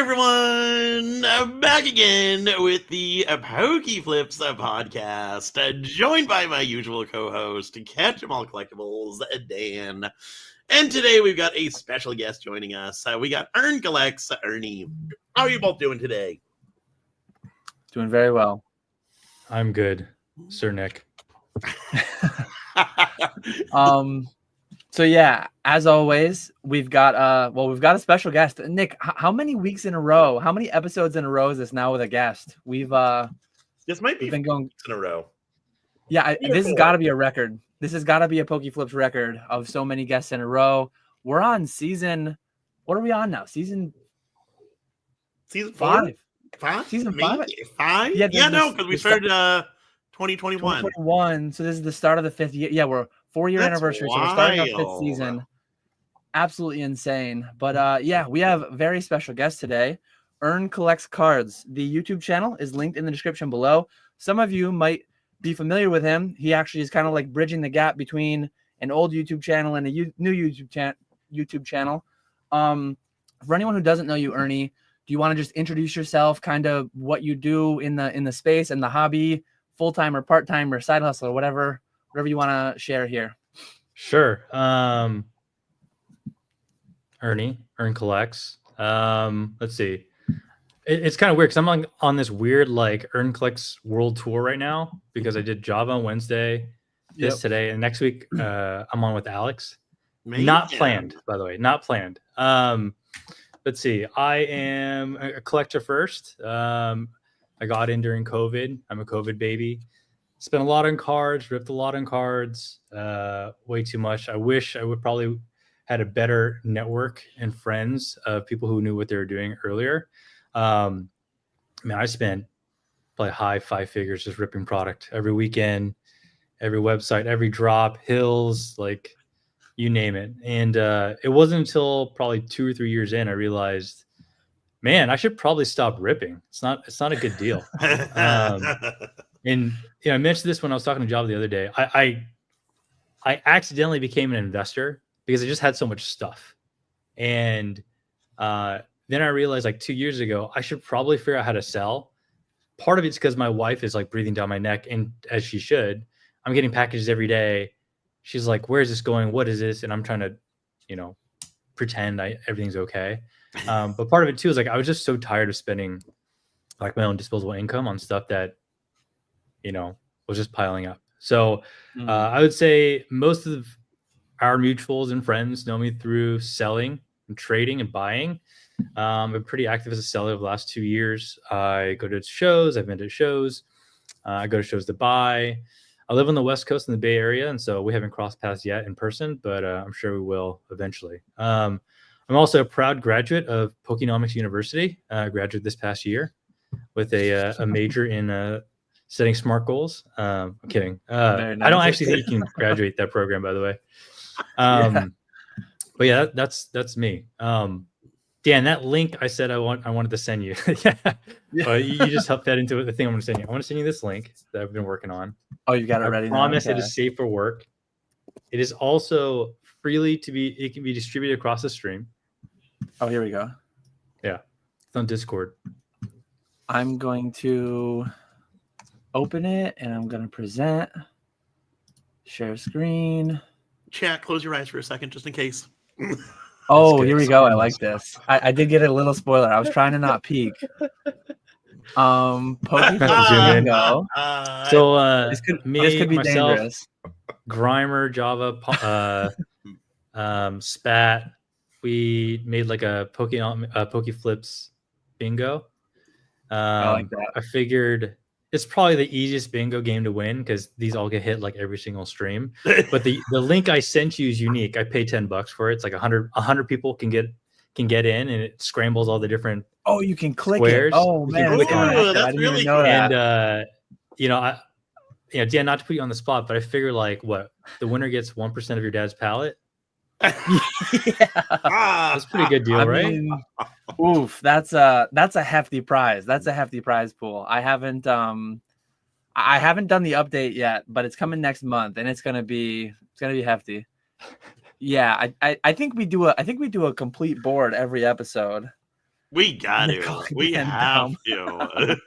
everyone, back again with the Pokeflips podcast, joined by my usual co-host, KetchumAllCollectibles Dan. And today we've got a special guest joining us. We got Ernie Collects, Ernie. How are you both doing today? Doing very well. I'm good, Sir Nick. So yeah, as always, we've got a special guest. Nick, how many weeks in a row? How many episodes in a row is this now with a guest? This might be been going in a row. Yeah, this has got to be a record. This has got to be a Pokeflips record of so many guests in a row. We're on season. What are we on now? Season 5. Season 5. 5? Yeah, because we started 2021. 2021. So this is the start of the 5th year. Yeah, we're 4-year anniversary. So we're starting our 5th season. Absolutely insane. But yeah, we have a very special guest today. Ernie Collects Cards. The YouTube channel is linked in the description below. Some of you might be familiar with him. He actually is kind of like bridging the gap between an old YouTube channel and a new YouTube channel. For anyone who doesn't know you, Ernie, do you want to just introduce yourself, kind of what you do in the space and the hobby, full-time or part-time or side hustle or whatever you want to share here? Sure. Ernie Collects. Let's see. It's kind of weird because I'm on this weird like Ernie Collects world tour right now because I did Java on Wednesday, today, and next week I'm on with Alex. Not planned, by the way. Not planned. Let's see. I am a collector first. I got in during COVID. I'm a COVID baby. Spent a lot on cards, ripped a lot on cards, way too much. I wish I would probably had a better network and friends of people who knew what they were doing earlier. I spent probably high 5 figures just ripping product every weekend, every website, every drop, hills, like you name it. And it wasn't until probably 2 or 3 years in I realized, man, I should probably stop ripping. It's not a good deal. And I mentioned this when I was talking to Java the other day. I accidentally became an investor because I just had so much stuff. And then I realized like 2 years ago, I should probably figure out how to sell. Part of it's because my wife is like breathing down my neck, and as she should. I'm getting packages every day. She's like, where is this going? What is this? And I'm trying to, pretend everything's okay. But part of it too is like I was just so tired of spending like my own disposable income on stuff that, was just piling up. So I would say most of our mutuals and friends know me through selling and trading and buying. I'm pretty active as a seller the last 2 years. I go to shows. I've been to shows. I go to shows to buy. I live on the West Coast in the Bay Area, and so we haven't crossed paths yet in person, but I'm sure we will eventually. I'm also a proud graduate of Pokenomics University. Graduated this past year with a major in setting SMART goals. I'm kidding. Nice. I don't actually think you can graduate that program, by the way. But yeah, that's me. Dan, that link I said I wanted to send you. You just helped that into the thing I'm going to send you. I want to send you this link that I've been working on. Oh, you got it ready. I promise it is safe for work. It is also it can be distributed across the stream. Oh, here we go. Yeah, it's on Discord. I'm going to open it and I'm going to present. Share screen. Chat, close your eyes for a second just in case. Oh, here we go. I like this. I did get a little spoiler. I was trying to not peek. Pokeflips go. So this could be myself, dangerous. Grimer, Java, Spat. We made like a Pokeflips bingo. I like that. I figured it's probably the easiest bingo game to win because these all get hit like every single stream. But the link I sent you is unique. I paid $10 for it. It's like 100 people can get in, and it scrambles all the different. Oh, you can click squares. it. Oh man, that's really cool. That. And Dan, not to put you on the spot, but I figure like the winner gets 1% of your dad's pallet. That's a pretty good deal, right? Oof, that's a hefty prize. That's a hefty prize pool. I haven't done the update yet, but it's coming next month, and it's gonna be hefty. Yeah, I think we do a complete board every episode. We got They're to. calling We Dan have dumb. to.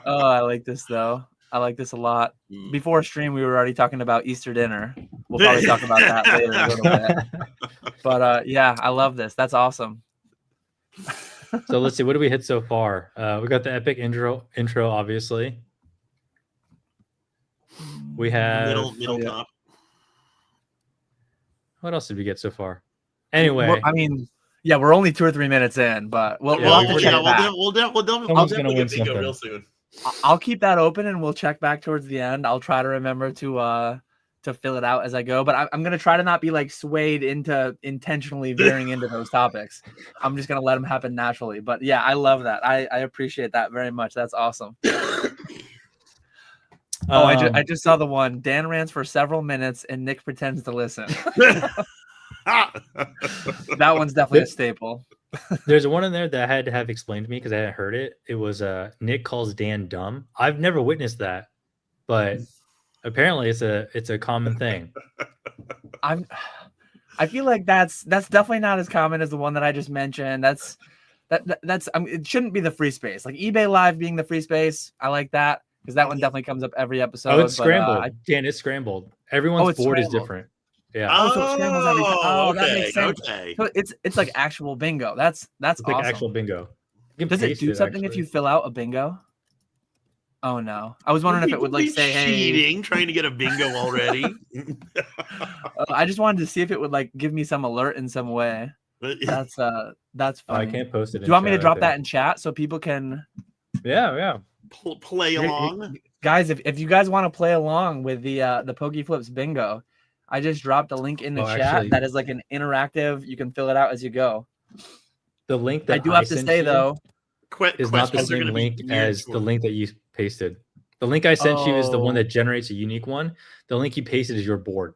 Oh, I like this though. I like this a lot. Before stream, we were already talking about Easter dinner. We'll probably talk about that later a little bit. But yeah, I love this. That's awesome. So let's see. What do we hit so far? We got the epic intro, obviously. We have middle top. What else did we get so far? Anyway, I mean, yeah, we're only 2 or 3 minutes in, but we'll have to check back. We'll definitely get bingo real soon. I'll keep that open and we'll check back towards the end. I'll try to remember to fill it out as I go, but I'm gonna try to not be like swayed into intentionally veering into those topics. I'm just gonna let them happen naturally. But yeah, I love that. I appreciate that very much. That's awesome. I just saw the one. Dan rants for several minutes and Nick pretends to listen. That one's definitely a staple. There's one in there that I had to have explained to me because I hadn't heard it. It was Nick calls Dan dumb. I've never witnessed that, but apparently it's a common thing. I feel like that's definitely not as common as the one that I just mentioned. That's it shouldn't be the free space. Like eBay Live being the free space. I like that because that one definitely comes up every episode. Oh, it's scrambled. Dan, it's scrambled. Everyone's board is different. Yeah. Oh, so it scrambles every time. Oh, okay, that makes sense. Okay. So it's like actual bingo. That's awesome. Like actual bingo. Does it do something if you fill out a bingo? Oh no! I was wondering if it would like say, cheating, trying to get a bingo already. I just wanted to see if it would like give me some alert in some way. That's funny. I can't post it. Do you want me to drop that in chat so people can? Yeah. Play along, guys. If you guys want to play along with the Pokey Flips bingo, I just dropped a link in the chat actually, that is like an interactive. You can fill it out as you go. The link that I do have to say though is not the same link as the link that you pasted. The link I sent you is the one that generates a unique one. The link you pasted is your board.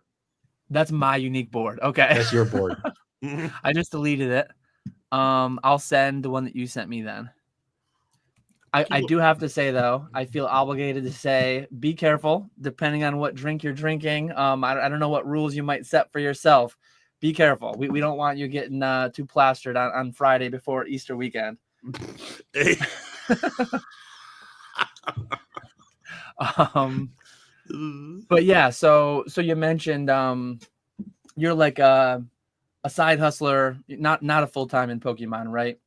That's my unique board. Okay, that's your board. I just deleted it. I'll send the one that you sent me then. I do have to say though, I feel obligated to say, be careful depending on what drink you're drinking. I don't know what rules you might set for yourself. Be careful. We don't want you getting too plastered on Friday before Easter weekend. But yeah, so you mentioned you're like a side hustler, not a full-time in Pokemon, right?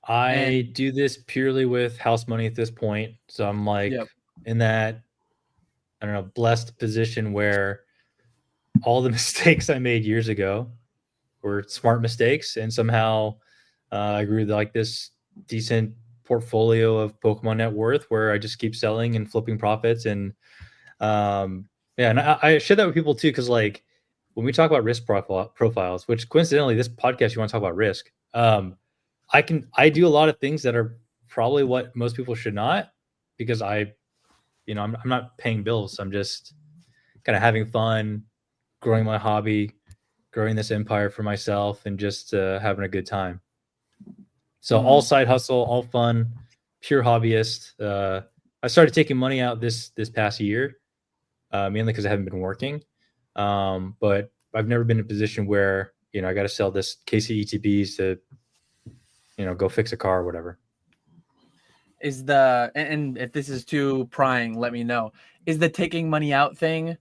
I do this purely with house money at this point. So I'm like in that, I don't know, blessed position where all the mistakes I made years ago were smart mistakes. And somehow I grew like this decent portfolio of Pokemon net worth where I just keep selling and flipping profits. And and I share that with people too, because like when we talk about risk profiles, which coincidentally, this podcast, you want to talk about risk. I do a lot of things that are probably what most people should not, because I'm not paying bills. I'm just kind of having fun, growing my hobby, growing this empire for myself, and just having a good time. So all side hustle, all fun, pure hobbyist. I started taking money out this past year, mainly because I haven't been working. But I've never been in a position where, I got to sell this KC ETBs to, go fix a car or whatever. And if this is too prying, let me know. Is the taking money out thing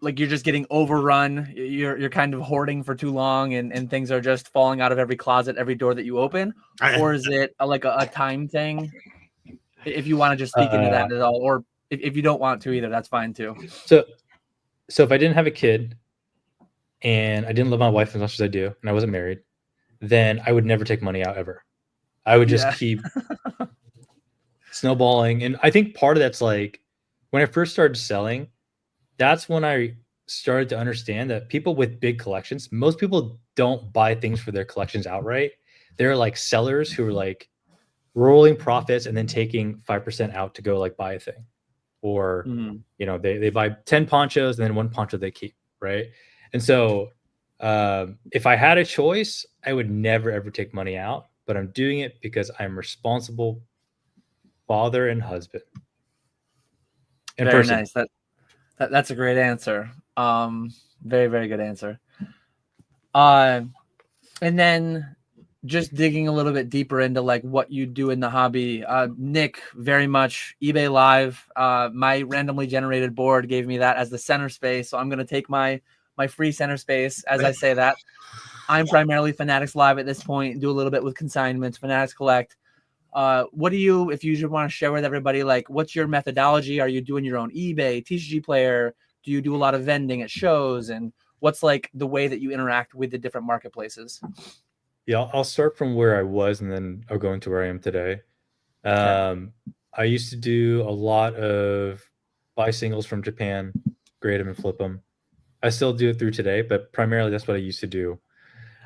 like you're just getting overrun? You're kind of hoarding for too long and things are just falling out of every closet, every door that you open? Or is it like a time thing? If you want to just speak into that at all, or if you don't want to either, that's fine too. So if I didn't have a kid and I didn't love my wife as much as I do, and I wasn't married, then I would never take money out ever. I would just keep snowballing. And I think part of that's like when I first started selling, that's when I started to understand that people with big collections, most people don't buy things for their collections outright. They're like sellers who are like rolling profits and then taking 5% out to go like buy a thing. Or, they buy 10 ponchos and then one poncho they keep, right? And so if I had a choice, I would never, ever take money out, but I'm doing it because I'm responsible father and husband. And very nice. That's a great answer. Very, very good answer. And then just digging a little bit deeper into like what you do in the hobby. Nick, very much eBay Live. My randomly generated board gave me that as the center space. So I'm going to take my free center space as I say that. I'm primarily Fanatics Live at this point, do a little bit with Consignments, Fanatics Collect. What do you, if you want to share with everybody, like what's your methodology? Are you doing your own eBay, TCG player? Do you do a lot of vending at shows? And what's like the way that you interact with the different marketplaces? Yeah, I'll start from where I was and then I'll go into where I am today. I used to do a lot of buy singles from Japan, grade them and flip them. I still do it through today, but primarily that's what I used to do.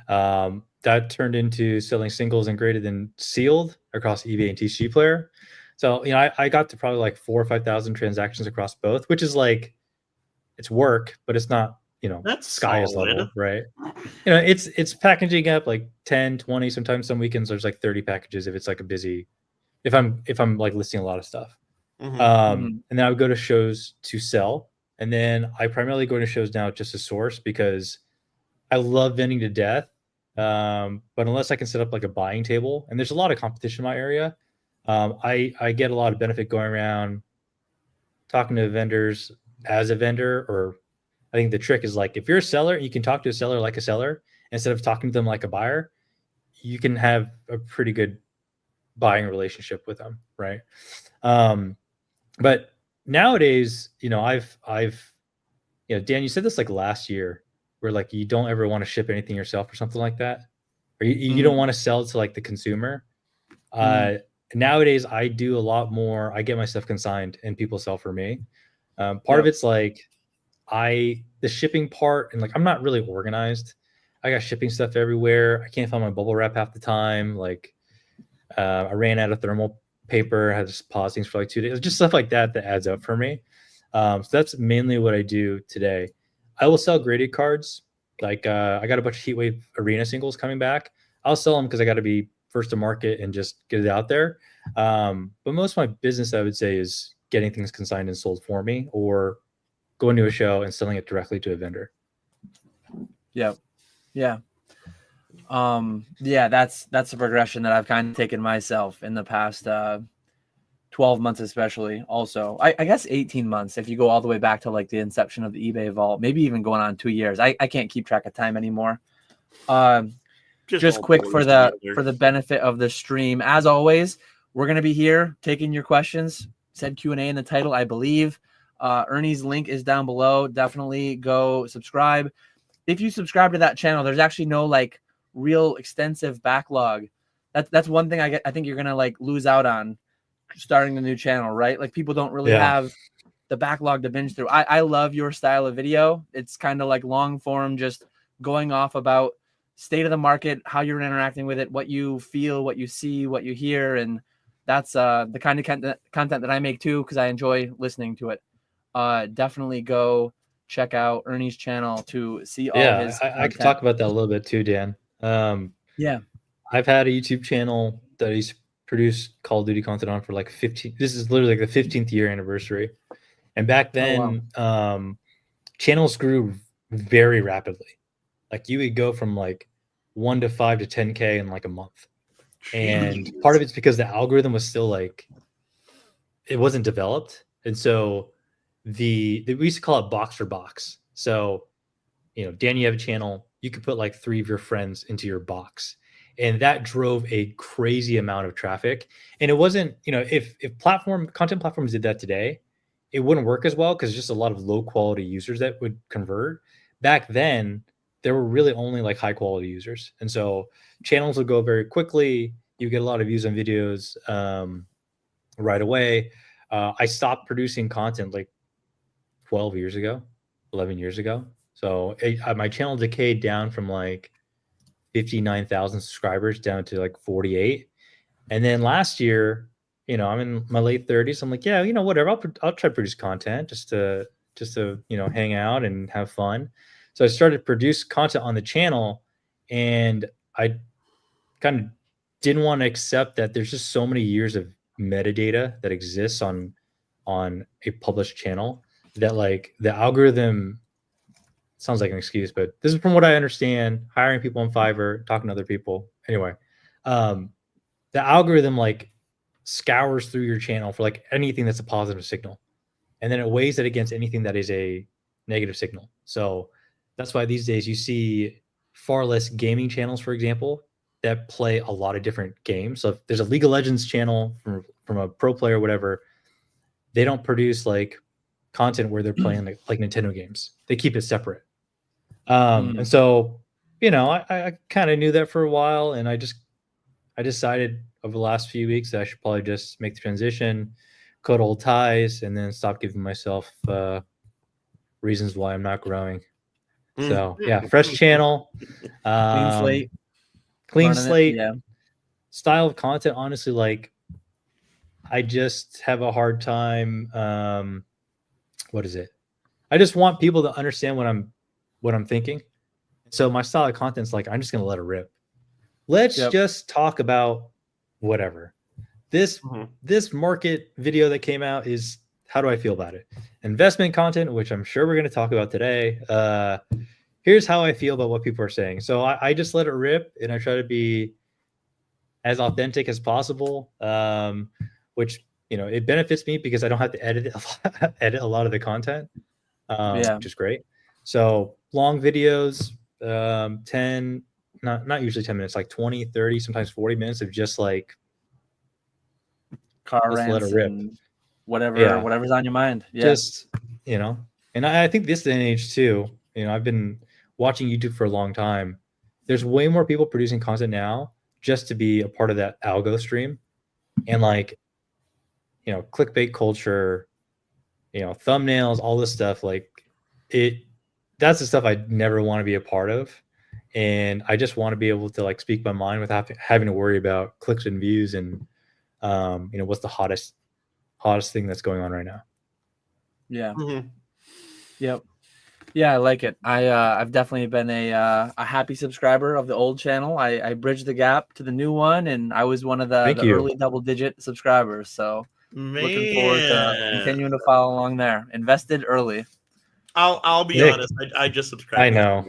That turned into selling singles and graded and sealed across eBay and TCG player. So, you know, I got to probably like 4,000 or 5,000 transactions across both, which is like, it's work, but it's not, you know, that's sky is solid. level, right? You know, it's packaging up like 10, 20, sometimes some weekends there's like 30 packages if it's like a busy, if I'm like listing a lot of stuff. And then I would go to shows to sell. And then I primarily go to shows now just to source because I love vending to death. But unless I can set up like a buying table, and there's a lot of competition in my area, I get a lot of benefit going around talking to vendors as a vendor. Or I think the trick is like, if you're a seller, you can talk to a seller like a seller instead of talking to them like a buyer. You can have a pretty good buying relationship with them, right? But nowadays, you know, I've, you know, Dan, you said this like last year, where like you don't ever want to ship anything yourself or something like that, or you don't want to sell to like the consumer. Nowadays, I do a lot more. I get my stuff consigned and people sell for me. Part of it's like the shipping part, and like I'm not really organized. I got shipping stuff everywhere. I can't find my bubble wrap half the time. Like I ran out of thermal paper. I had to pause things for like 2 days. Just stuff like that adds up for me. So that's mainly what I do today. I will sell graded cards. Like I got a bunch of Heatwave Arena singles coming back. I'll sell them because I got to be first to market and just get it out there. But most of my business, I would say, is getting things consigned and sold for me, or going to a show and selling it directly to a vendor. Yeah. That's a progression that I've kind of taken myself in the past 12 months, especially. Also, I guess 18 months if you go all the way back to like the inception of the eBay vault, maybe even going on 2 years. I can't keep track of time anymore. Just quick for the benefit of the stream, as always, we're going to be here taking your questions. Said Q&A in the title, I believe. Ernie's link is down below. Definitely go subscribe. If you subscribe to that channel, there's actually no like real extensive backlog. That's one thing I think you're gonna like lose out on starting the new channel, right? Like people don't really have the backlog to binge through. I love your style of video. It's kind of like long form, just going off about state of the market, how you're interacting with it, what you feel, what you see, what you hear, and that's the kind of content that I make too, because I enjoy listening to it. Definitely go check out Ernie's channel to see all his content. I could talk about that a little bit too, Dan. I've had a YouTube channel that he's produced Call of Duty content on for like 15. This is literally like the 15th year anniversary. And back then, channels grew very rapidly. Like you would go from like 1 to 5 to 10K in like a month. And part of it's because the algorithm was still like, it wasn't developed. And so we used to call it box for box. So, you know, Dan, you have a channel, you could put like 3 of your friends into your box. And that drove a crazy amount of traffic. And it wasn't, you know, if content platforms did that today, it wouldn't work as well because just a lot of low quality users that would convert. Back then, there were really only like high quality users. And so channels would go very quickly. You get a lot of views on videos right away. I stopped producing content like 12 years ago, 11 years ago. So my channel decayed down from like 59,000 subscribers down to like 48. And then last year, you know, I'm in my late 30s. I'm like, yeah, you know, whatever. I'll try to produce content just to you know, hang out and have fun. So I started to produce content on the channel, and I kind of didn't want to accept that there's just so many years of metadata that exists on a published channel that like the algorithm sounds like an excuse, but this is from what I understand, hiring people on Fiverr, talking to other people. Anyway, the algorithm like scours through your channel for like anything that's a positive signal, and then it weighs it against anything that is a negative signal. So that's why these days you see far less gaming channels, for example, that play a lot of different games. So if there's a League of Legends channel from a pro player or whatever, they don't produce like content where they're playing like Nintendo games. They keep it separate. And so, you know, I kind of knew that for a while, and I decided over the last few weeks that I should probably just make the transition, cut old ties, and then stop giving myself reasons why I'm not growing. So yeah, fresh channel, Clean slate. clean slate. Yeah. Style of content, honestly, like I just have a hard time. What is it? I just want people to understand what I'm thinking. So my style of content's like, I'm just gonna let it rip. Let's just talk about whatever. This market video that came out is, how do I feel about it? Investment content, which I'm sure we're going to talk about today. Here's how I feel about what people are saying. So I just let it rip, and I try to be as authentic as possible, which, you know, it benefits me because I don't have to edit a lot of the content, which is great. So long videos, 10, not usually 10 minutes, like 20, 30, sometimes 40 minutes of just like car rants and whatever's on your mind. Just, you know, and I think this day and age too, you know, I've been watching YouTube for a long time. There's way more people producing content now just to be a part of that algo stream, and like, you know, clickbait culture, you know, thumbnails, all this stuff, like that's the stuff I never want to be a part of. And I just want to be able to like speak my mind without having to worry about clicks and views and, you know, what's the hottest thing that's going on right now. Yeah. Yep. Yeah, I like it. I've definitely been a happy subscriber of the old channel. I bridged the gap to the new one, and I was one of the early double-digit subscribers. So looking forward to continuing to follow along there. Invested early. I'll be honest. I just subscribed. I know.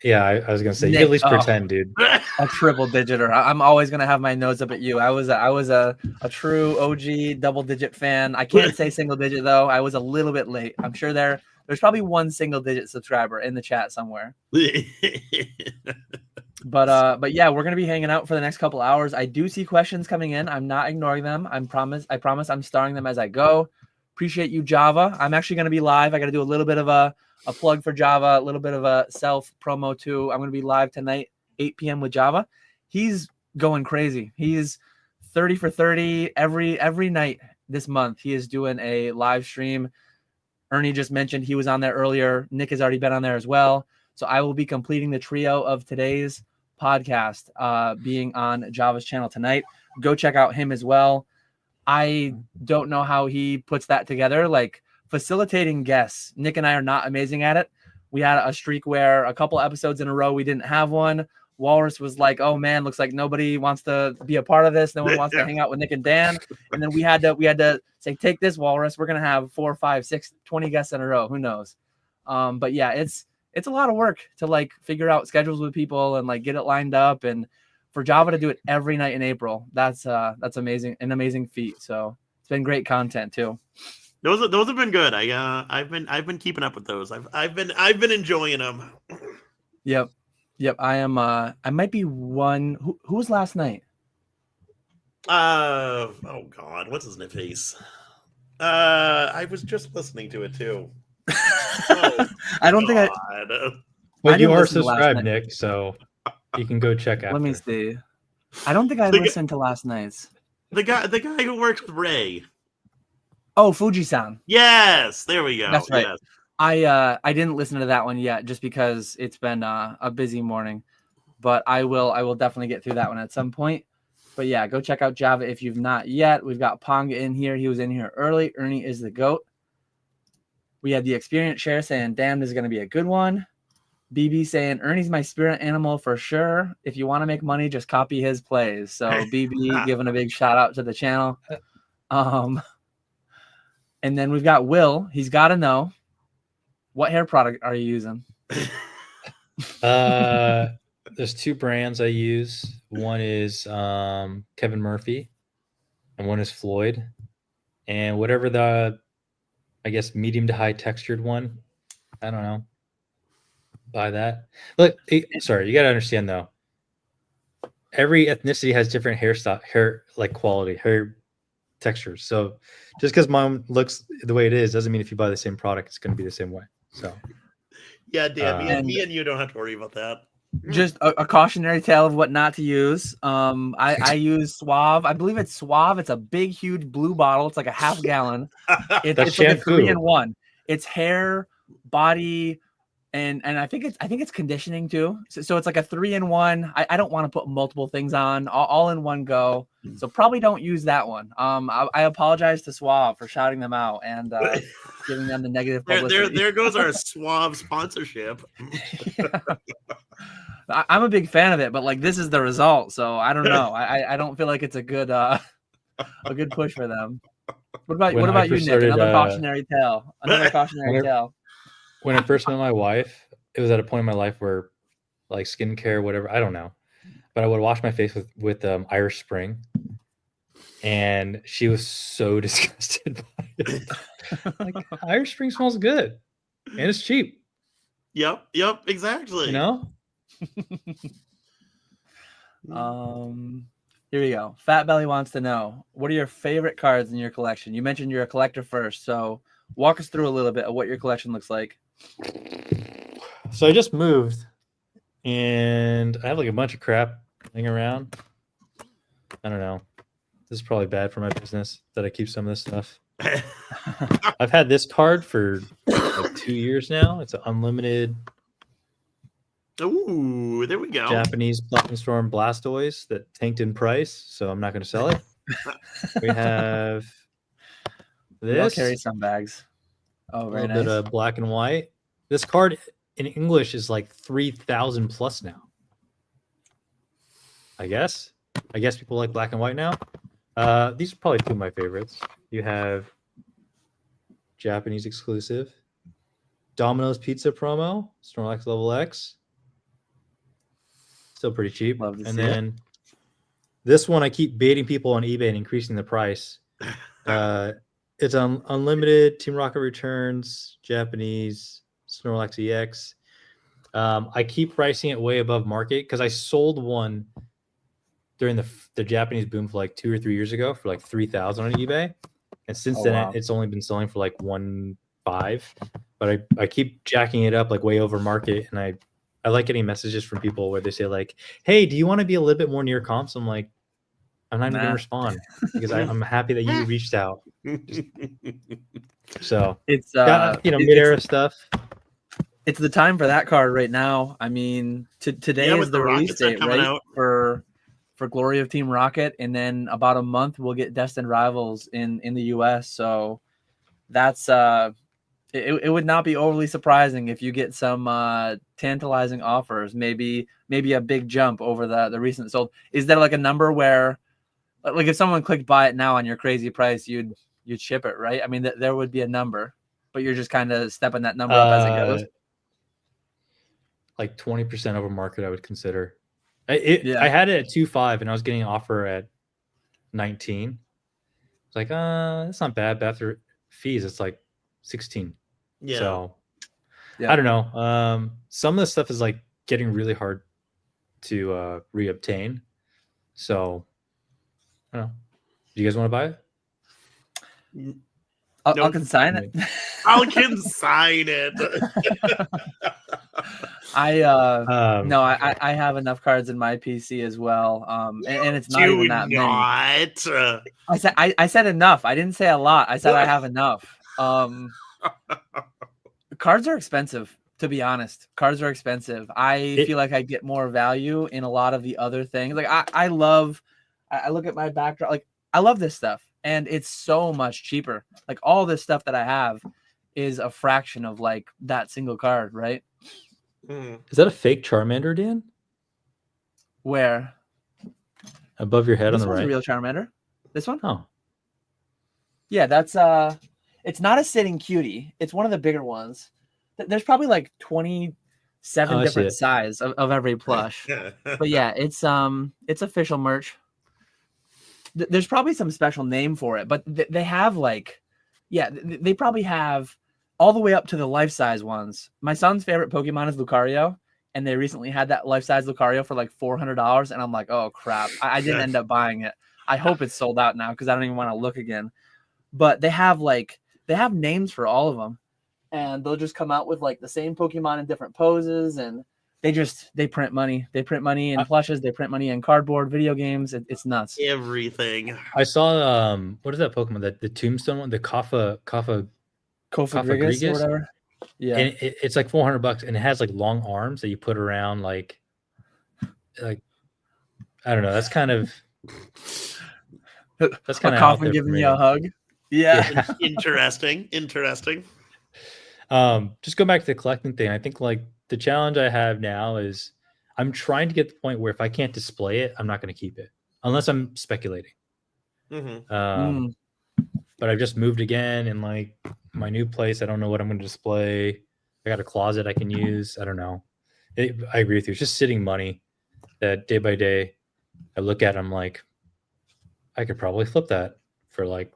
Yeah, I was gonna say, you at least pretend, dude. A triple digiter. I'm always gonna have my nose up at you. I was a true OG double digit fan. I can't say single digit though. I was a little bit late. I'm sure there's probably one single digit subscriber in the chat somewhere. But yeah, we're gonna be hanging out for the next couple hours. I do see questions coming in. I'm not ignoring them. I promise I'm starring them as I go. Appreciate you, Java. I'm actually gonna be live. I gotta do a little bit of a plug for Java, a little bit of a self promo too. I'm going to be live tonight, 8 p.m. with Java. He's going crazy. He's 30 for 30 every night this month. He is doing a live stream. Ernie just mentioned he was on there earlier. Nick has already been on there as well. So I will be completing the trio of today's podcast, being on Java's channel tonight. Go check out him as well. I don't know how he puts that together. Like, facilitating guests. Nick and I are not amazing at it. We had a streak where a couple episodes in a row we didn't have one. Walrus was like, "Oh man, looks like nobody wants to be a part of this. No one wants to hang out with Nick and Dan." And then we had to say, "Take this, Walrus. We're gonna have 4, 5, 6, 20 guests in a row. Who knows?" But yeah, it's a lot of work to like figure out schedules with people and like get it lined up. And for Java to do it every night in April, that's amazing, an amazing feat. So it's been great content too. Those have been good. I've been keeping up with those. I've been enjoying them. Yep. I am. I might be one. Who was last night? Oh God, what's his face? I was just listening to it too. I don't think But you are subscribed, Nick, so you can go check out. Let me see. I don't think I listened to last night's. The guy who works with Ray. Oh, Fuji-san. Yes, there we go. That's right. Yes. I didn't listen to that one yet, just because it's been a busy morning. But I will definitely get through that one at some point. But yeah, go check out Java if you've not yet. We've got Ponga in here. He was in here early. Ernie is the GOAT. We had the experience share saying, "Damn, this is going to be a good one." BB saying, "Ernie's my spirit animal for sure. If you want to make money, just copy his plays." So BB giving a big shout out to the channel. And then we've got Will. He's got to know, what hair product are you using? The there's two brands I use. One is Kevin Murphy, and one is Floyd. And whatever the, I guess, medium to high textured one, I don't know. Buy that. Look, sorry, you got to understand though. Every ethnicity has different hair like quality, hair textures. So just because mine looks the way it is doesn't mean if you buy the same product, it's going to be the same way. So yeah, Dan, me and you don't have to worry about that. Just a cautionary tale of what not to use. I use Suave. I believe it's Suave. It's a big, huge blue bottle. It's like a half gallon. It's like a 3-in-1. It's hair, body, and I think it's conditioning too. So it's like a 3-in-1. I don't want to put multiple things on all in one go. So probably don't use that one. I apologize to Suave for shouting them out and giving them the negative publicity. There goes our Suave sponsorship. Yeah. I'm a big fan of it, but like this is the result, so I don't know. I don't feel like it's a good push for them. What about you, Nick? Another cautionary tale. Another cautionary tale. When I first met my wife, it was at a point in my life where, like, skincare, whatever, I don't know, but I would wash my face with Irish Spring, and she was so disgusted by it. Like, Irish Spring smells good, and it's cheap. Yep, exactly. You know. Here we go. Fat Belly wants to know, what are your favorite cards in your collection? You mentioned you're a collector first, so walk us through a little bit of what your collection looks like. So I just moved, and I have like a bunch of crap hanging around. I don't know. This is probably bad for my business that I keep some of this stuff. I've had this card for like 2 years now. It's an unlimited. Ooh, there we go. Japanese Platinum Storm Blastoise that tanked in price, so I'm not going to sell it. We have this. I'll carry some bags. Oh, very nice. A little bit of black and white. This card in English is like 3,000 plus now. I guess people like black and white now. These are probably two of my favorites. You have Japanese exclusive, Domino's Pizza promo, Snorlax Level X. Still pretty cheap. And then this one, I keep baiting people on eBay and increasing the price. It's unlimited Team Rocket returns, Japanese Snorlax EX. I keep pricing it way above market because I sold one during the Japanese boom for like 2 or 3 years ago for like 3,000 on eBay, and since then it's only been selling for like 1.5. But I keep jacking it up like way over market, and I like getting messages from people where they say like, "Hey, do you want to be a little bit more near comps?" I'm like, I'm not even gonna respond because I'm happy that you reached out. So it's mid-era stuff. It's the time for that card right now. I mean, today is the release date, right? For Glory of Team Rocket, and then about a month we'll get Destined Rivals in the US. So that's it would not be overly surprising if you get some tantalizing offers, maybe a big jump over the recent sold. Is there like a number where, like, if someone clicked buy it now on your crazy price, you'd ship it, right? I mean, there would be a number, but you're just kind of stepping that number up as it goes. Like 20% over market, I would consider. I had it at 2.5, and I was getting an offer at 19. It's like, that's not bad. But after fees, it's like 16. Yeah. So I don't know. Some of the stuff is like getting really hard to reobtain. So I don't know. Do you guys want to buy it? I'll consign it. I'll consign it. I have enough cards in my PC as well. And it's not even that many. I said enough. I didn't say a lot. I said I have enough. Cards are expensive, to be honest. Cards are expensive. I feel like I get more value in a lot of the other things. Like I look at my backdrop, like I love this stuff, and it's so much cheaper. Like all this stuff that I have is a fraction of like that single card, right? Is that a fake Charmander, Dan? Where? Above your head on the right. This one's a real Charmander. This one? Oh. Yeah, that's it's not a sitting cutie. It's one of the bigger ones. There's probably like 20 7 I see different it. size of every plush. But yeah, it's official merch. There's probably some special name for it, but they have like, yeah, they probably have all the way up to the life size ones. My son's favorite Pokemon is Lucario, and they recently had that life size Lucario for like $400, and I'm like, oh crap, I didn't end up buying it. I hope it's sold out now because I don't even want to look again. But they have names for all of them, and they'll just come out with like the same Pokemon in different poses, and they print money. They print money in plushes. They print money in cardboard, video games. It's nuts. Everything. I saw what is that Pokemon, that the tombstone one, the Kafagrigus or whatever. Yeah, and it's like $400, and it has like long arms that you put around like I don't know. That's kind of a coffin giving you a hug. Yeah. Interesting. Just go back to the collecting thing. I think like the challenge I have now is I'm trying to get to the point where if I can't display it, I'm not going to keep it unless I'm speculating. But I've just moved again, and like my new place, I don't know what I'm going to display. I got a closet I can use. I don't know. I agree with you. It's just sitting money that day by day I look at. I'm like, I could probably flip that for like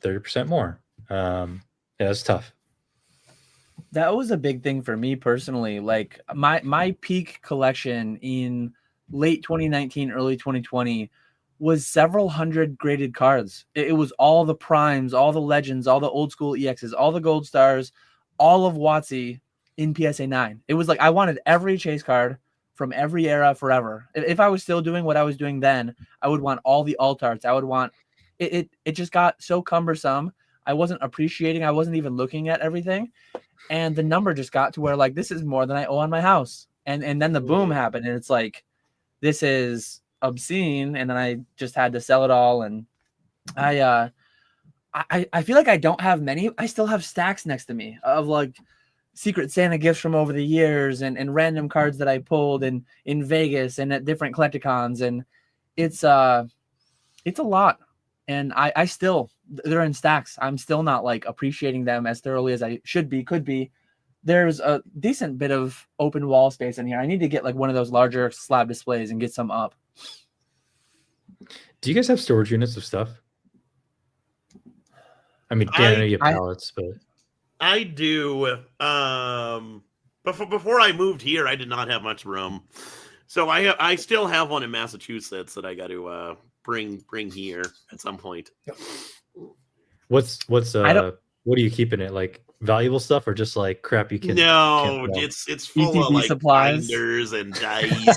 30% more. Yeah, that's tough. That was a big thing for me personally. Like my peak collection in late 2019, early 2020 was several hundred graded cards. It was all the primes, all the legends, all the old school EXs, all the gold stars, all of WotC in PSA 9. It was like I wanted every chase card from every era forever. If I was still doing what I was doing then, I would want all the alt arts. I would want it. It just got so cumbersome. I wasn't appreciating. I wasn't even looking at everything. And the number just got to where like, this is more than I owe on my house. And then the boom happened, and it's like, this is obscene. And then I just had to sell it all. And I feel like I don't have many. I still have stacks next to me of like Secret Santa gifts from over the years and random cards that I pulled in Vegas and at different collecticons. And it's a lot. And I still, they're in stacks. I'm still not like appreciating them as thoroughly as I could be. There's a decent bit of open wall space in here. I need to get like one of those larger slab displays and get some up. Do you guys have storage units of stuff? I mean, Dan, I know you have pallets, but I do. Before I moved here, I did not have much room, so I still have one in Massachusetts that I got to bring here at some point. What's what are you keeping it, like valuable stuff or just like crap you can? No, it's full ETB of like supplies, binders and dice,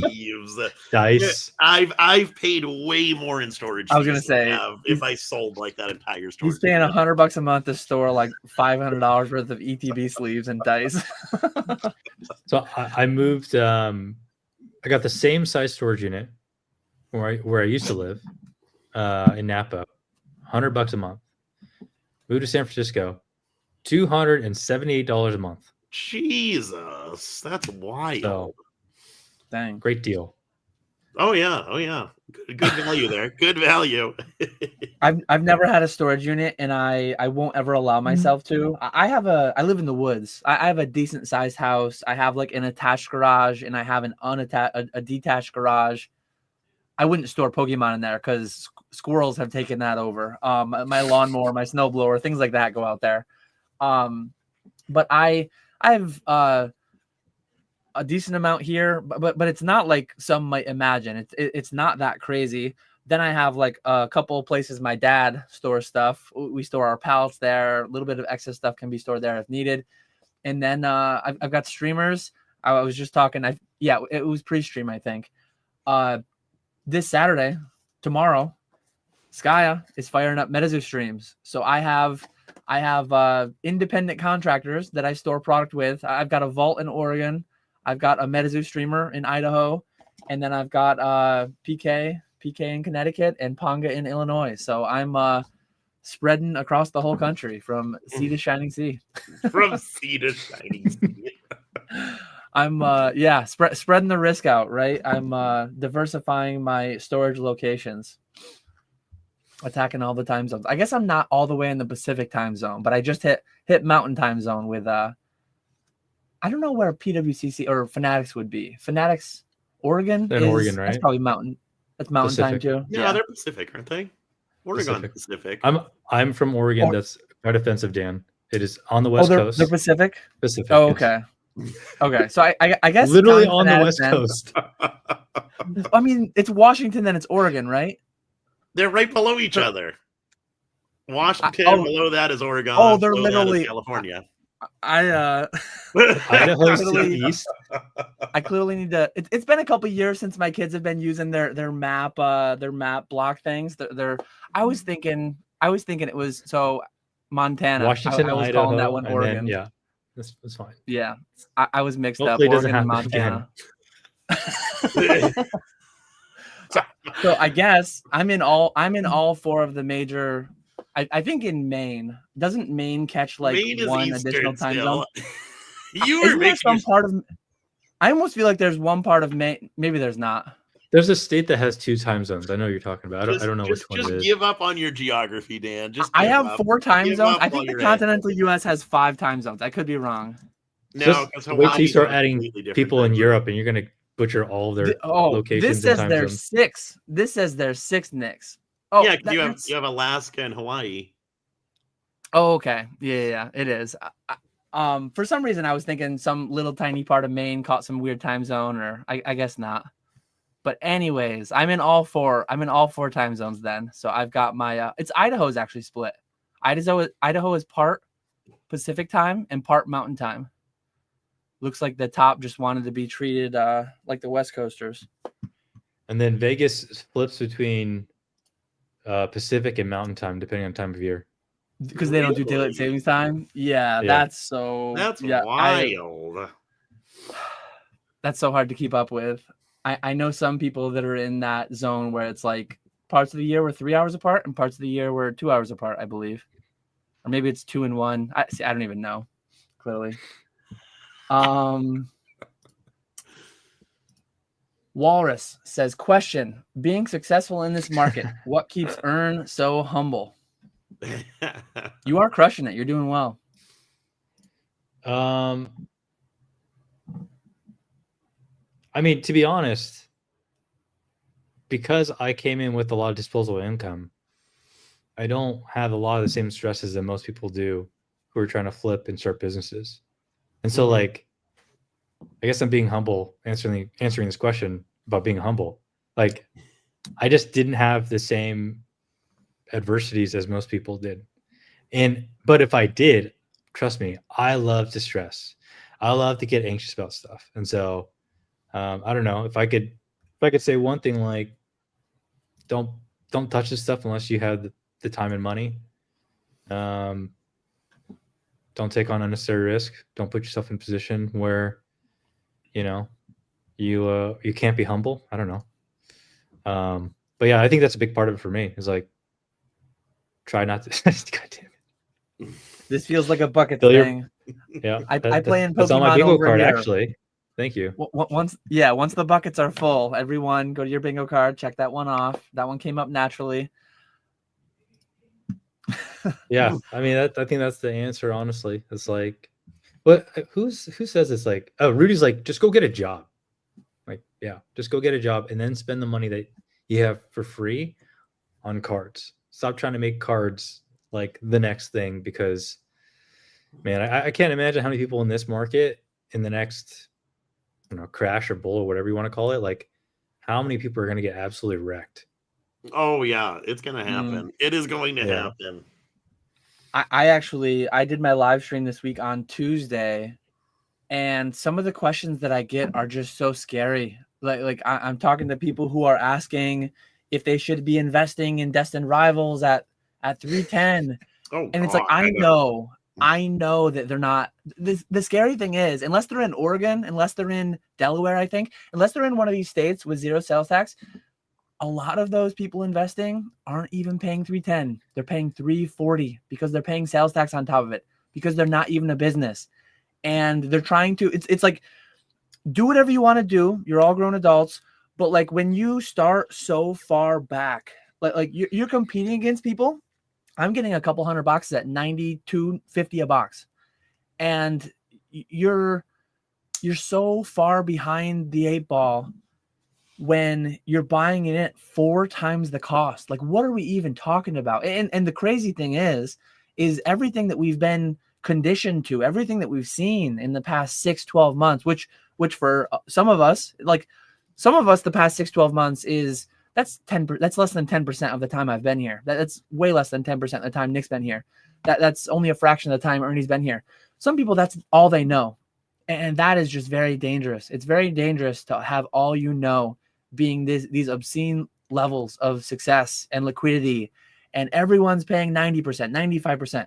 thieves. Dice. I've paid way more in storage. I was gonna say if I sold like that entire storage. He's paying $100 a month to store like $500 worth of ETB sleeves and dice. So I moved. I got the same size storage unit where I used to live in Napa, $100 a month. Moved to San Francisco, $278 a month. Jesus, that's wild. So, dang, great deal. Oh yeah, good value there. Good value. I've never had a storage unit, and I won't ever allow myself to. I live in the woods. I have a decent sized house. I have like an attached garage, and I have a detached garage. I wouldn't store Pokemon in there because squirrels have taken that over. My lawnmower, my snowblower, things like that go out there. But I have a decent amount here, but it's not like some might imagine. It's not that crazy. Then I have like a couple of places my dad stores stuff. We store our pallets there. A little bit of excess stuff can be stored there if needed. And then I've got streamers. I was just talking. It was pre-stream, I think. This Saturday, tomorrow, Skya is firing up MetaZoo streams. So I have independent contractors that I store product with. I've got a vault in Oregon. I've got a MetaZoo streamer in Idaho, and then I've got PK in Connecticut and Ponga in Illinois. So I'm spreading across the whole country from sea to shining sea. From sea to shining sea. I'm spreading the risk out, right? I'm diversifying my storage locations, attacking all the time zones. I guess I'm not all the way in the Pacific time zone, but I just hit Mountain time zone with I don't know where PWCC or Fanatics would be. Fanatics, Oregon. They're in Oregon, right? That's probably mountain. That's mountain time too. No, they're Pacific, aren't they? Oregon Pacific. I'm from Oregon. That's quite offensive, Dan. It is on the West Coast. They're Pacific? Pacific. Oh, okay. Okay. So I guess literally on the West Coast. I mean, it's Washington, then it's Oregon, right? They're right below each other. Washington, below that is Oregon. Oh, they're literally California. Idaho's to the east. I clearly need to. It's been a couple years since my kids have been using their map block things. I was thinking it was Montana, Washington, I was Idaho, calling that one Oregon. Then, that's fine. Yeah, I was mixed Hopefully up. It doesn't Oregon happen and Montana. so I guess I'm in all four of the major. I think in Maine, doesn't Maine catch like Maine one additional time zone? You were making some part of. I almost feel like there's one part of Maine. Maybe there's not. There's a state that has 2 time zones. I know what you're talking about. I don't know which one it is. Just give up on your geography, Dan. I have 4 time zones. I think the continental U.S. has 5 time zones. I could be wrong. No, wait till you start adding people in Europe, and you're going to butcher all their locations. This says and time there's zones. 6. This says there's 6 Nicks. Oh, yeah, you have Alaska and Hawaii. Oh, okay. Yeah, it is. For some reason, I was thinking some little tiny part of Maine caught some weird time zone, or I guess not. But anyways, I'm in all 4 time zones then. So I've got my it's Idaho's actually split. Idaho is part Pacific time and part Mountain time. Looks like the top just wanted to be treated like the West Coasters. And then Vegas flips between Pacific and Mountain time, depending on time of year. Because they don't do daylight savings time. Yeah. That's wild. That's so hard to keep up with. I know some people that are in that zone where it's like parts of the year were 3 hours apart and parts of the year were 2 hours apart, I believe. Or maybe it's 2 and 1. I don't even know, clearly. Walrus says, question, being successful in this market, what keeps Ern so humble? You are crushing it. You're doing well. I mean, to be honest, because I came in with a lot of disposable income, I don't have a lot of the same stresses that most people do who are trying to flip and start businesses. And so, like, I guess I'm being humble answering this question about being humble. Like, I just didn't have the same adversities as most people did. But if I did, trust me, I love to stress. I love to get anxious about stuff. And so, I don't know if I could say one thing, like, don't touch this stuff unless you have the time and money. Don't take on unnecessary risk. Don't put yourself in a position where, you can't be humble. I don't know. But yeah, I think that's a big part of it for me, is like, try not to. God damn it. This feels like a bucket thing. Yeah. I play in Pokemon. That's on my bingo card, here. actually. Thank you. Once the buckets are full, everyone go to your bingo card, check that one off. That one came up naturally. Yeah, I mean, I think that's the answer. Honestly, it's like, what? Who says it's like? Oh, Rudy's like, just go get a job. Like, yeah, just go get a job and then spend the money that you have for free on cards. Stop trying to make cards like the next thing, because, man, I can't imagine how many people in this market in the next, crash or bull or whatever you want to call it, like, how many people are going to get absolutely wrecked? Oh yeah, it's going to happen. It is going to happen. I did my live stream this week on Tuesday, and some of the questions that I get are just so scary. Like I'm talking to people who are asking if they should be investing in Destined Rivals at 310. And it's like, I know that they're not. The scary thing is, unless they're in Oregon, unless they're in Delaware, I think, unless they're in one of these states with 0 sales tax, a lot of those people investing aren't even paying 310. They're paying 340 because they're paying sales tax on top of it, because they're not even a business. And they're trying to, it's like, do whatever you want to do. You're all grown adults. But like, when you start so far back, like you're competing against people. I'm getting a couple $100 at $92.50 a box. And you're you're so far behind the 8 ball when you're buying it at 4 times the cost. Like, what are we even talking about? And the crazy thing is everything that we've been conditioned to, everything that we've seen in the past 6-12 months, which for some of us, the past 6-12 months that's less than 10% of the time I've been here. That's way less than 10% of the time Nick's been here. That's only a fraction of the time Ernie's been here. Some people, that's all they know. And that is just very dangerous. It's very dangerous to have all you know being these obscene levels of success and liquidity, and everyone's paying 90%, 95%.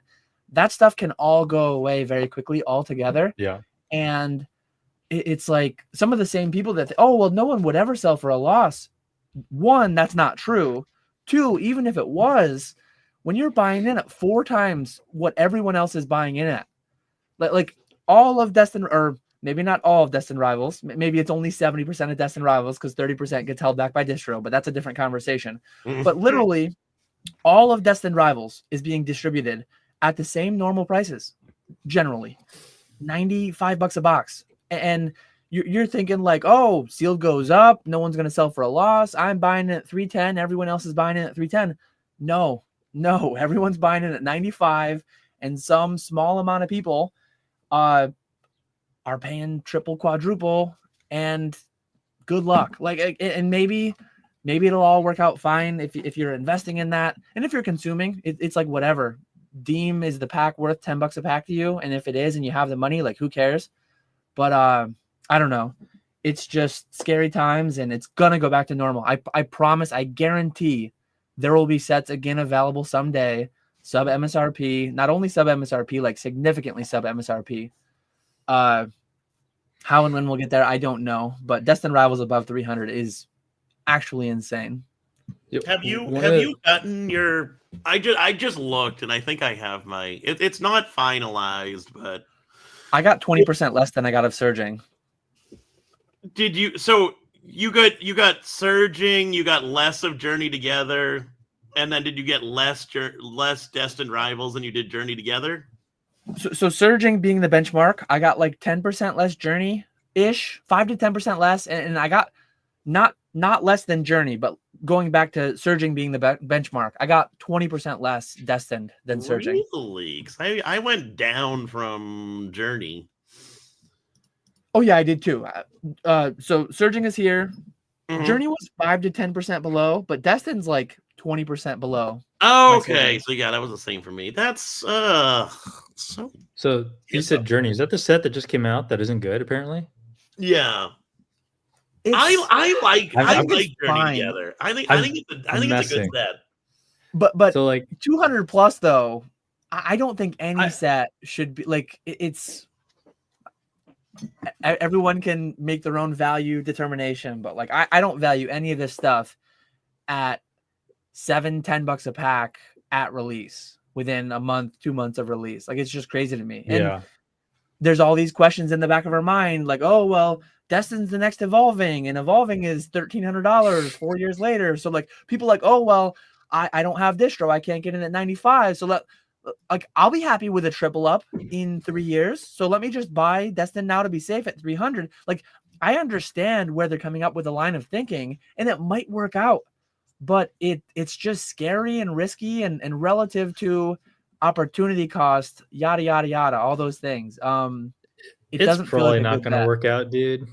That stuff can all go away very quickly altogether. Yeah. And it's like some of the same people that, oh, well, no one would ever sell for a loss. One, that's not true. Two, even if it was, when you're buying in at 4 times what everyone else is buying in at, like all of Destined, or maybe not all of Destined Rivals, maybe it's only 70% of Destined Rivals because 30% gets held back by distro, but that's a different conversation. But literally all of Destined Rivals is being distributed at the same normal prices, generally $95 a box. And you're thinking like, oh, sealed goes up, no one's going to sell for a loss, I'm buying it at 310, everyone else is buying it at 310. No, everyone's buying it at 95, and some small amount of people are paying triple, quadruple, and good luck. Like, and maybe it'll all work out fine if you're investing in that. And if you're consuming, it's like whatever. Deem, is the pack worth $10 a pack to you? And if it is, and you have the money, like, who cares? But I don't know. It's just scary times, and it's gonna go back to normal. I promise, I guarantee there will be sets again available someday, sub MSRP, not only sub MSRP, like significantly sub MSRP. How and when we'll get there, I don't know. But Destined Rivals above 300 is actually insane. Have you gotten your? I just looked, and I think I have my. It's not finalized, but I got 20% less than I got of Surging. Did you? So you got Surging, you got less of Journey Together, and then did you get less Destined Rivals than you did Journey Together? So Surging being the benchmark, I got like 10% less Journey-ish, 5 to 10% less, and I got not less than Journey, but going back to Surging being the benchmark, I got 20% less Destined than Surging. Really? Because I went down from Journey. Oh yeah, I did too. So Surging is here. Mm-hmm. Journey was 5 to 10% below, but Destined's like 20% below. Oh, okay. So yeah, that was the same for me. That's So you said Journey. Is that the set that just came out that isn't good, apparently? Yeah. I like Journey Together. I think it's a good set. But so like 200 plus though, I don't think any set should be like it's. Everyone can make their own value determination, but like I don't value any of this stuff at $7-10 a pack at release within a month, 2 months of release. Like, it's just crazy to me. And there's all these questions in the back of our mind, like, oh well, Destin's the next Evolving, and Evolving is $1,300 4 years later. So like people like, oh well, I don't have distro, I can't get in at 95. So I'll be happy with a triple up in 3 years. So let me just buy Destin now to be safe at 300. Like, I understand where they're coming up with a line of thinking, and it might work out, but it's just scary and risky and relative to opportunity cost, yada, yada, yada, all those things. It's doesn't probably feel like not going to work out, dude.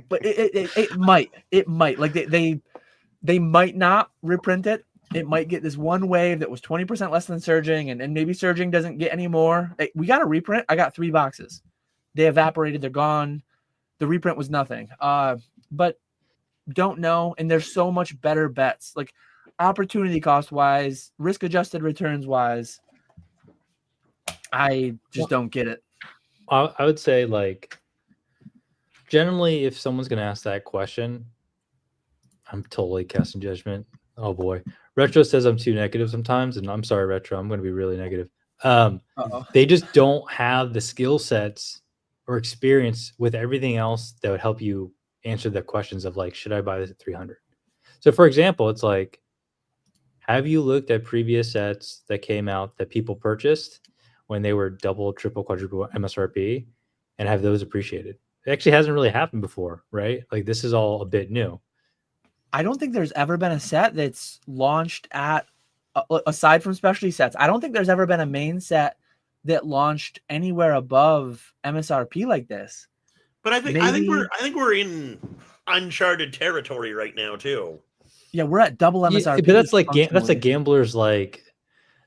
But it might like they might not reprint it. It might get this one wave that was 20% less than Surging, and maybe Surging doesn't get any more. We got a reprint. I got 3 boxes. They evaporated. They're gone. The reprint was nothing. But don't know. And there's so much better bets, like opportunity cost wise, risk adjusted returns wise. I just don't get it. I would say, like, generally, if someone's going to ask that question, I'm totally casting judgment. Oh boy. Retro says I'm too negative sometimes, and I'm sorry, Retro. I'm going to be really negative. They just don't have the skill sets or experience with everything else that would help you answer the questions of, like, should I buy this at 300? So, for example, it's like, have you looked at previous sets that came out that people purchased when they were double, triple, quadruple MSRP? and have those appreciated. It actually hasn't really happened before, right? Like this is all a bit new. I don't think there's ever been a set that's launched at, aside from specialty sets, I don't think there's ever been a main set that launched anywhere above MSRP like this. But I think we're in uncharted territory right now too. Yeah, we're at double MSRP. Yeah, but that's like that's a gambler's like,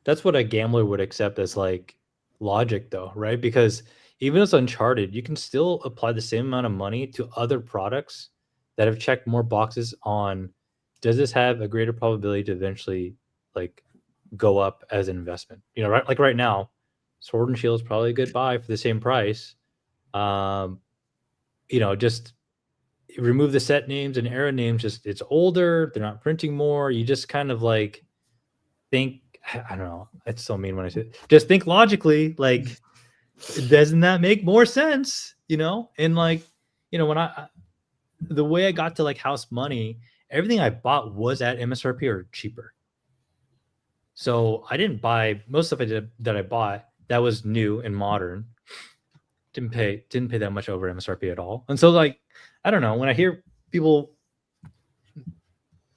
that's what a gambler would accept as like logic though, right? Because even as uncharted, you can still apply the same amount of money to other products that have checked more boxes on, does this have a greater probability to eventually like go up as an investment? You know, right? Like right now, Sword and Shield is probably a good buy for the same price. You know, just remove the set names and era names. Just it's older. They're not printing more. You just kind of like think. I don't know. It's so mean when I say it. Just think logically. Like, doesn't that make more sense? You know, and like, you know, when the way I got to like house money, everything I bought was at MSRP or cheaper. So I didn't buy most of it that I bought that was new and modern. Didn't pay that much over MSRP at all. And so like, I don't know, when I hear people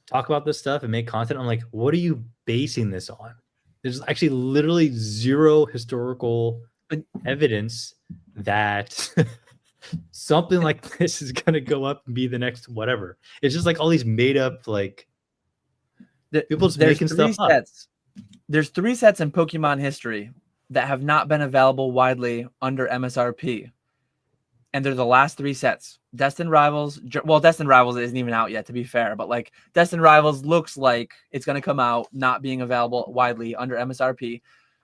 talk about this stuff and make content, I'm like, what are you basing this on? There's actually literally zero historical evidence that something like this is going to go up and be the next whatever. It's just like all these made up, like people just making stuff up. There's 3 sets in Pokemon history that have not been available widely under MSRP. And they're the last 3 sets. Destined Rivals, well, Destined Rivals isn't even out yet, to be fair, but like Destined Rivals looks like it's going to come out not being available widely under MSRP.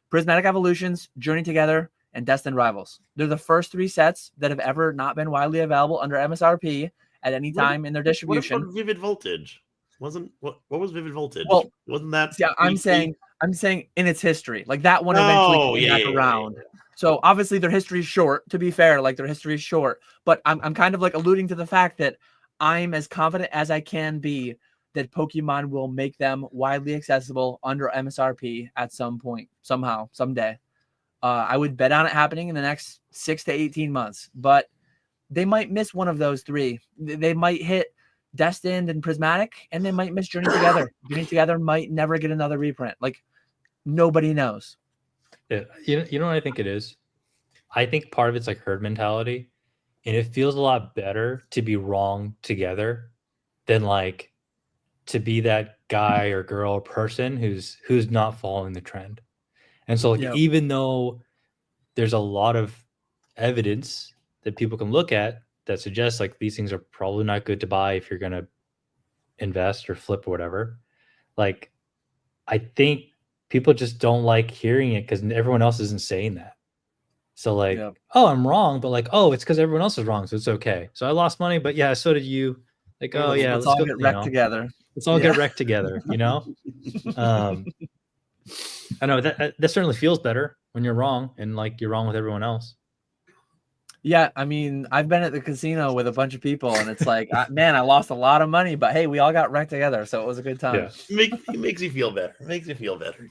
Prismatic Evolutions, Journey Together, and Destined Rivals. They're the first 3 sets that have ever not been widely available under MSRP at any time in their distribution. What about Vivid Voltage? What was Vivid Voltage? Well, wasn't that? Yeah, I'm saying in its history, like that one eventually came back around. So obviously their history is short. To be fair, like their history is short. But I'm kind of like alluding to the fact that I'm as confident as I can be that Pokemon will make them widely accessible under MSRP at some point, somehow, someday. I would bet on it happening in the next 6 to 18 months. But they might miss one of those 3. They might hit Destined and Prismatic, and they might miss Journey Together. Journey Together might never get another reprint. Like, nobody knows. Yeah, you know what I think it is? I think part of it's like herd mentality, and it feels a lot better to be wrong together than like to be that guy or girl or person who's not following the trend. And so like, even though there's a lot of evidence that people can look at that suggests like these things are probably not good to buy if you're going to invest or flip or whatever, like I think people just don't like hearing it because everyone else isn't saying that. So like, oh, I'm wrong, but like, oh, it's because everyone else is wrong, so it's okay. So I lost money, but yeah, so did you. Like, oh yeah, let's all get wrecked together. Let's all get wrecked together, you know? I know that certainly feels better when you're wrong and like you're wrong with everyone else. Yeah, I mean, I've been at the casino with a bunch of people, and it's like, man, I lost a lot of money, but hey, we all got wrecked together, so it was a good time. Yeah. It makes you feel better. It makes you feel better.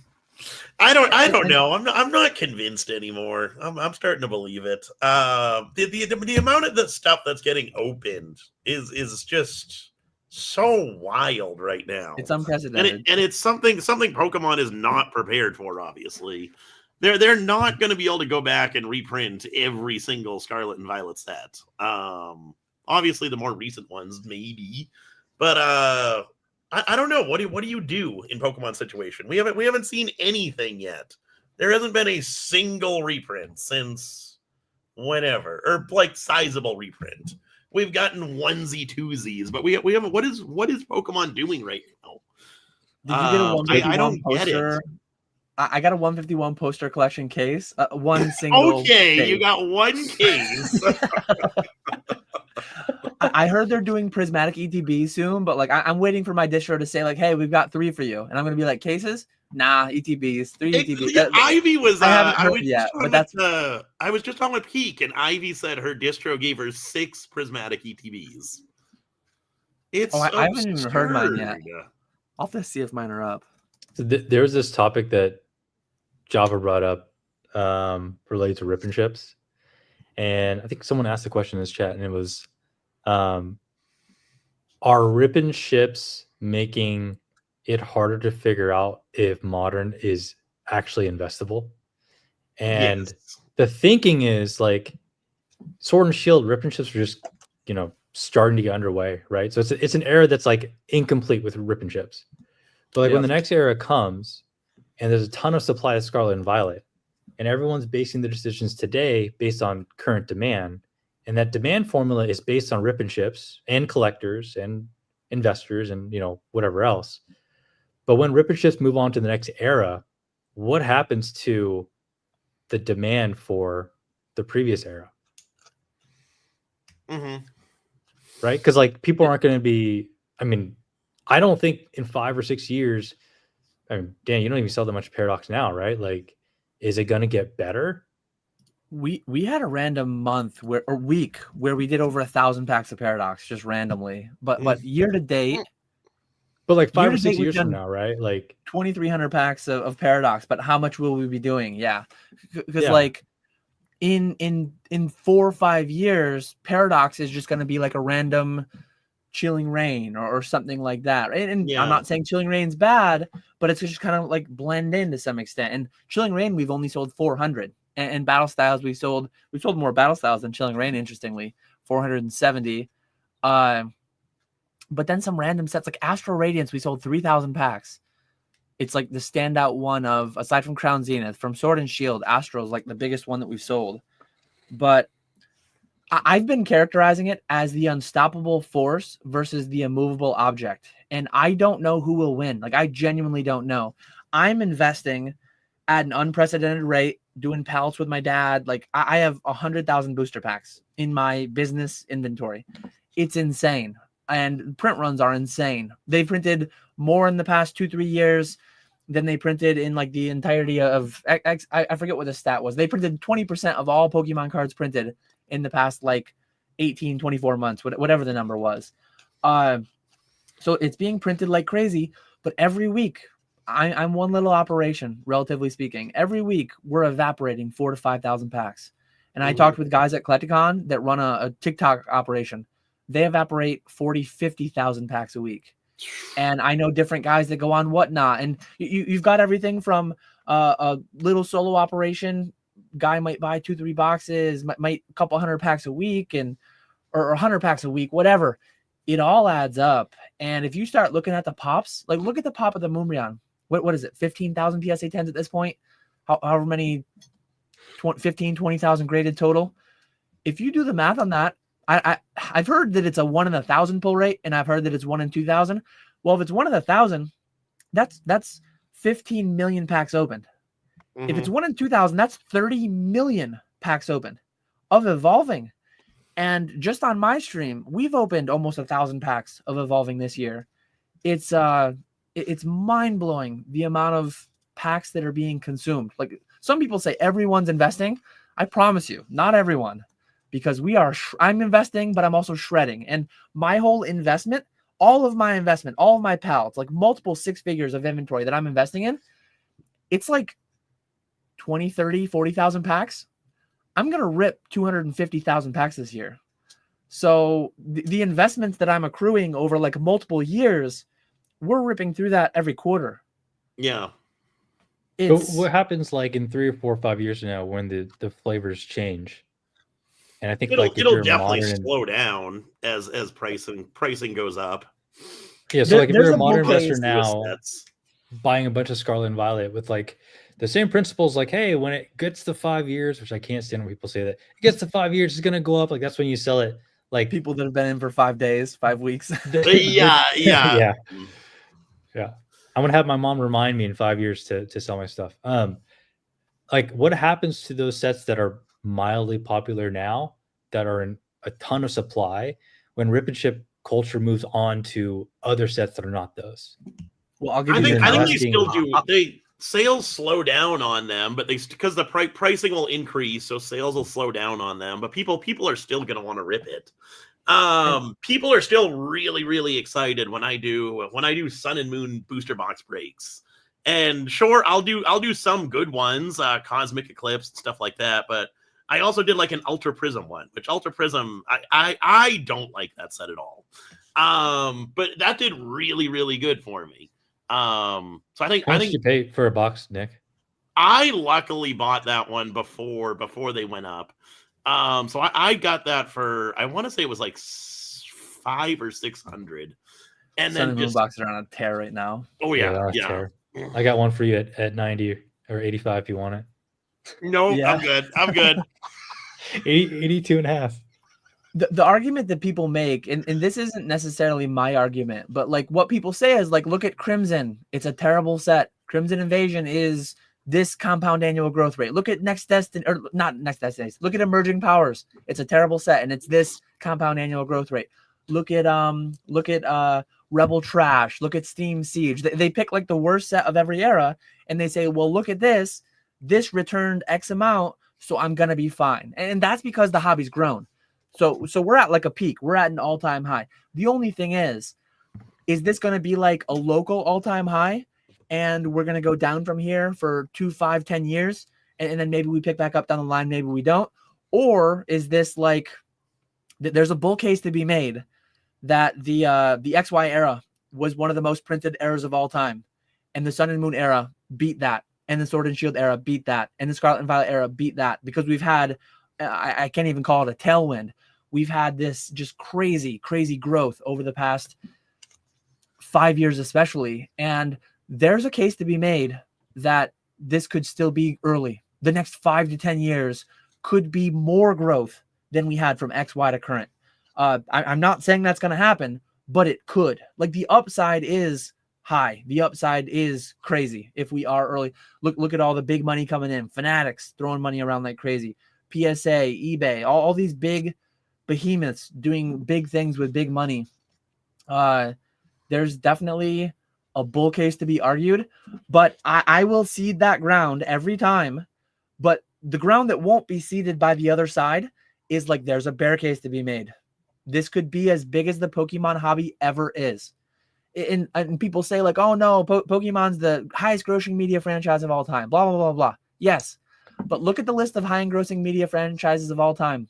I don't know. I'm not convinced anymore. I'm starting to believe it. The amount of the stuff that's getting opened is just so wild right now. It's unprecedented, and it's something Pokemon is not prepared for. Obviously, they're not going to be able to go back and reprint every single Scarlet and Violet set. Obviously, the more recent ones maybe, but I don't know. What do you do in Pokemon situation? We haven't seen anything yet. There hasn't been a single reprint since whenever, or like sizable reprint. We've gotten onesie twosies, but we haven't. What is Pokemon doing right now? Did you get a 151 I don't poster? Get it. I got a 151 poster collection case. One single. Okay, case. You got one case. I heard they're doing prismatic ETB soon, but like I'm waiting for my distro to say like, "Hey, we've got 3 for you," and I'm gonna be like, "Cases? Nah, ETBs, 3 ETBs." Ivy was. I haven't heard yet, but that's. I was just on with Peak, and Ivy said her distro gave her 6 prismatic ETBs. It's. I haven't even heard mine yet. I'll have to see if mine are up. So there's this topic that Java brought up related to rip and ships, And I think someone asked the question in this chat, and it was, are ripping ships making it harder to figure out if modern is actually investable? And Yes. the thinking is like Sword and Shield ripping ships are just, starting to get underway, right? So it's an era that's like incomplete with ripping ships. But like when the next era comes and there's a ton of supply of Scarlet and Violet, and everyone's basing their decisions today based on current demand, and that demand formula is based on ripping ships and collectors and investors and whatever else. But when ripping ships move on to the next era, what happens to the demand for the previous era? Mm-hmm. Right? Because like people aren't going to be. I mean, I don't think in 5 or 6 years. I mean, Dan, you don't even sell that much Paradox now, right? Like, is it going to get better? We had a random month or week where we did over 1,000 packs of Paradox just randomly, but year to date. But like 5 or 6 years from now, right? Like 2,300 packs of Paradox. But how much will we be doing? Yeah, because like in 4 or 5 years, Paradox is just going to be like a random Chilling Reign or something like that. And I'm not saying Chilling Reign's bad, but it's just kind of like blend in to some extent. And Chilling Reign, we've only sold 400. And Battle Styles, we've sold more Battle Styles than Chilling Reign, interestingly, 470. But then some random sets like Astral Radiance, we sold 3,000 packs. It's like the standout one of, aside from Crown Zenith, from Sword and Shield, Astral is like the biggest one that we've sold. But I've been characterizing it as the unstoppable force versus the immovable object. And I don't know who will win. Like, I genuinely don't know. I'm investing at an unprecedented rate, doing pallets with my dad. Like, I have 100,000 booster packs in my business inventory. It's insane. And print runs are insane. They printed more in the past 2-3 years than they printed in like the entirety of I forget what the stat was. They printed 20% of all Pokemon cards printed in the past like 18, 24 months, whatever the number was. So it's being printed like crazy, but every week I'm one little operation, relatively speaking. Every week we're evaporating 4,000 to 5,000 packs. And I talked with guys at Collecticon that run a TikTok operation. They evaporate 40, 50,000 packs a week. And I know different guys that go on Whatnot. And you've got everything from a little solo operation. Guy might buy 2-3 boxes, might a couple 100 packs a week or 100 packs a week, whatever. It all adds up. And if you start looking at the pops, like look at the pop of the Moonbreon. What is it? 15,000 PSA 10s at this point? However many, 15, 20,000 graded total. If you do the math on that, I've heard that it's a 1 in 1,000 pull rate, and I've heard that it's 1 in 2,000. Well, if it's 1 in 1,000, that's 15 million packs opened. If it's 1 in 2,000, that's 30 million packs opened of Evolving. And just on my stream, we've opened almost 1,000 packs of Evolving this year. It's mind blowing the amount of packs that are being consumed. Like some people say everyone's investing. I promise you, not everyone. Because I'm investing, but I'm also shredding. And my whole investment, all of my pallets, like multiple 6 figures of inventory that I'm investing in, it's like 20, 30, 40,000 packs. I'm going to rip 250,000 packs this year. So the investments that I'm accruing over like multiple years, we're ripping through that every quarter. Yeah. But what happens like in 3 or 4 or 5 years from now when the flavors change? And I think it'll definitely modern slow down as pricing goes up. Yeah, so like if you're a modern investor now buying a bunch of Scarlet and Violet with like the same principles, like, hey, when it gets to 5 years, which I can't stand when people say that, it gets to 5 years, it's gonna go up. Like that's when you sell it. Like people that have been in for 5 days, 5 weeks. Yeah. I'm gonna have my mom remind me in 5 years to sell my stuff. Like what happens to those sets that are mildly popular now that are in a ton of supply when rip and ship culture moves on to other sets that are not those? Well, I'll give you. I think they still do. Sales slow down on them, but because the pricing will increase, so sales will slow down on them. But people are still going to want to rip it. People are still really, really excited when I do Sun and Moon booster box breaks. And sure, I'll do some good ones, Cosmic Eclipse and stuff like that. But I also did like an Ultra Prism one, which Ultra Prism, I don't like that set at all. But that did really, really good for me. So I think How much did you pay for a box, Nick? I luckily bought that one before they went up. So I got that for, I want to say it was like 500 or 600. And Sun then and Moon boxes are on a tear right now. Oh yeah. I got one for you at 90 or 85 if you want it. No, Yeah. I'm good. 82 and a half. The argument that people make, and this isn't necessarily my argument, but like what people say is like, look at Crimson. It's a terrible set. Crimson Invasion is this compound annual growth rate. Look at Next Destiny, or not Next Destiny. Look at Emerging Powers. It's a terrible set, and it's this compound annual growth rate. Look at Rebel Trash. Look at Steam Siege. They pick like the worst set of every era, and they say, well, look at this. This returned X amount, so I'm gonna be fine. And that's because the hobby's grown. So we're at like a peak. We're at an all-time high. The only thing is this going to be like a local all-time high, and we're going to go down from here for 2, 5, 10 years, and then maybe we pick back up down the line, maybe we don't? Or is this like there's a bull case to be made that the XY era was one of the most printed eras of all time, and the Sun and Moon era beat that, and the Sword and Shield era beat that, and the Scarlet and Violet era beat that, because we've had I can't even call it a tailwind. We've had this just crazy growth over the past 5 years, especially. And there's a case to be made that this could still be early. The next 5 to 10 years could be more growth than we had from XY to current. I'm not saying that's going to happen, but it could. Like, the upside is high. The upside is crazy if we are early. Look at all the big money coming in. Fanatics throwing money around like crazy. PSA, eBay, all these big behemoths doing big things with big money. There's definitely a bull case to be argued, but I will cede that ground every time. But the ground that won't be ceded by the other side is like, there's a bear case to be made. This could be as big as the Pokemon hobby ever is. And people say like, oh no, Pokemon's the highest grossing media franchise of all time, blah, blah, blah, blah. Yes. But look at the list of high engrossing media franchises of all time.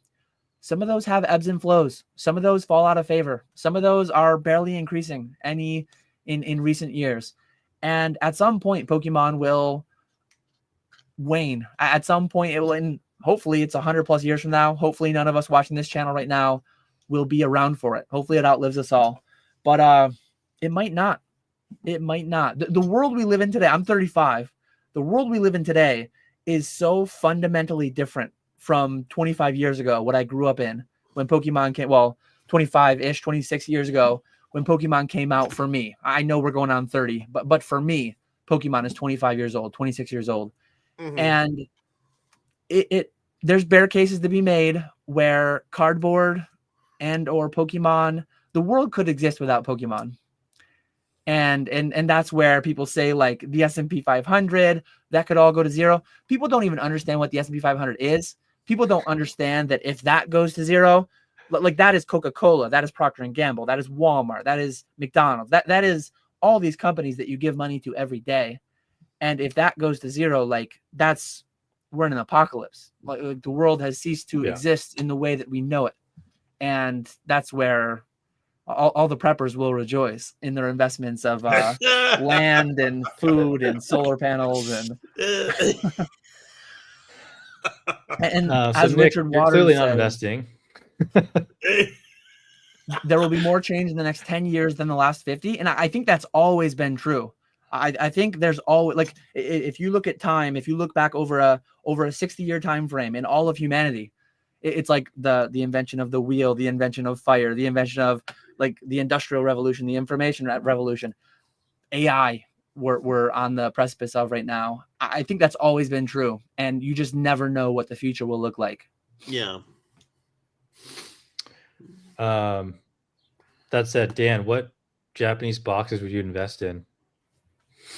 Some of those have ebbs and flows. Some of those fall out of favor. Some of those are barely increasing any in recent years. And at some point, Pokemon will wane. At some point, it will, and hopefully it's 100 plus years from now. Hopefully none of us watching this channel right now will be around for it. Hopefully it outlives us all. But it might not. It might not. The world we live in today, I'm 35. The world we live in today is so fundamentally different from 25 years ago, what I grew up in when Pokemon came, well, 25-ish, 26 years ago, when Pokemon came out for me. I know we're going on 30, but for me, Pokemon is 25 years old, 26 years old. Mm-hmm. And there's bear cases to be made where cardboard and or Pokemon, the world could exist without Pokemon. And that's where people say like the S&P 500, that could all go to zero. People don't even understand what the S&P 500 is. People don't understand that if that goes to zero, like that is Coca-Cola, that is Procter & Gamble, that is Walmart, that is McDonald's, that is all these companies that you give money to every day. And if that goes to zero, like we're in an apocalypse. Like the world has ceased to exist in the way that we know it. And that's where all the preppers will rejoice in their investments of land and food and solar panels and so as Nick, Richard you're Waters clearly says, not investing. There will be more change in the next 10 years than the last 50. And I think that's always been true. I think there's always, like, if you look at time, if you look back over a 60-year time frame in all of humanity, it's like the invention of the wheel, the invention of fire, the invention of like the Industrial Revolution, the Information Revolution, AI we're on the precipice of right now. I think that's always been true. And you just never know what the future will look like. Yeah. That said, Dan, what Japanese boxes would you invest in?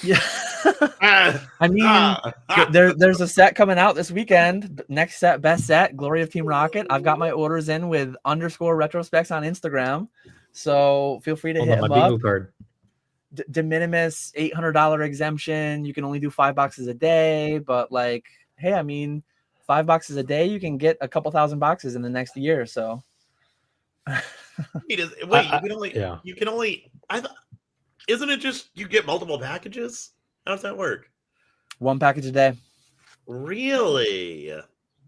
Yeah. I mean, there's a set coming out this weekend. Next set, best set, Glory of Team Rocket. I've got my orders in with _retrospecs on Instagram. So feel free to hit them up. Card. De minimis $800 exemption. You can only do 5 boxes a day, but like, hey, I mean, 5 boxes a day, you can get a couple thousand boxes in the next year. So Wait, you can only. Isn't it just you get multiple packages? How does that work? 1 package a day. Really? Ugh.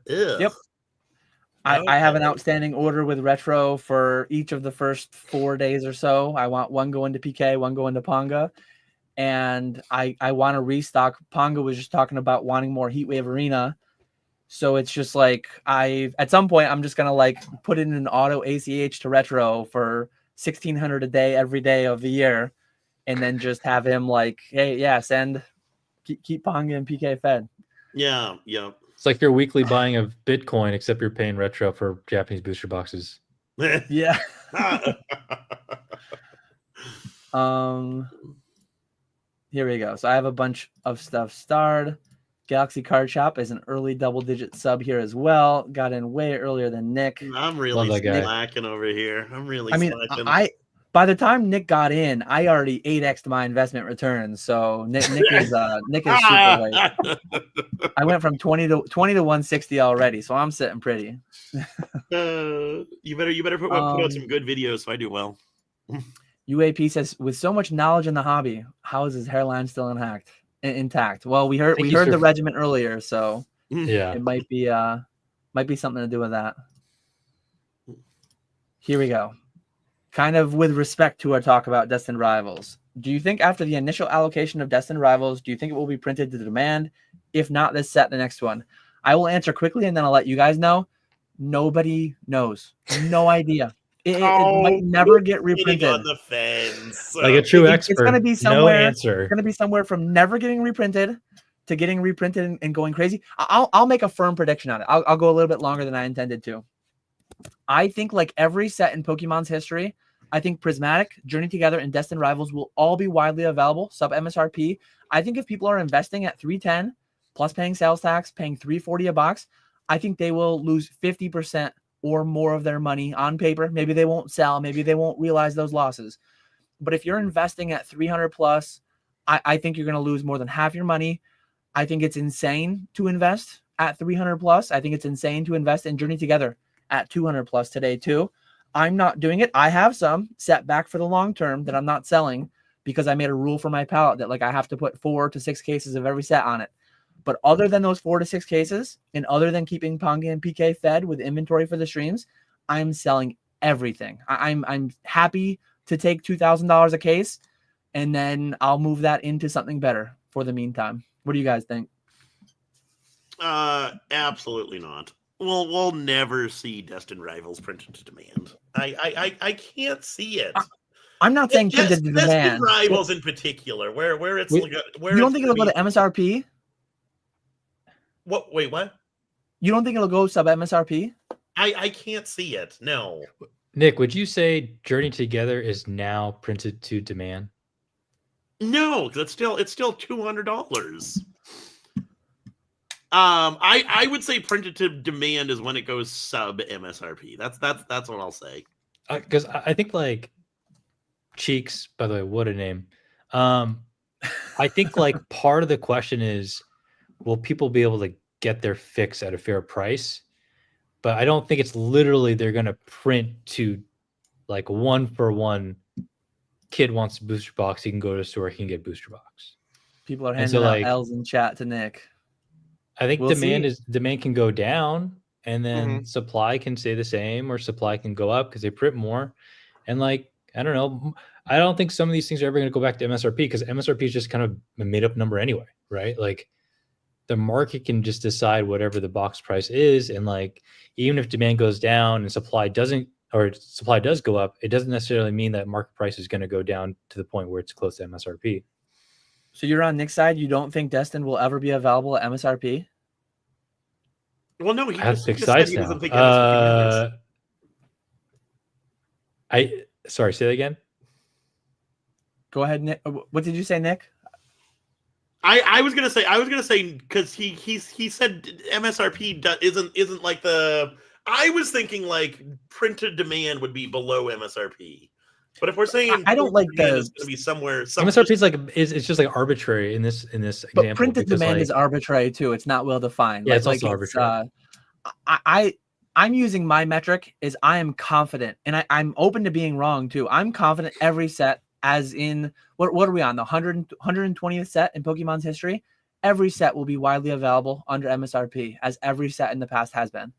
Yep. I have an outstanding order with Retro for each of the first 4 days or so. I want one going to PK, one going to Ponga. And I want to restock. Ponga was just talking about wanting more Heatwave Arena. So it's just like at some point I'm just gonna like put in an auto ACH to Retro for 1,600 a day every day of the year, and then just have him like, hey, yeah, keep Ponga and PK fed. Yeah. It's like your weekly buying of Bitcoin, except you're paying Retro for Japanese booster boxes. Yeah. Here we go. So I have a bunch of stuff starred. Galaxy Card Shop is an early double-digit sub here as well. Got in way earlier than Nick. I'm really slacking over here. I'm really slacking. By the time Nick got in, I already 8x'd my investment returns. So Nick is super late. I went from 20 to 160 already, so I'm sitting pretty. You better put out some good videos so I do well. UAP says, with so much knowledge in the hobby, how is his hairline still intact? Well, we heard the regiment earlier, so yeah, it might be something to do with that. Here we go. Kind of with respect to our talk about Destined Rivals, do you think after the initial allocation of Destined Rivals, do you think it will be printed to demand? If not this set, the next one? I will answer quickly and then I'll let you guys know. Nobody knows. No idea. It might never get reprinted. On the fence. Like a true expert. It's going to be somewhere. No answer. It's going to be somewhere from never getting reprinted to getting reprinted and going crazy. I'll make a firm prediction on it. I'll go a little bit longer than I intended to. I think like every set in Pokemon's history, I think Prismatic, Journey Together, and Destined Rivals will all be widely available, sub MSRP. I think if people are investing at $310 plus paying sales tax, paying $340 a box, I think they will lose 50% or more of their money on paper. Maybe they won't sell. Maybe they won't realize those losses. But if you're investing at 300 plus, I think you're going to lose more than half your money. I think it's insane to invest at 300 plus. I think it's insane to invest in Journey Together at 200 plus today too. I'm not doing it. I have some set back for the long term that I'm not selling because I made a rule for my palette that like I have to put 4 to 6 cases of every set on it. But other than those 4 to 6 cases, and other than keeping Ponga and PK fed with inventory for the streams, I'm selling everything. I'm happy to take $2,000 a case, and then I'll move that into something better for the meantime. What do you guys think? Absolutely not. We'll never see Destined Rivals printed to demand. I can't see it. I'm not saying printed to demand. Destined Rivals in particular, where it's you don't think it'll go to MSRP? What? Wait, what? You don't think it'll go sub MSRP? I can't see it. No. Nick, would you say Journey Together is now printed to demand? No, it's still $200. I would say printed to demand is when it goes sub MSRP. That's what I'll say. Because I think like Cheeks, by the way, what a name. I think like part of the question is, will people be able to get their fix at a fair price? But I don't think it's literally they're going to print to like 1-for-1. Kid wants a booster box, he can go to the store, he can get booster box. People are handing out L's in chat to Nick. I think demand can go down, and then supply can stay the same, or supply can go up because they print more. And like, I don't know, I don't think some of these things are ever going to go back to MSRP because MSRP is just kind of a made up number anyway, right? Like the market can just decide whatever the box price is, and like even if demand goes down and supply does go up, it doesn't necessarily mean that market price is going to go down to the point where it's close to MSRP. So you're on Nick's side. You don't think Destin will ever be available at MSRP? Well, no, he just said he doesn't think MSRP matters. Sorry, say that again. Go ahead, Nick. What did you say, Nick? I was gonna say because he said MSRP isn't like the. I was thinking like printed demand would be below MSRP. But if we're saying I don't like demand the is going to be somewhere, MSRP is like it's just like arbitrary in this example. But printed because, demand like, is arbitrary too. It's not well defined. Yeah, it's also arbitrary. I'm using my metric is I am confident, and I'm open to being wrong too. I'm confident every set, as in what are we on, the 120th set in Pokemon's history? Every set will be widely available under MSRP, as every set in the past has been.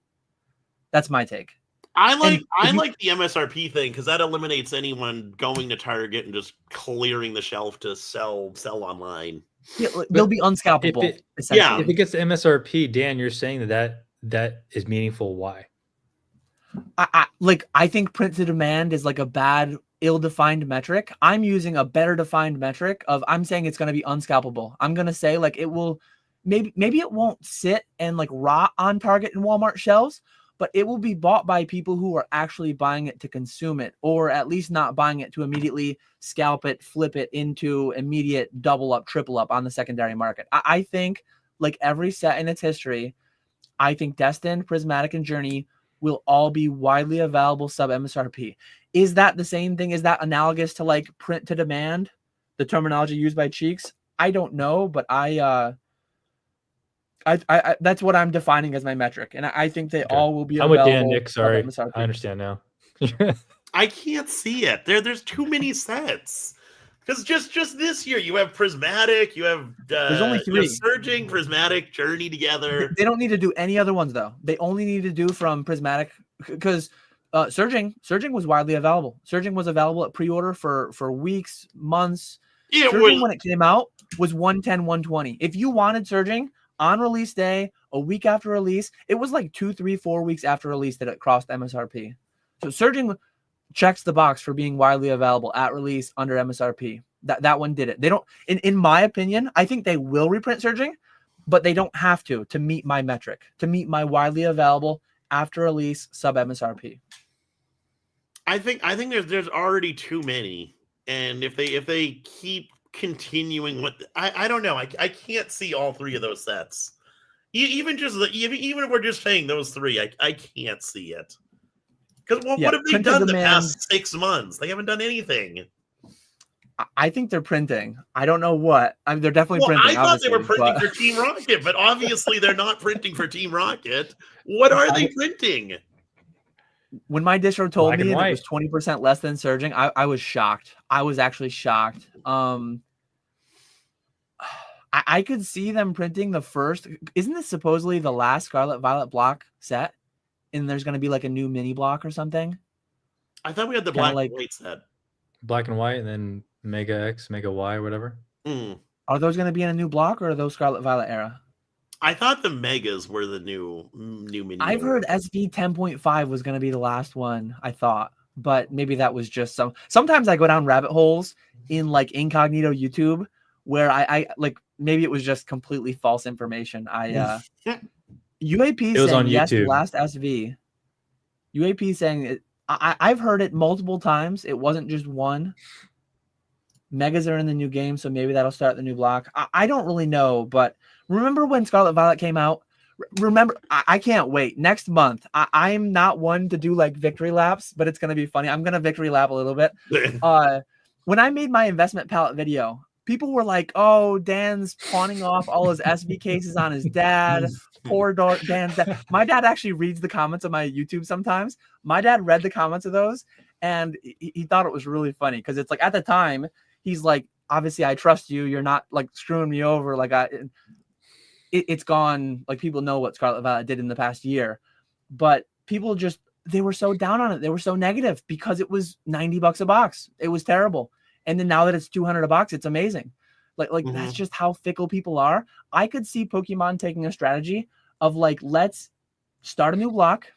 That's my take. I like the MSRP thing because that eliminates anyone going to Target and just clearing the shelf to sell online. Yeah, they'll be unscalpable. If it gets to MSRP, Dan, you're saying that is meaningful. Why? I think print to demand is like a bad, ill-defined metric. I'm using a better defined metric of I'm saying it's going to be unscalpable. I'm going to say like it will, maybe it won't sit and like rot on Target and Walmart shelves, but it will be bought by people who are actually buying it to consume it, or at least not buying it to immediately scalp it, flip it into immediate double up, triple up on the secondary market. I think like every set in its history, I think Destined, Prismatic, and Journey will all be widely available sub MSRP. Is that the same thing? Is that analogous to like print to demand, the terminology used by Cheeks? I don't know, but I that's what I'm defining as my metric, and I think they all will be I'm available. with Dan, Nick. Sorry, I understand now. I can't see it. There's too many sets. Because just this year, you have Prismatic, you have there's only 3. Surging, Prismatic, Journey together. They don't need to do any other ones though. They only need to do from Prismatic, because Surging was widely available. Surging was available at pre-order for weeks, months. Surging when it came out was 110, 120. If you wanted Surging on release day, a week after release, it was like 2, 3, 4 weeks after release that it crossed MSRP. So Surging checks the box for being widely available at release under MSRP. That one did it. They don't, in my opinion, I think they will reprint Surging, but they don't have to meet my metric, to meet my widely available after release sub MSRP. I think there's already too many, and if they keep continuing with, I don't know, I can't see all 3 of those sets. Even if we're just saying those 3, I can't see it. Because what have they done the past 6 months? They haven't done anything. I think they're printing. I don't know what. I mean, they're definitely printing. I thought they were printing for Team Rocket, but obviously they're not printing for Team Rocket. What are they printing? When my distro told me that it was 20% less than Surging, I was shocked. I was actually shocked. I could see them printing the first. Isn't this supposedly the last Scarlet Violet block set? And there's going to be like a new mini block or something. I thought we had the black and white set. Black and white, and then Mega X, Mega Y, whatever. Are those going to be in a new block, or are those Scarlet Violet era? I thought the Megas were the new mini. I've heard SV 10.5 was going to be the last one, I thought, but maybe that was just sometimes I go down rabbit holes in like incognito YouTube where I like, maybe it was just completely false information. UAP saying yes, the last SV. UAP saying it. I've heard it multiple times. It wasn't just one. Megas are in the new game, so maybe that'll start the new block. I don't really know, but remember when Scarlet Violet came out? Remember, I can't wait. Next month, I'm not one to do like victory laps, but it's going to be funny. I'm going to victory lap a little bit. When I made my investment palette video, people were like, oh, Dan's pawning off all his SV cases on his dad. Poor Dan's dad. My dad actually reads the comments of my YouTube sometimes. My dad read the comments of those, and he thought it was really funny because it's like at the time, he's like, obviously, I trust you. You're not like screwing me over. Like it's gone. Like people know what Scarlet Violet did in the past year, but people they were so down on it. They were so negative because it was $90 a box. It was terrible. And then now that it's $200 a box, it's amazing. Like that's just how fickle people are. I could see Pokemon taking a strategy of like, let's start a new block.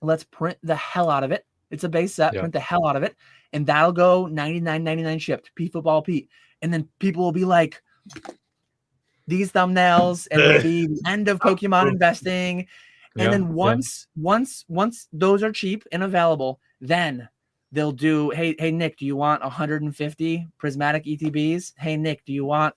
Let's print the hell out of it. It's a base set, print the hell out of it. And that'll go $99.99 shipped, P-Football Pete. And then people will be like, these thumbnails, and it'll be the end of Pokemon investing. And then once those are cheap and available, then they'll do, hey Nick, do you want 150 prismatic ETBs? Hey Nick, do you want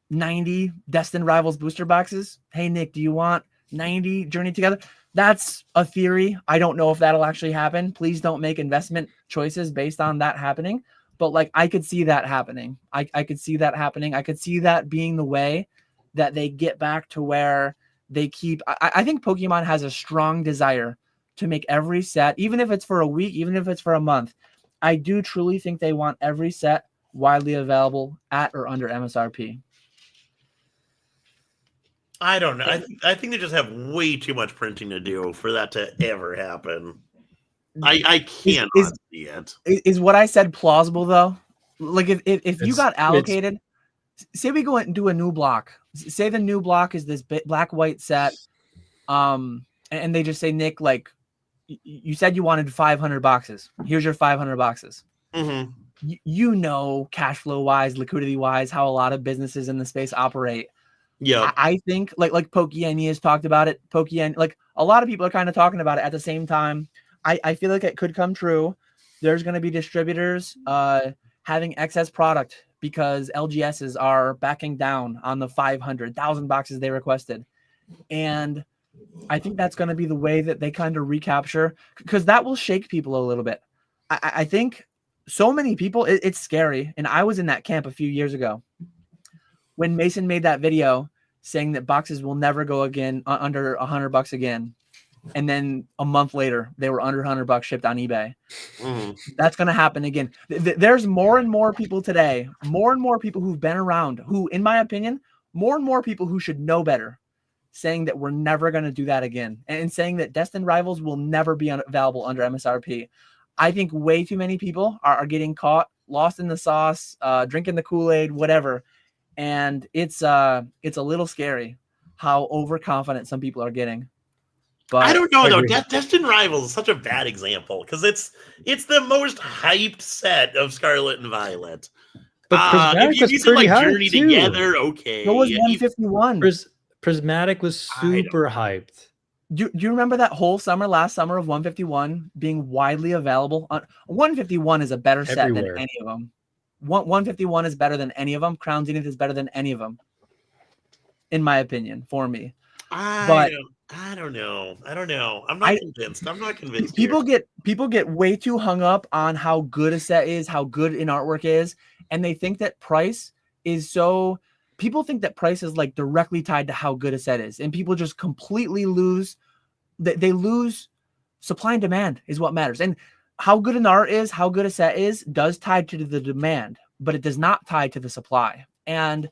90 Destined Rivals booster boxes? Hey Nick, do you want 90 journey together. That's a theory. I don't know if that'll actually happen. Please don't make investment choices based on that happening. But like, I could see that happening. I could see that happening. I could see that being the way that they get back to where they keep. I think Pokemon has a strong desire to make every set, even if it's for a week, even if it's for a month. I do truly think they want every set widely available at or under MSRP. I don't know. I think they just have way too much printing to do for that to ever happen. I cannot see it. Is what I said plausible though? Like if you got allocated, say we go and do a new block. Say the new block is this black white set, and they just say, Nick, like you said you wanted 500 boxes. Here's your 500 boxes. Mm-hmm. You know, cash flow wise, liquidity wise, how a lot of businesses in the space operate. Yeah, I think like Pokey has talked about it. Like a lot of people are kind of talking about it at the same time. I feel like it could come true. There's going to be distributors having excess product because LGSs are backing down on the 500,000 boxes they requested. And I think that's going to be the way that they kind of recapture, because that will shake people a little bit. I think so many people, it's scary. And I was in that camp a few years ago when Mason made that video saying that boxes will never go again under $100 again. And then a month later, they were under $100 shipped on eBay. That's going to happen again. There's more and more people today, more and more people who've been around, who, in my opinion, more and more people who should know better, saying that we're never going to do that again, and saying that Destined Rivals will never be available under MSRP. I think way too many people are getting caught, lost in the sauce, drinking the Kool-Aid, whatever. And it's a little scary how overconfident some people are getting. But I don't know though. Destined Rivals is such a bad example because it's the most hyped set of Scarlet and Violet. But if you said like Journey too. Together, okay. What was 151? Prismatic was super hyped. Do you remember that whole summer, last summer, of 151 being widely available? 151 is a better set than any of them. 151 is better than any of them. Crown Zenith is better than any of them, in my opinion, for me. I don't know. I'm not convinced. People get way too hung up on how good a set is, how good an artwork is, and they think that price is so. People think that price is like directly tied to how good a set is, and people just completely lose. They lose supply and demand is what matters, and how good an art is, how good a set is, does tie to the demand, but it does not tie to the supply. And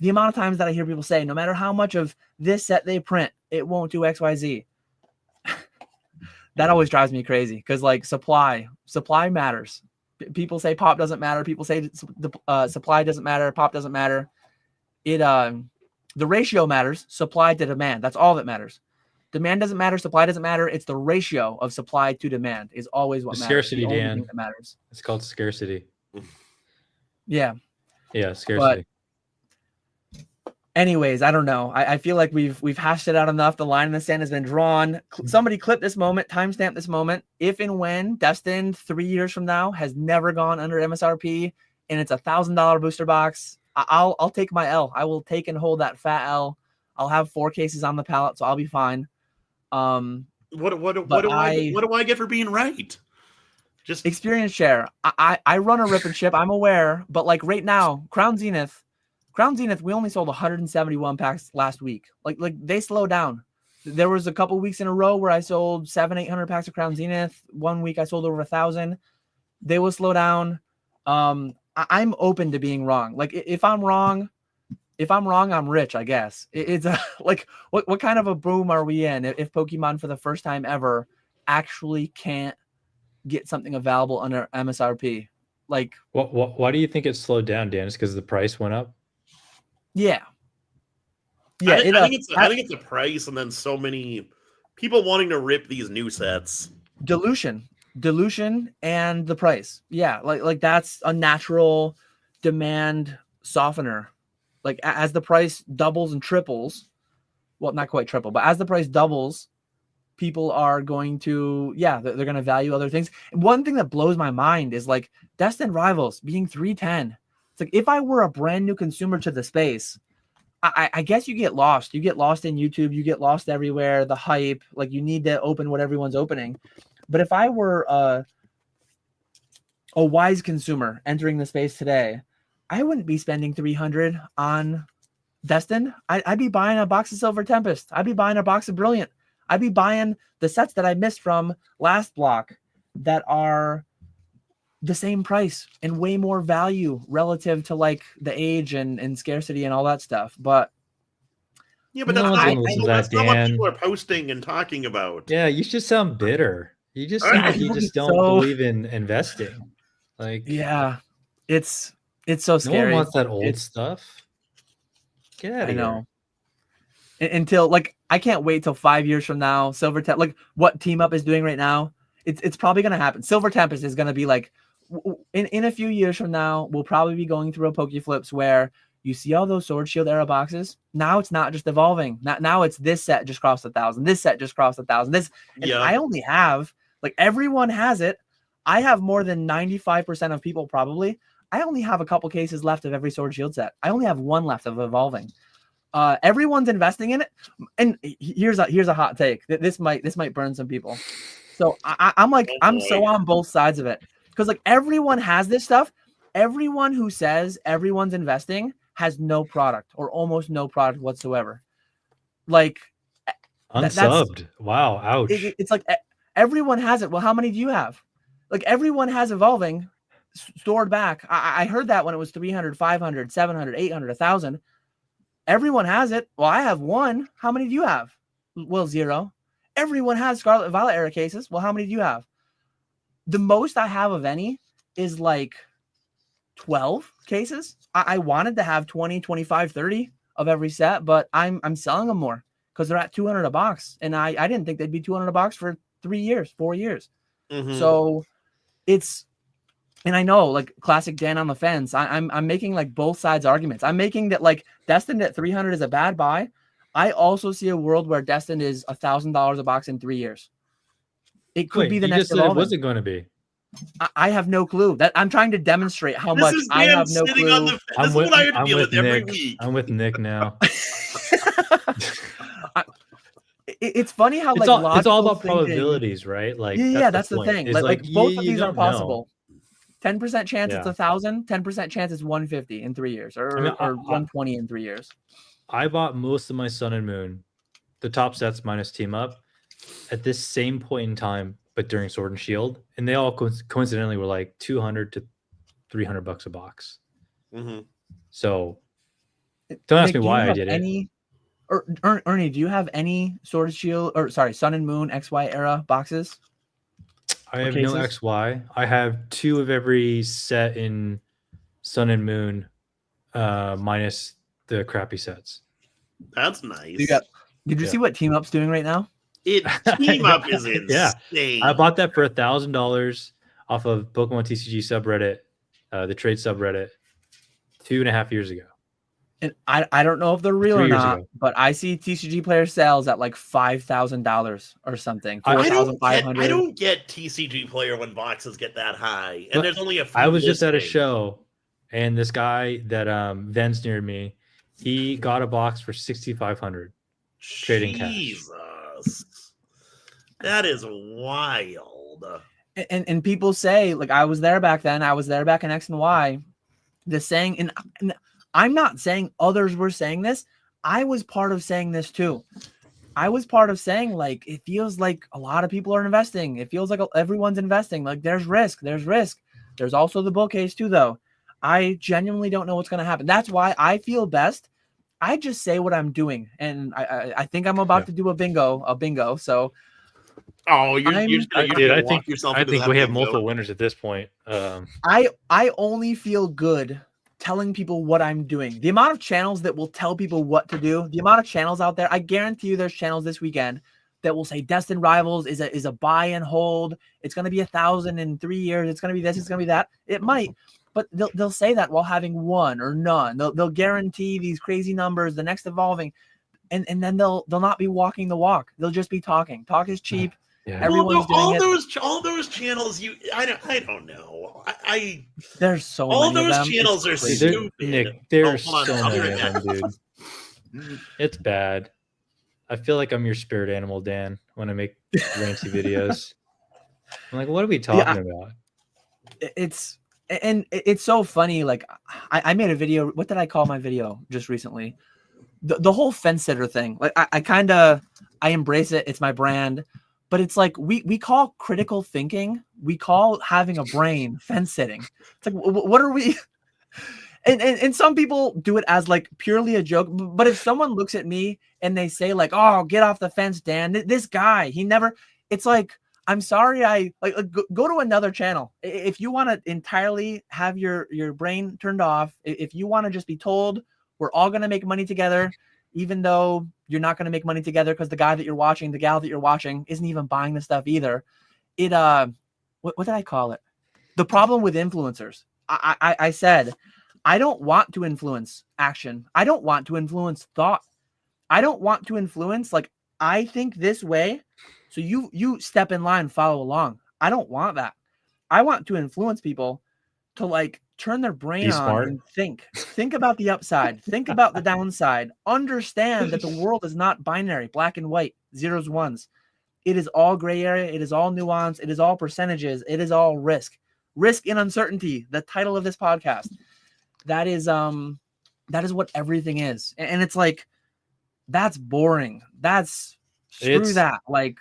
the amount of times that I hear people say, no matter how much of this set they print, it won't do XYZ. That always drives me crazy because like supply matters. People say pop doesn't matter. People say the supply doesn't matter. Pop doesn't matter. The ratio matters. Supply to demand. That's all that matters. Demand doesn't matter. Supply doesn't matter. It's the ratio of supply to demand is always what matters. Scarcity, Dan. That matters. It's called scarcity. Yeah. Yeah, scarcity. But anyways, I don't know. I feel like we've hashed it out enough. The line in the sand has been drawn. Somebody clip this moment, timestamp this moment. If and when Destined 3 years from now has never gone under MSRP and it's $1,000 booster box, I'll take my L. I will take and hold that fat L. I'll have 4 cases on the pallet, so I'll be fine. What do I get for being right? Just experience share. I run a rip and ship. I'm aware, but like right now, Crown Zenith, we only sold 171 packs last week. Like they slow down. There was a couple weeks in a row where I sold 700-800 packs of Crown Zenith. 1 week I sold over 1,000. They will slow down. I'm open to being wrong. Like if I'm wrong, I'm rich, I guess. It's like, what kind of a boom are we in if Pokemon for the first time ever actually can't get something available under MSRP? Like, why do you think it slowed down, Dan? Is because the price went up? Yeah. I think it's the price, and then so many people wanting to rip these new sets. Dilution, and the price. Yeah, like that's a natural demand softener. Like as the price doubles and triples, well, not quite triple, but as the price doubles, people are going to, they're going to value other things. One thing that blows my mind is like Destined Rivals being 310. It's like if I were a brand new consumer to the space, I guess you get lost. You get lost in YouTube. You get lost everywhere. The hype, like you need to open what everyone's opening. But if I were a wise consumer entering the space today, I wouldn't be spending 300 on Destined. I'd be buying a box of Silver Tempest. I'd be buying a box of Brilliant. I'd be buying the sets that I missed from last block that are the same price and way more value relative to like the age and scarcity and all that stuff. But yeah, but No that's, one's not, gonna listen to that's that, not what Dan. people are posting and talking about. Yeah, you just sound bitter. You just seem like you just don't believe in investing. Like, yeah, it's so no scary. one wants that old stuff. Get out of here. I know. Until like I can't wait till 5 years from now. Silver Tempest, like what Team Up is doing right now, it's probably gonna happen. Silver Tempest is gonna be like in a few years from now, we'll probably be going through a Pokeflips where you see all those Sword Shield era boxes. Now it's not just evolving. Now it's this set just crossed 1,000. This set just crossed 1,000. This, and I only have like everyone has it. I have more than 95% of people probably. I only have a couple cases left of every Sword Shield set. I only have one left of evolving. Everyone's investing in it, and here's a hot take. This might burn some people. So I'm so on both sides of it because like everyone has this stuff. Everyone who says everyone's investing has no product or almost no product whatsoever. Like unsubbed. Wow, ouch. It's like everyone has it. Well, how many do you have? Like everyone has evolving stored back. I heard that when it was 300, 500, 700, 800, 1,000. Everyone has it. Well, I have one. How many do you have? Well, 0. Everyone has Scarlet and Violet era cases. Well, how many do you have? The most I have of any is like 12 cases. I wanted to have 20, 25, 30 of every set, but I'm selling them more because they're at 200 a box. And I didn't think they'd be 200 a box for 3 years, 4 years. Mm-hmm. So it's, and I know like classic Dan on the fence. I'm making like both sides arguments. I'm making that like Destined at 300 is a bad buy. I also see a world where Destined is $1,000 a box in 3 years. It could be the next. You just said it wasn't going to be. I have no clue. That I'm trying to demonstrate how much I have no clue. This is what I have to deal with every week. I'm with Nick now. It's funny how it's like it's all about probabilities, right? Like that's the thing. Like both of these are possible. 10% chance it's 1,000. 10% chance it's 150 in 3 years, or 120 in 3 years. I bought most of my Sun and Moon, the top sets minus Team Up, at this same point in time, but during Sword and Shield, and they all coincidentally were like 200 to 300 bucks a box. Mm-hmm. So don't ask me why I did it. Ernie, do you have any Sword and Shield or Sun and Moon XY era boxes? I have no XY. I have 2 of every set in Sun and Moon, minus the crappy sets. That's nice. Did you see what Team Up's doing right now? Team Up is insane. Yeah. I bought that for $1,000 off of Pokemon TCG subreddit, the trade subreddit, 2.5 years ago. And I don't know if they're real or not, but I see TCG player sales at like $5,000 or something. 4,500. I don't get TCG player when boxes get that high, and there's only a few. I was just at a show, and this guy that vends near me, he got a box for $6,500 trading cash. Jesus, that is wild. And people say like I was there back then. I was there back in X and Y. The saying, and I'm not saying others were saying this. I was part of saying this too. I was part of saying like, it feels like a lot of people are investing. It feels like everyone's investing. Like there's risk. There's risk. There's also the bull case too, though. I genuinely don't know what's going to happen. That's why I feel best. I just say what I'm doing. And I think I'm about to do a bingo. So. Oh, you're I think we have multiple winners at this point. I only feel good telling people what I'm doing. The amount of channels that will tell people what to do, the amount of channels out there, I guarantee you there's channels this weekend that will say Destined Rivals is a buy and hold. It's going to be 1,000 in 3 years. It's going to be this. It's going to be that. It might, but they'll say that while having one or none. They'll guarantee these crazy numbers, the next evolving, and then they'll not be walking the walk. They'll just be talking. Talk is cheap. Yeah. Everyone's doing it. All those channels. I don't know. There's so all many those of them. channels are stupid. Nick, there's so many of them, dude. It's bad. I feel like I'm your spirit animal, Dan, when I make ranty videos. I'm like, what are we talking about? It's so funny. Like I made a video. What did I call my video just recently? The whole fence sitter thing. Like I embrace it. It's my brand. But it's like we call critical thinking, we call having a brain fence sitting. It's like, what are we? And some people do it as like purely a joke. But if someone looks at me and they say like, "Oh, get off the fence, Dan. This guy, he never." It's like, I'm sorry. I like go to another channel if you want to entirely have your brain turned off. If you want to just be told we're all gonna make money together, even though you're not gonna make money together because the guy that you're watching, the gal that you're watching, isn't even buying the stuff either. It what did I call it? The problem with influencers. I said, I don't want to influence action. I don't want to influence thought. I don't want to influence, like, I think this way, so you step in line, follow along. I don't want that. I want to influence people to like turn their brain on and think about the upside, think about the downside, understand that the world is not binary, black and white, zeros, ones. It is all gray area. It is all nuance. It is all percentages. It is all risk and uncertainty. The title of this podcast. That is what everything is. And it's like, that's boring. That's that. Like,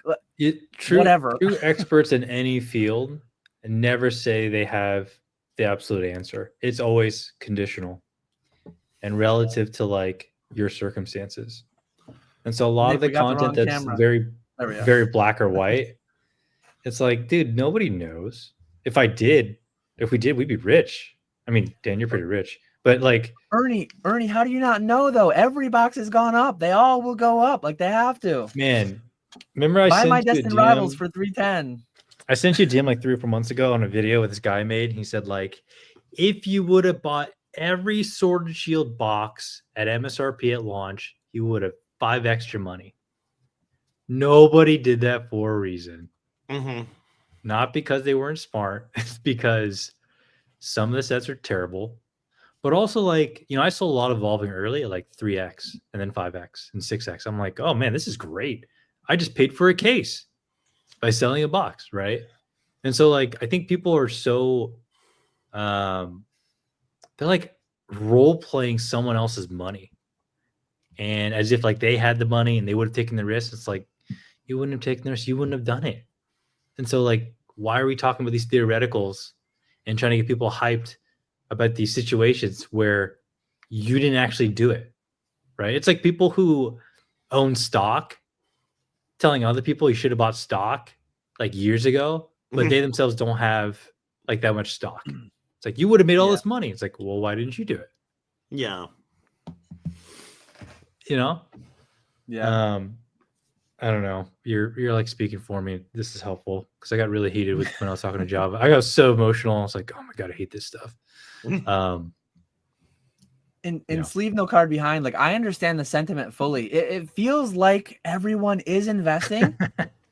whatever. True experts in any field never say they have the absolute answer. It's always conditional and relative to like your circumstances. And so a lot of the content that's very, very black or white, it's like, dude, nobody knows. If we did, we'd be rich. I mean, Dan, you're pretty rich, but like Ernie, how do you not know though? Every box has gone up. They all will go up. Like they have to. Man, remember I buy sent my you Destined Rivals for 310. I sent you a DM like 3 or 4 months ago on a video with this guy made. He said like, if you would have bought every Sword and Shield box at MSRP at launch, you would have 5 extra money. Nobody did that for a reason. Mm-hmm. Not because they weren't smart. It's because some of the sets are terrible. But also, like, you know, I sold a lot of evolving early at like 3x and then 5x and 6x. I'm like, oh man, this is great. I just paid for a case by selling a box, right? And so, like, I think people are so they're like role playing someone else's money, and as if like they had the money and they would have taken the risk. It's like, you wouldn't have taken the risk, you wouldn't have done it. And so, like, why are we talking about these theoreticals and trying to get people hyped about these situations where you didn't actually do it, right? It's like people who own stock telling other people you should have bought stock like years ago, but they themselves don't have like that much stock. It's like, you would have made all this money. It's like, well, why didn't you do it? Yeah. You know? Yeah. I don't know. You're like speaking for me. This is helpful because I got really heated when I was talking to Java. I got so emotional. I was like, oh my God, I hate this stuff. And sleeve no card behind. Like, I understand the sentiment fully. It feels like everyone is investing,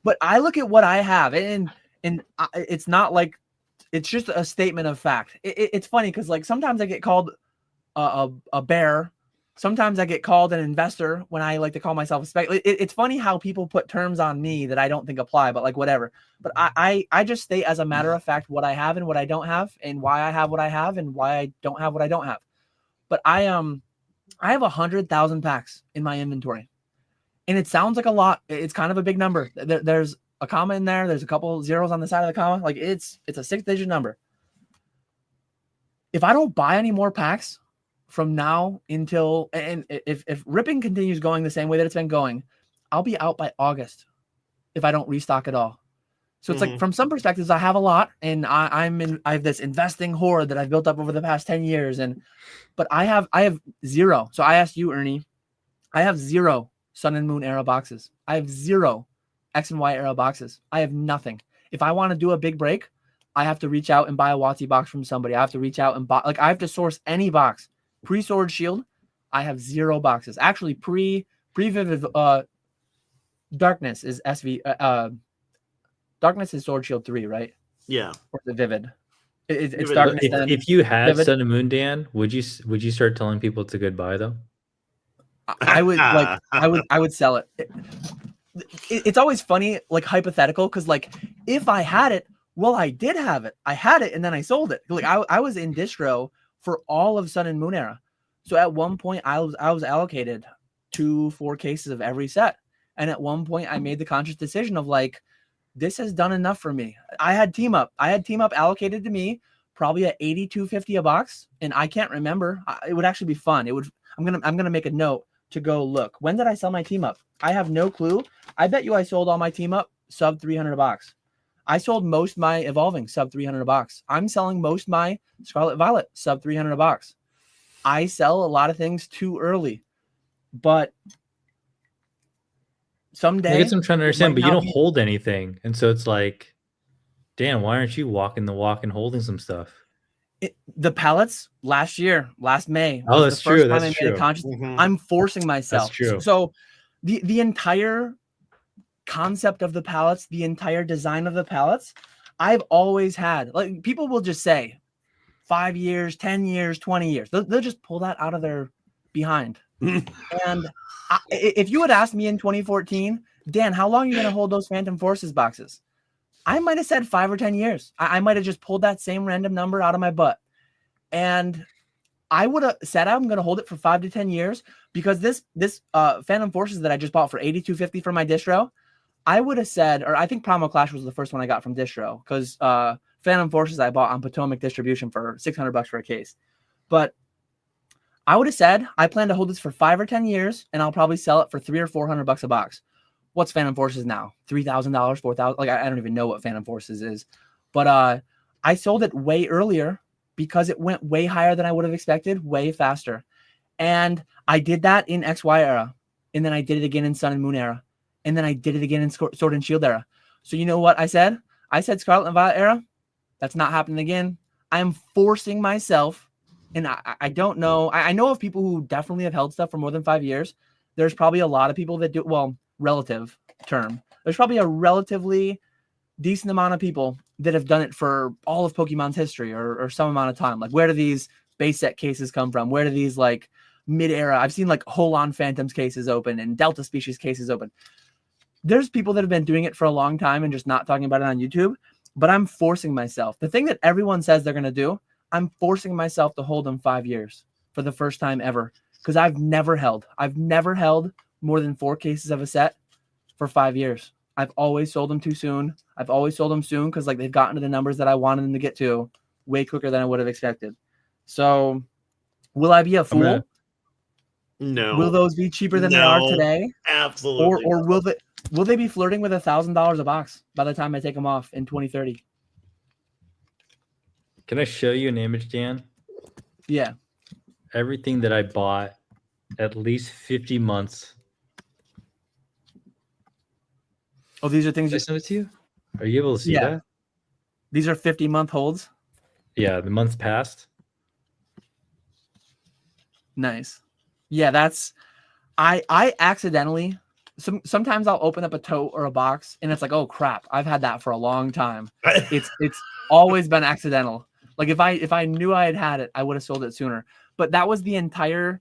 but I look at what I have, and it's not like, it's just a statement of fact. It's funny because like sometimes I get called a bear. Sometimes I get called an investor when I like to call myself a spec. It's funny how people put terms on me that I don't think apply, but like whatever. But I just state as a matter of fact what I have and what I don't have, and why I have what I have and why I don't have what I don't have. But I have 100,000 packs in my inventory, and it sounds like a lot. It's kind of a big number. There's a comma in there. There's a couple zeros on the side of the comma. Like it's a 6-digit number. If I don't buy any more packs from now until, and if ripping continues going the same way that it's been going, I'll be out by August if I don't restock at all. So it's like, from some perspectives, I have a lot, and I have this investing hoard that I've built up over the past 10 years. But I have zero. So I asked you, Ernie, I have 0 Sun and Moon era boxes. I have 0 X and Y era boxes. I have nothing. If I want to do a big break, I have to reach out and buy a WotC box from somebody. I have to reach out and buy, like, I have to source any box. Pre-Sword Shield, I have 0 boxes. Actually, pre-Vivid Darkness is SV. Darkness is Sword Shield 3, right? Yeah. Or the Vivid. It's Darkness. If you had Vivid. Sun and Moon, Dan, would you start telling people it's a good buy though? I would like I would sell it. It's always funny, like hypothetical, because like if I had it, well, I did have it. I had it and then I sold it. Like I was in distro for all of Sun and Moon era. So at one point I was allocated 2-4 cases of every set. And at one point I made the conscious decision of like, this has done enough for me. I had team up allocated to me probably at $82.50 a box. And I can't remember. It would actually be fun. I'm gonna make a note to go look. When did I sell my team up? I have no clue. I bet you I sold all my team up sub 300 a box. I sold most my evolving sub 300 a box. I'm selling most my Scarlet Violet sub 300 a box. I sell a lot of things too early, but someday. I guess I'm trying to understand, but you don't hold anything, and so it's like, Dan, why aren't you walking the walk and holding some stuff? The pallets last May. Oh, that's true. That's true. I'm forcing myself. That's true. So the entire concept of the pallets, the entire design of the pallets, I've always had. Like people will just say 5 years, 10 years, 20 years. They'll just pull that out of their behind. And if you had asked me in 2014, Dan, how long are you going to hold those Phantom Forces boxes? I might have said 5 or 10 years. I might have just pulled that same random number out of my butt. And I would have said I'm going to hold it for 5 to 10 years because this Phantom Forces that I just bought for $82.50 for my distro, I would have said, or I think Primal Clash was the first one I got from distro because Phantom Forces I bought on Potomac distribution for $600 for a case. But I would have said I plan to hold this for 5 or 10 years and I'll probably sell it for $300 or $400 a box. What's Phantom Forces now? $3,000, $4,000. Like I don't even know what Phantom Forces is, but I sold it way earlier because it went way higher than I would have expected, way faster. And I did that in XY era, and then I did it again in Sun and Moon era, and then I did it again in Sword and Shield era. So you know what I said? I said Scarlet and Violet era. That's not happening again. I'm forcing myself, and I don't know. I know of people who definitely have held stuff for more than 5 years. There's probably a lot of people that do well. Relative term. There's probably a relatively decent amount of people that have done it for all of Pokemon's history or some amount of time. Like, where do these base set cases come from? Where do these like mid-era? I've seen like Holon Phantoms cases open and Delta Species cases open. There's people that have been doing it for a long time and just not talking about it on YouTube. But I'm forcing myself. The thing that everyone says they're going to do, I'm forcing myself to hold them 5 years for the first time ever because I've never held more than 4 cases of a set for 5 years. I've always sold them too soon. I've always sold them soon because like they've gotten to the numbers that I wanted them to get to way quicker than I would have expected. So will I be a fool? No. Will those be cheaper than they are today? Absolutely. Or will they be flirting with $1,000 a box by the time I take them off in 2030? Can I show you an image, Dan? Yeah. Everything that I bought at least 50 months. Oh, these are things I sent it to you? Are you able to see that? These are 50-month holds? Yeah, the months passed. Nice. Yeah, that's I accidentally sometimes I'll open up a tote or a box and it's like, oh crap, I've had that for a long time. It's always been accidental. Like if I knew I had it, I would have sold it sooner. But that was the entire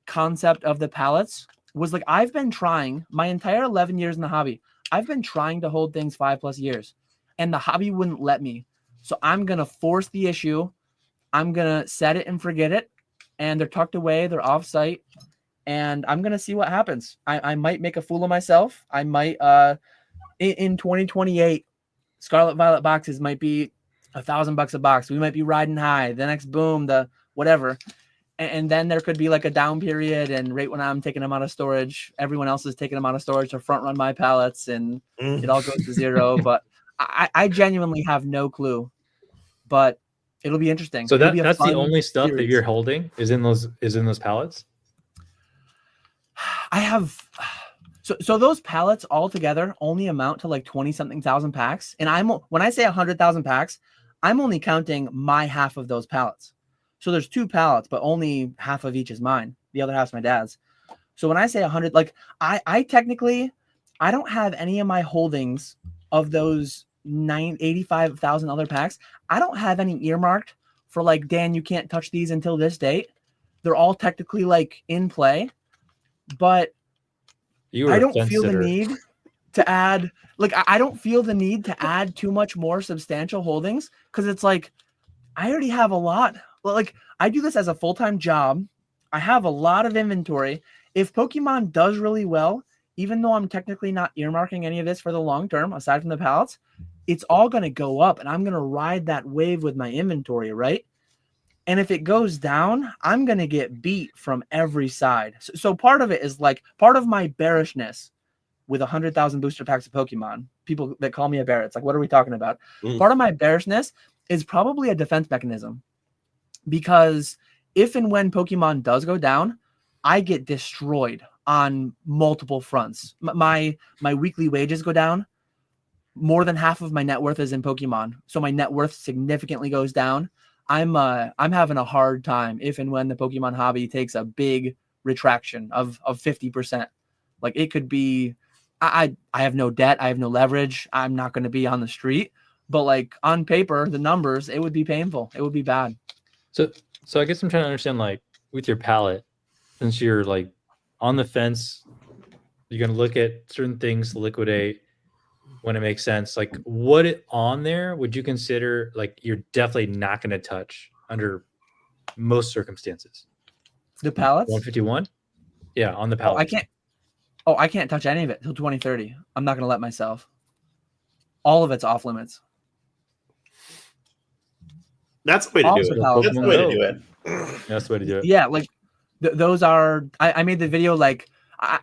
concept of the pallets. Was like I've been trying my entire 11 years in the hobby. I've been trying to hold things 5+ years and the hobby wouldn't let me. So I'm going to force the issue. I'm going to set it and forget it. And they're tucked away. They're off site. And I'm going to see what happens. I might make a fool of myself. I might, in 2028, Scarlet Violet boxes might be $1,000 a box. We might be riding high. The next boom, the whatever. And then there could be like a down period, and right when I'm taking them out of storage, everyone else is taking them out of storage to front run my pallets, and it all goes to zero. But I genuinely have no clue. But it'll be interesting. So that's the only stuff that you're holding is in those pallets. I have so those pallets all together only amount to like 20-something thousand packs, and when I say 100,000 packs, I'm only counting my half of those pallets. So there's 2 pallets, but only half of each is mine. The other half's my dad's. So when I say 100, like I technically, I don't have any of my holdings of those 85,000 other packs. I don't have any earmarked for like, Dan, you can't touch these until this date. They're all technically like in play, but You I were a don't fence feel the sitter. need to add, like, I don't feel the need to add too much more substantial holdings, because it's like, I already have a lot. Like, I do this as a full-time job. I have a lot of inventory. If Pokemon does really well, even though I'm technically not earmarking any of this for the long term, aside from the pallets, it's all going to go up, and I'm going to ride that wave with my inventory, right? And if it goes down, I'm going to get beat from every side. So part of it is like, part of my bearishness with 100,000 booster packs of Pokemon, people that call me a bear, it's like, what are we talking about? Part of my bearishness is probably a defense mechanism, because if and when Pokemon does go down, I get destroyed on multiple fronts. My weekly wages go down. More than half of my net worth is in Pokemon, so my net worth significantly goes down. I'm having a hard time if and when the Pokemon hobby takes a big retraction of 50%. Like, it could be, I have no debt, I have no leverage, I'm not going to be on the street, but like on paper, the numbers, it would be painful, it would be bad. So I guess I'm trying to understand, like, with your palette, since you're like on the fence, you're gonna look at certain things to liquidate when it makes sense. Like, what on there would you consider like you're definitely not going to touch under most circumstances? The pallets? 151? Yeah, on the pallet. I can't touch any of it till 2030. I'm not going to let myself. All of it's off limits. That's the way to do it. That's the way to do it. That's the way to do it. Yeah, like those are. I made the video, like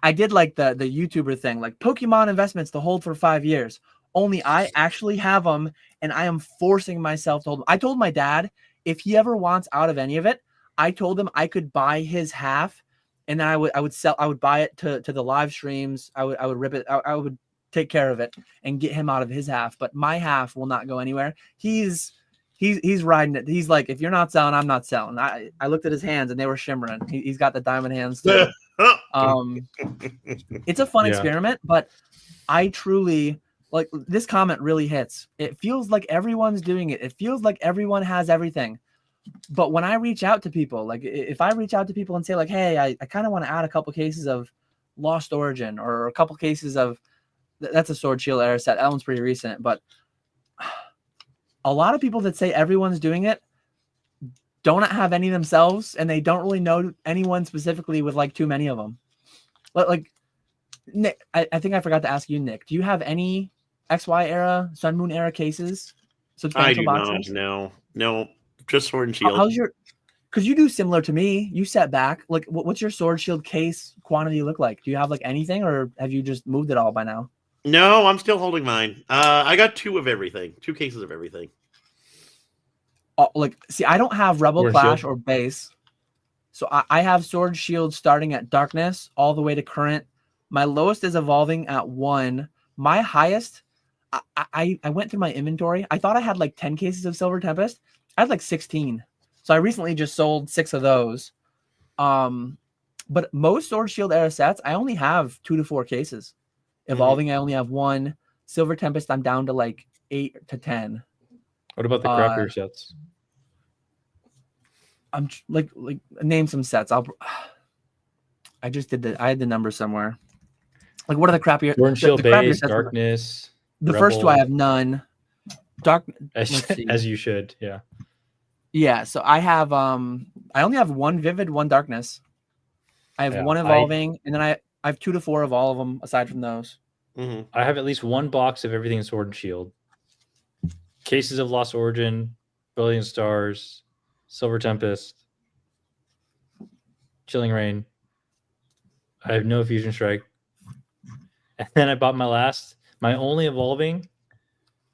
I did like the YouTuber thing, like Pokemon investments to hold for 5 years. Only I actually have them, and I am forcing myself to hold them. I told my dad if he ever wants out of any of it, I told him I could buy his half, and then I would buy it to the live streams. I would rip it. I would take care of it and get him out of his half, but my half will not go anywhere. He's riding it. He's like, if you're not selling, I'm not selling. I looked at his hands and they were shimmering. He's got the diamond hands too. It's a fun experiment, but I truly, like, this comment really hits. It feels like everyone's doing it. It feels like everyone has everything. But when I reach out to people, like if I reach out to people and say like, hey, I kind of want to add a couple cases of Lost Origin or a couple cases of, that's a Sword Shield era set. That one's pretty recent, but a lot of people that say everyone's doing it don't have any themselves, and they don't really know anyone specifically with like too many of them. Like Nick, I think I forgot to ask you, Nick, do you have any XY era, Sun Moon era cases? I do boxes? Not. No, just Sword and Shield. How's your? Because you do similar to me. You set back. Like, what's your Sword Shield case quantity look like? Do you have like anything, or have you just moved it all by now? No, I'm still holding mine. I got 2 of everything. 2 cases of everything. Like, see, I don't have Rebel Sword Clash Shield? or base. So I have Sword Shield starting at Darkness all the way to current. My lowest is evolving at 1. My highest, I went through my inventory. I thought I had like 10 cases of Silver Tempest. I had like 16. So I recently just sold 6 of those. But most Sword Shield era sets, I only have 2 to 4 cases. Evolving, I only have 1. Silver Tempest, I'm down to like 8 to 10. What about the crappier sets? I'm like name some sets. I just did I had the number somewhere. Like, what are the crappier? Sword and Shield base, sets? Darkness. The Rebel. First 2 I have none. As you should, yeah. Yeah, so I have I only have 1 Vivid, 1 Darkness. I have 1 Evolving, and then I have 2 to 4 of all of them aside from those. I have at least 1 box of everything in Sword and Shield. Cases of Lost Origin, Brilliant Stars, Silver Tempest, Chilling Reign. I have no Fusion Strike. And then I bought my only evolving,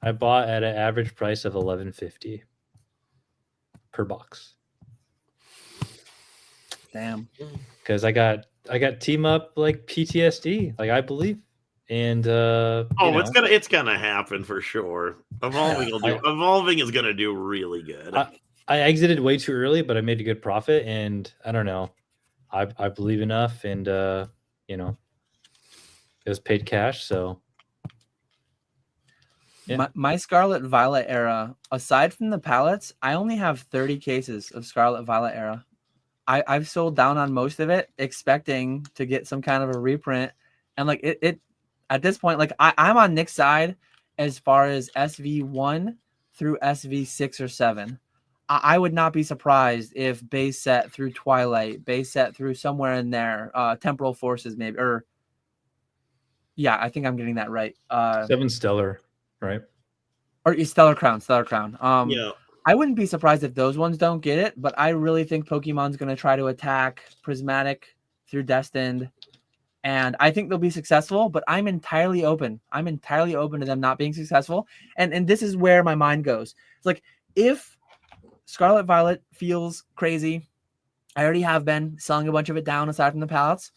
I bought at an average price of $11.50 per box. Damn. Because I got team up like PTSD, like I believe. And it's gonna happen for sure. Evolving is gonna do really good. I exited way too early, but I made a good profit, and I don't know. I believe enough, and it was paid cash, so yeah. My Scarlet Violet era, aside from the pallets, I only have 30 cases of Scarlet Violet era. I've sold down on most of it, expecting to get some kind of a reprint. And like it at this point, like I'm on Nick's side as far as SV1 through SV6 or 7. I would not be surprised if base set through Twilight, base set through somewhere in there, Temporal Forces maybe, or yeah, I think I'm getting that right. 7 Stellar, right? Or Stellar Crown. Yeah. I wouldn't be surprised if those ones don't get it, but I really think Pokemon's going to try to attack Prismatic through Destined, and I think they'll be successful, but I'm entirely open. I'm entirely open to them not being successful, and this is where my mind goes. It's like, if Scarlet Violet feels crazy, I already have been selling a bunch of it down aside from the pallets.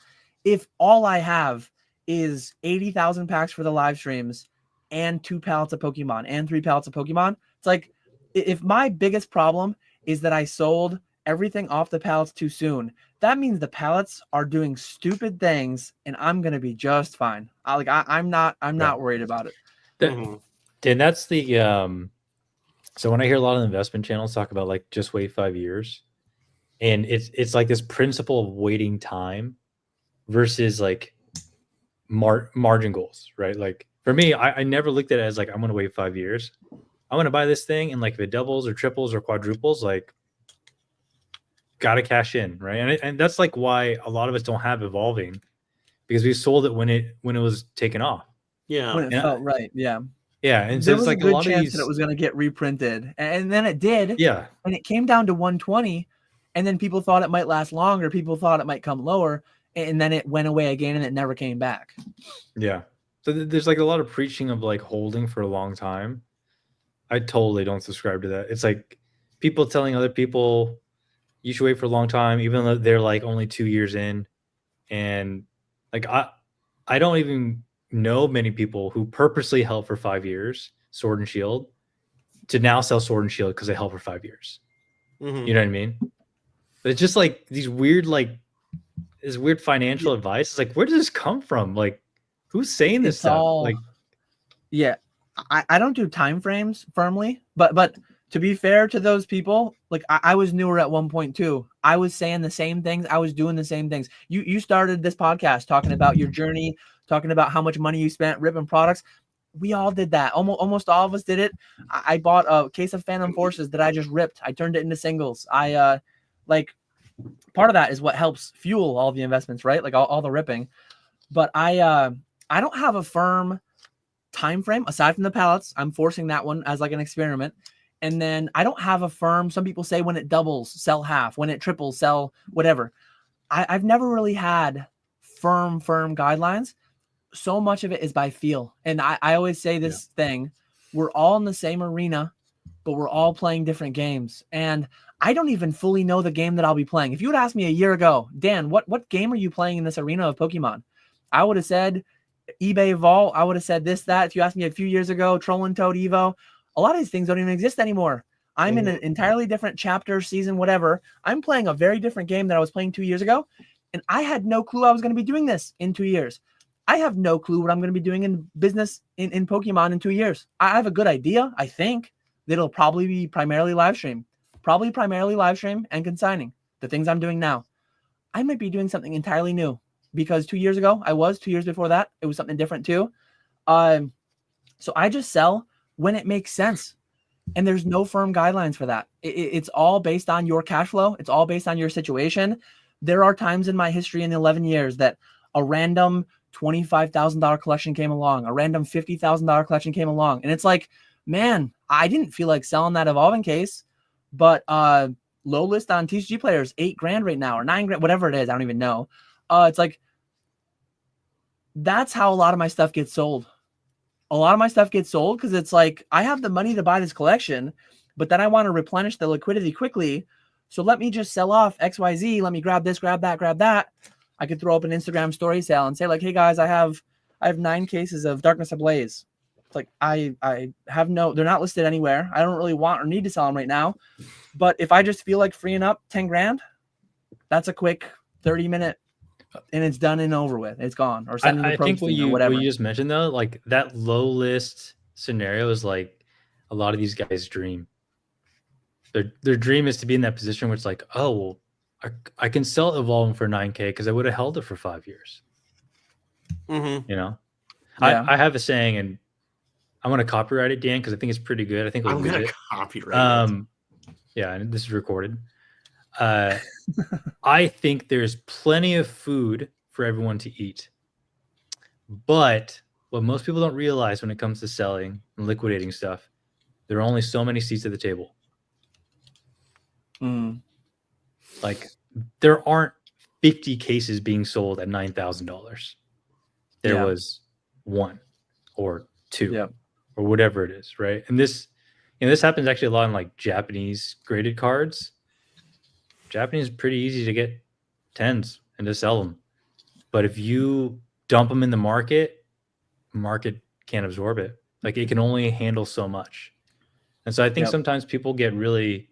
If all I have is 80,000 packs for the live streams and 2 pallets of Pokemon and 3 pallets of Pokemon, it's like, if my biggest problem is that I sold everything off the pallets too soon, that means the pallets are doing stupid things, and I'm gonna be just fine. I'm not worried about it. And that's the so when I hear a lot of investment channels talk about like just wait 5 years, and it's like this principle of waiting time versus like margin goals, right? Like for me, I never looked at it as like I'm gonna wait 5 years. I want to buy this thing, and like if it doubles or triples or quadruples, like gotta cash in, right? And that's like why a lot of us don't have evolving, because we sold it when it was taken off. Yeah, when it felt right. Yeah, and so there it's was like a good lot chance of these... that it was going to get reprinted, and then it did. Yeah, and it came down to 120, and then people thought it might last longer. People thought it might come lower, and then it went away again, and it never came back. Yeah, so there's like a lot of preaching of like holding for a long time. I totally don't subscribe to that. It's like people telling other people you should wait for a long time, even though they're like only 2 years in. And like I don't even know many people who purposely held for 5 years, Sword and Shield, to now sell Sword and Shield because they held for 5 years. You know what I mean? But it's just like these weird, like this weird financial advice. It's like, where does this come from? Like, who's saying this stuff? Like, yeah. I don't do time frames firmly, but to be fair to those people, like I was newer at 1.2. I was saying the same things. I was doing the same things. You started this podcast talking about your journey, talking about how much money you spent ripping products. We all did that. Almost all of us did it. I bought a case of Phantom Forces that I just ripped. I turned it into singles. Like part of that is what helps fuel all the investments, right? Like all the ripping. But I don't have a firm time frame aside from the pallets. I'm forcing that one as like an experiment. And then I don't have a firm, some people say when it doubles, sell half, when it triples, sell whatever. I've never really had firm guidelines. So much of it is by feel. And I always say this thing, we're all in the same arena, but we're all playing different games. And I don't even fully know the game that I'll be playing. If you would ask me a year ago, Dan, what game are you playing in this arena of Pokemon? I would have said eBay Vault. I would have said this, that. If you asked me a few years ago, Troll Toad Evo, a lot of these things don't even exist anymore. I'm in an entirely different chapter, season, whatever. I'm playing a very different game that I was playing 2 years ago, and I had no clue I was going to be doing this in 2 years. I have no clue what I'm going to be doing in business in Pokemon in 2 years. I have a good idea. I think that it'll probably be primarily live stream and consigning the things I'm doing now. I might be doing something entirely new, because 2 years ago, 2 years before that, it was something different too. So I just sell when it makes sense. And there's no firm guidelines for that. It's all based on your cash flow. It's all based on your situation. There are times in my history in 11 years that a random $25,000 collection came along, a random $50,000 collection came along. And it's like, man, I didn't feel like selling that evolving case, but low list on TCG players, $8,000 right now, or $9,000, whatever it is. I don't even know. It's like, that's how a lot of my stuff gets sold. A lot of my stuff gets sold because it's like, I have the money to buy this collection, but then I want to replenish the liquidity quickly. So let me just sell off XYZ. Let me grab this, grab that, grab that. I could throw up an Instagram story sale and say like, hey guys, I have 9 cases of Darkness Ablaze. It's like, I have they're not listed anywhere. I don't really want or need to sell them right now. But if I just feel like freeing up $10,000, that's a quick 30-minute, and it's done and over with. It's gone. Or sending the I think what you whatever. just mentioned though, like that low list scenario is like a lot of these guys' dream. Their dream is to be in that position where it's like, oh, well, I can sell Evolve for 9K because I would have held it for 5 years. Mm-hmm. You know, Yeah. I have a saying, and I'm gonna copyright it, Dan, because I think it's pretty good. I think I'm we'll gonna leave it. copyright it. Yeah, and this is recorded. I think there's plenty of food for everyone to eat, but what most people don't realize when it comes to selling and liquidating stuff, there are only so many seats at the table. Mm. Like, there aren't 50 cases being sold at $9,000. There was 1 or 2 or whatever it is, right? And this happens actually a lot in like Japanese graded cards. Japanese is pretty easy to get 10s and to sell them. But if you dump them in the market can't absorb it. Like, it can only handle so much. And so I think sometimes people get really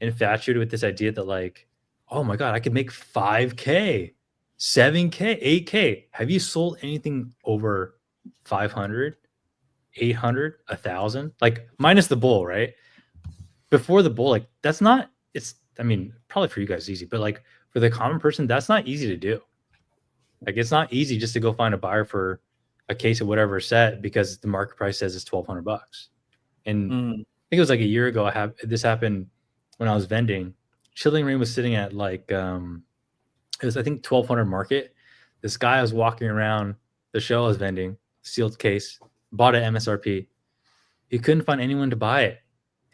infatuated with this idea that, like, oh my God, I could make 5K, 7K, 8K. Have you sold anything over 500, 800, 1,000? Like, minus the bull, right? Before the bull, like, that's not, I mean, probably for you guys easy, but like for the common person, that's not easy to do. Like, it's not easy just to go find a buyer for a case of whatever set because the market price says it's $1,200. And I think it was like a year ago. This happened when I was vending. Chilling Reign was sitting at like it was, I think, 1,200 market. This guy was walking around the show I was vending, sealed case, bought an MSRP. He couldn't find anyone to buy it,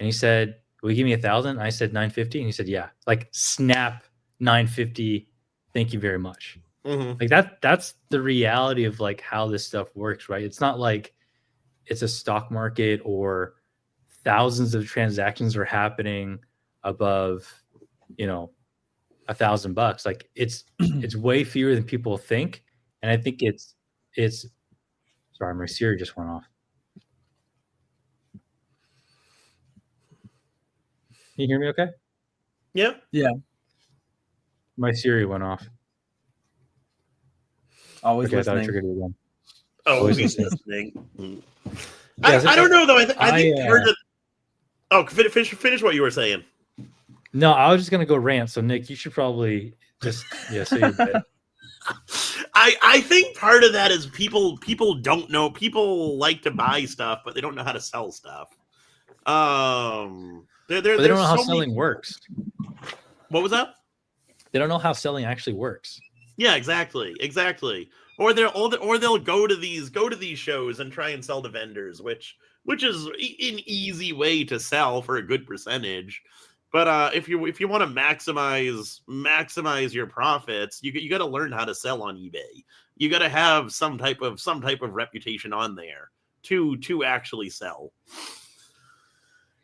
and he said, "Will you give me 1,000?" I said 950, and he said, "Yeah." Like, snap, 950. Thank you very much. Mm-hmm. Like, that's the reality of like how this stuff works, right? It's not like it's a stock market or thousands of transactions are happening above, $1,000. Like, it's way fewer than people think. And I think it's sorry, my Siri just went off. Can you hear me okay? Yeah. My Siri went off. Always Okay, listening. I thought I triggered it again. Always listening. Yeah, I don't know though. I think part of. Oh, finish what you were saying. No, I was just gonna go rant. So Nick, you should probably just say your bit. I think part of that is people don't know. People like to buy stuff, but they don't know how to sell stuff. They don't know how selling works. What was that? They don't know how selling actually works. Yeah, exactly. Or they'll go to these shows and try and sell to vendors, which is an easy way to sell for a good percentage. But if you want to maximize your profits, you got to learn how to sell on eBay. You got to have some type of reputation on there to actually sell.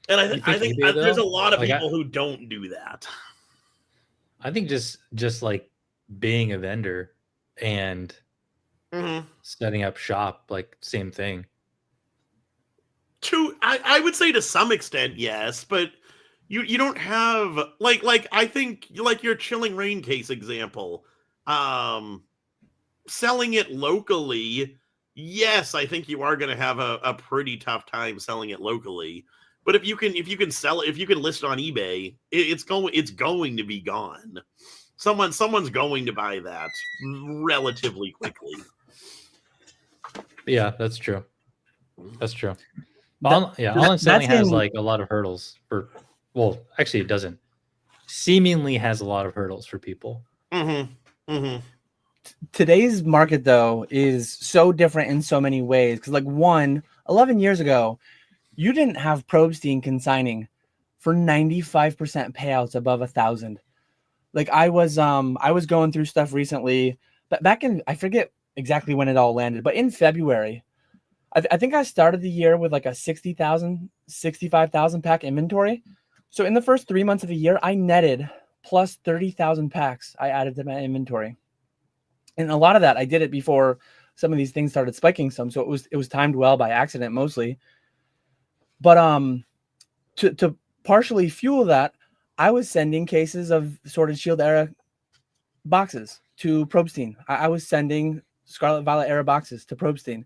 And I think eBay, there's a lot of people who don't do that. I think just like being a vendor and setting up shop, like, same thing. I would say to some extent, yes, but you don't have like I think like your Chilling Reign case example, selling it locally. Yes, I think you are going to have a pretty tough time selling it locally. But if you can sell it, if you can list it on eBay, it's going to be gone. Someone's going to buy that relatively quickly. Yeah, that's true. Online selling has like a lot of hurdles actually it doesn't. Seemingly has a lot of hurdles for people. Today's market, though, is so different in so many ways. Because, like, 11 years ago, you didn't have Probstein consigning for 95% payouts above 1,000. Like, I was going through stuff recently, but back in, I forget exactly when it all landed, but in February, I think I started the year with like a 60,000, 65,000 pack inventory. So in the first 3 months of the year, I netted plus 30,000 packs I added to my inventory. And a lot of that, I did it before some of these things started spiking some. So it was timed well by accident mostly. But to partially fuel that, I was sending cases of Sword and Shield era boxes to Probstein. I was sending Scarlet Violet era boxes to Probstein.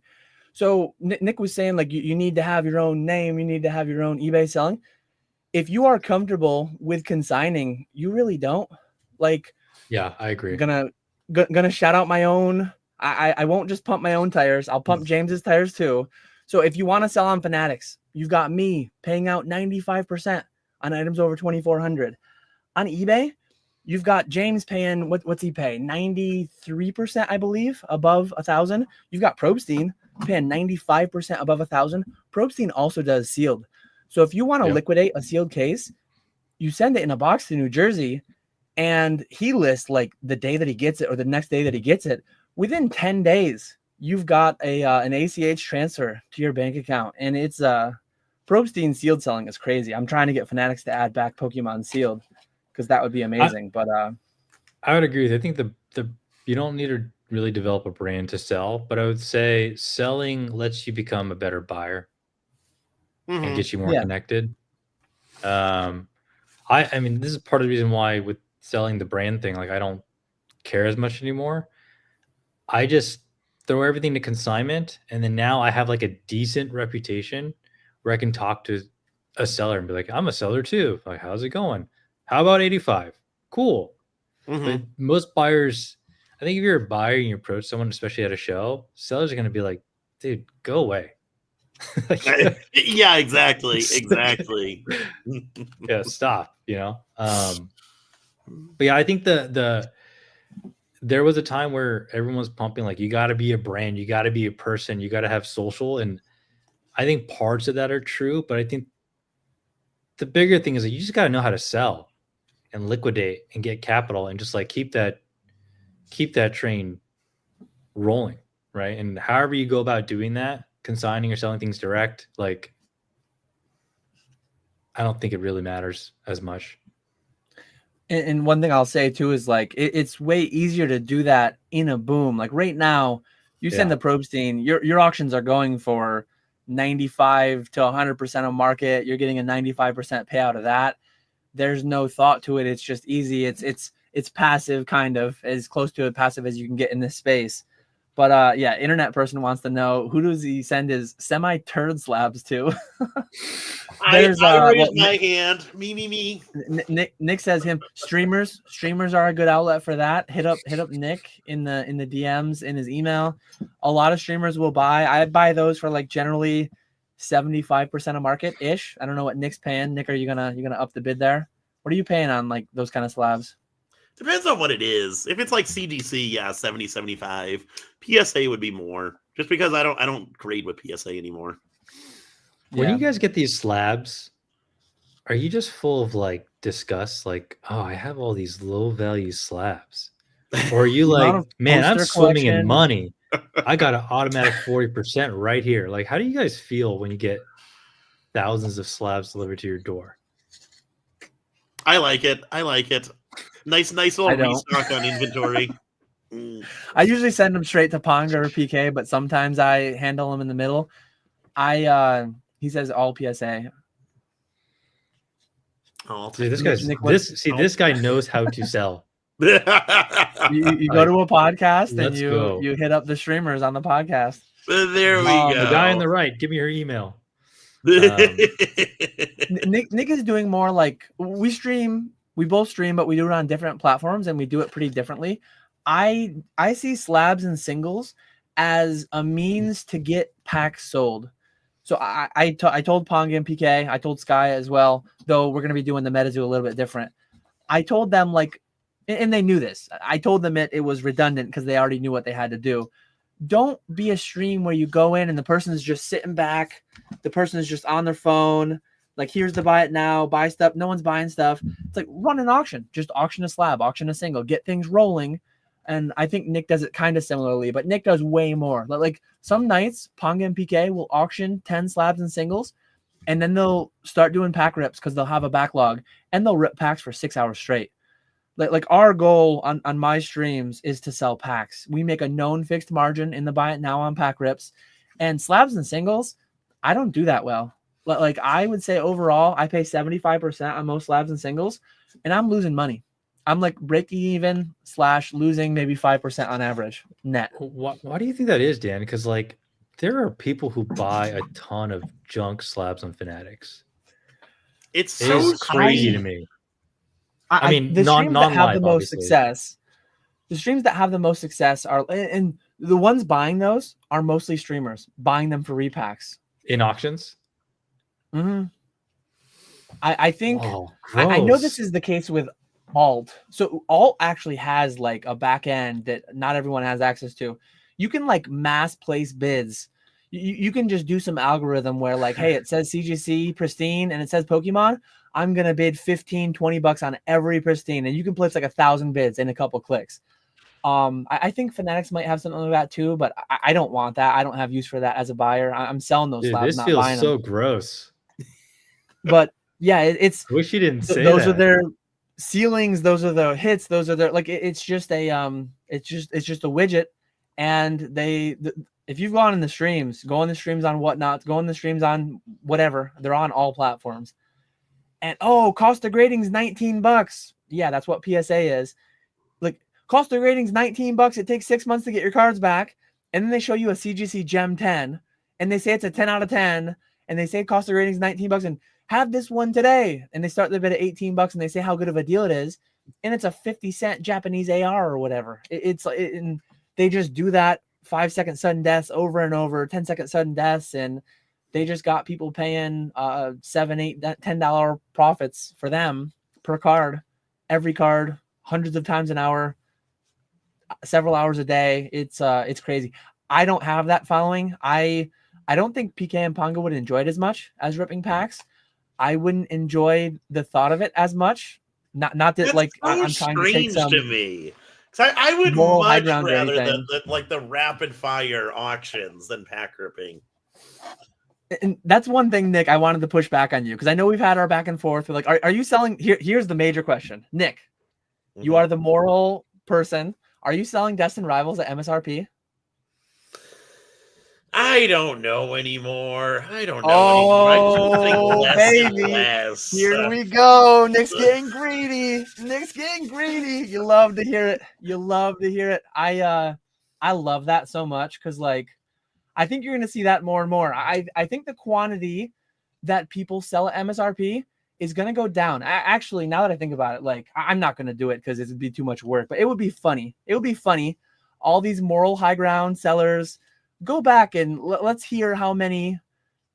So Nick was saying, like, you need to have your own name. You need to have your own eBay selling. If you are comfortable with consigning, you really don't. Like, yeah, I agree. Gonna shout out my own. I won't just pump my own tires. I'll pump James's tires too. So if you want to sell on Fanatics, you've got me paying out 95% on items over 2,400. On eBay, you've got James paying what's he pay? 93%, I believe, above 1,000. You've got Probstein paying 95% above 1,000. Probstein also does sealed. So if you want to liquidate a sealed case, you send it in a box to New Jersey, and he lists like the day that he gets it or the next day that he gets it. Within 10 days, you've got an ACH transfer to your bank account, and it's Probstein sealed selling is crazy. I'm trying to get Fanatics to add back Pokemon sealed because that would be amazing. But I would agree with you. I think the you don't need to really develop a brand to sell, but I would say selling lets you become a better buyer and get you more connected. I mean, this is part of the reason why with selling the brand thing, like I don't care as much anymore. I just throw everything to consignment, and then now I have like a decent reputation where I can talk to a seller and be like, I'm a seller too. Like, how's it going? How about 85? Cool. But most buyers, I think if you're a buyer and you approach someone, especially at a show, sellers are going to be like, dude, go away. Yeah, exactly. Yeah, stop, you know? But yeah, I think there was a time where everyone was pumping, like, you got to be a brand, you got to be a person, you got to have social. And I think parts of that are true, but I think the bigger thing is that you just got to know how to sell and liquidate and get capital and just like keep that train rolling, right? And however you go about doing that, consigning or selling things direct, like, I don't think it really matters as much. And one thing I'll say too is like it's way easier to do that in a boom. Like right now, you send the Probstein, your auctions are going for 95 to 100% of market. You're getting a 95% payout of that. There's no thought to it. It's just easy. It's passive, kind of as close to passive as you can get in this space. But yeah, internet person wants to know, who does he send his semi-turd slabs to? I raised my hand. Me. Nick says him. Streamers are a good outlet for that. Hit up Nick in the DMs in his email. A lot of streamers will buy. I buy those for like generally 75% of market ish. I don't know what Nick's paying. Nick, are you gonna up the bid there? What are you paying on like those kind of slabs? Depends on what it is. If it's like CGC, yeah, 70, 75. PSA would be more, just because I don't grade with PSA anymore. When you guys get these slabs, are you just full of like disgust? Like, oh, I have all these low value slabs. Or are you like, man, I'm swimming in money. I got an automatic 40% right here. Like, how do you guys feel when you get thousands of slabs delivered to your door? I like it. Nice little restock on inventory. I usually send them straight to Pong or PK, but sometimes I handle them in the middle. He says all PSA. Oh, see, this guy knows how to sell. You go to a podcast and you hit up the streamers on the podcast. There we go. The guy on the right, give me your email. Nick is doing more like we both stream, but we do it on different platforms and we do it pretty differently. I see slabs and singles as a means to get packs sold. So I told Pong and PK, I told Sky as well, though we're going to be doing the MetaZoo a little bit different. I told them, like, and they knew this. I told them it was redundant because they already knew what they had to do. Don't be a stream where you go in and the person is just sitting back. The person is just on their phone. Like, here's the buy it now, buy stuff. No one's buying stuff. It's like, run an auction. Just auction a slab, auction a single, get things rolling. And I think Nick does it kind of similarly, but Nick does way more. Like some nights, Pong and PK will auction 10 slabs and singles, and then they'll start doing pack rips because they'll have a backlog, and they'll rip packs for 6 hours straight. Like our goal on my streams is to sell packs. We make a known fixed margin in the buy it now on pack rips, and slabs and singles, I don't do that well. Like I would say overall, I pay 75% on most slabs and singles, and I'm losing money. I'm like breaking even / losing maybe 5% on average net. Why do you think that is, Dan? Because like there are people who buy a ton of junk slabs on Fanatics. It's so crazy to me. I mean, the streams that have non-live, the most obviously. success, the streams that have the most success are, and the ones buying those are mostly streamers buying them for repacks In auctions. Mm-hmm. I think Whoa, I know this gross. is the case with Alt. So Alt actually has like a back end that not everyone has access to. You can like mass place bids. You can just do some algorithm where like, hey, it says CGC pristine and it says Pokemon. I'm going to bid 15, 20 bucks on every pristine. And you can place like 1,000 bids in a couple clicks. I think Fanatics might have something like that too, but I don't want that. I don't have use for that as a buyer. I'm selling those Dude, slabs, this not feels buying so them. gross. But yeah, it's I wish you didn't say those that. are their ceilings, those are the hits, those are their like it's just a it's just a widget. And if you've gone in the streams, go on the streams on Whatnot, go on the streams on whatever, they're on all platforms. And cost of grading's 19 bucks. Yeah, that's what PSA is. Like cost of grading's 19 bucks. It takes 6 months to get your cards back. And then they show you a CGC Gem 10 and they say it's a 10 out of 10 and they say cost of grading's 19 bucks and have this one today. And they start the bid at 18 bucks and they say how good of a deal it is. And it's a 50-cent Japanese AR or whatever. And they just do that 5-second sudden deaths over and over, 10-second sudden deaths. And they just got people paying $7, $8, $10 profits for them per card, every card, hundreds of times an hour, several hours a day. It's crazy. I don't have that following. I don't think PK and Ponga would enjoy it as much as ripping packs. I wouldn't enjoy the thought of it as much. Not that That's like so I'm trying to take strange some to me. I would moral high much ground or rather anything. like the rapid fire auctions than pack ripping. And that's one thing, Nick, I wanted to push back on you because I know we've had our back and forth. We're like, are you selling? Here's the major question, Nick. You are the moral person. Are you selling Destined Rivals at MSRP? I don't know anymore. I don't know anymore. I'm Baby. less. Here we go. Nick's getting greedy. Nick's getting greedy. You love to hear it. You love to hear it. I love that so much because like I think you're gonna see that more and more. I think the quantity that people sell at MSRP is gonna go down. Actually, now that I think about it, like I'm not gonna do it because it would be too much work, but it would be funny. It would be funny. All these moral high ground sellers, go back and let's hear how many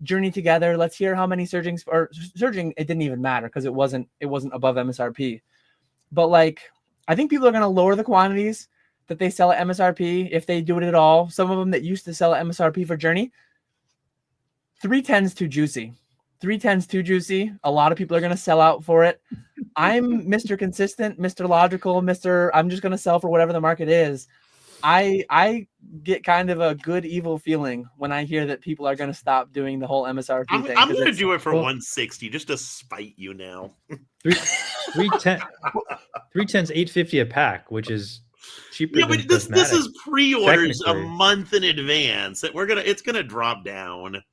journey together. Let's hear how many surging. It didn't even matter because it wasn't above MSRP. But like, I think people are going to lower the quantities that they sell at MSRP if they do it at all. Some of them that used to sell at MSRP for journey, 310's too juicy. 310's too juicy. A lot of people are going to sell out for it. I'm Mr. Consistent, Mr. Logical, I'm just going to sell for whatever the market is. I get kind of a good evil feeling when I hear that people are going to stop doing the whole MSRP thing. I'm going to do it for 160 just to spite you now. 310's $8.50 a pack, which is cheaper. Yeah, but this is pre-orders a month in advance. That it's gonna drop down.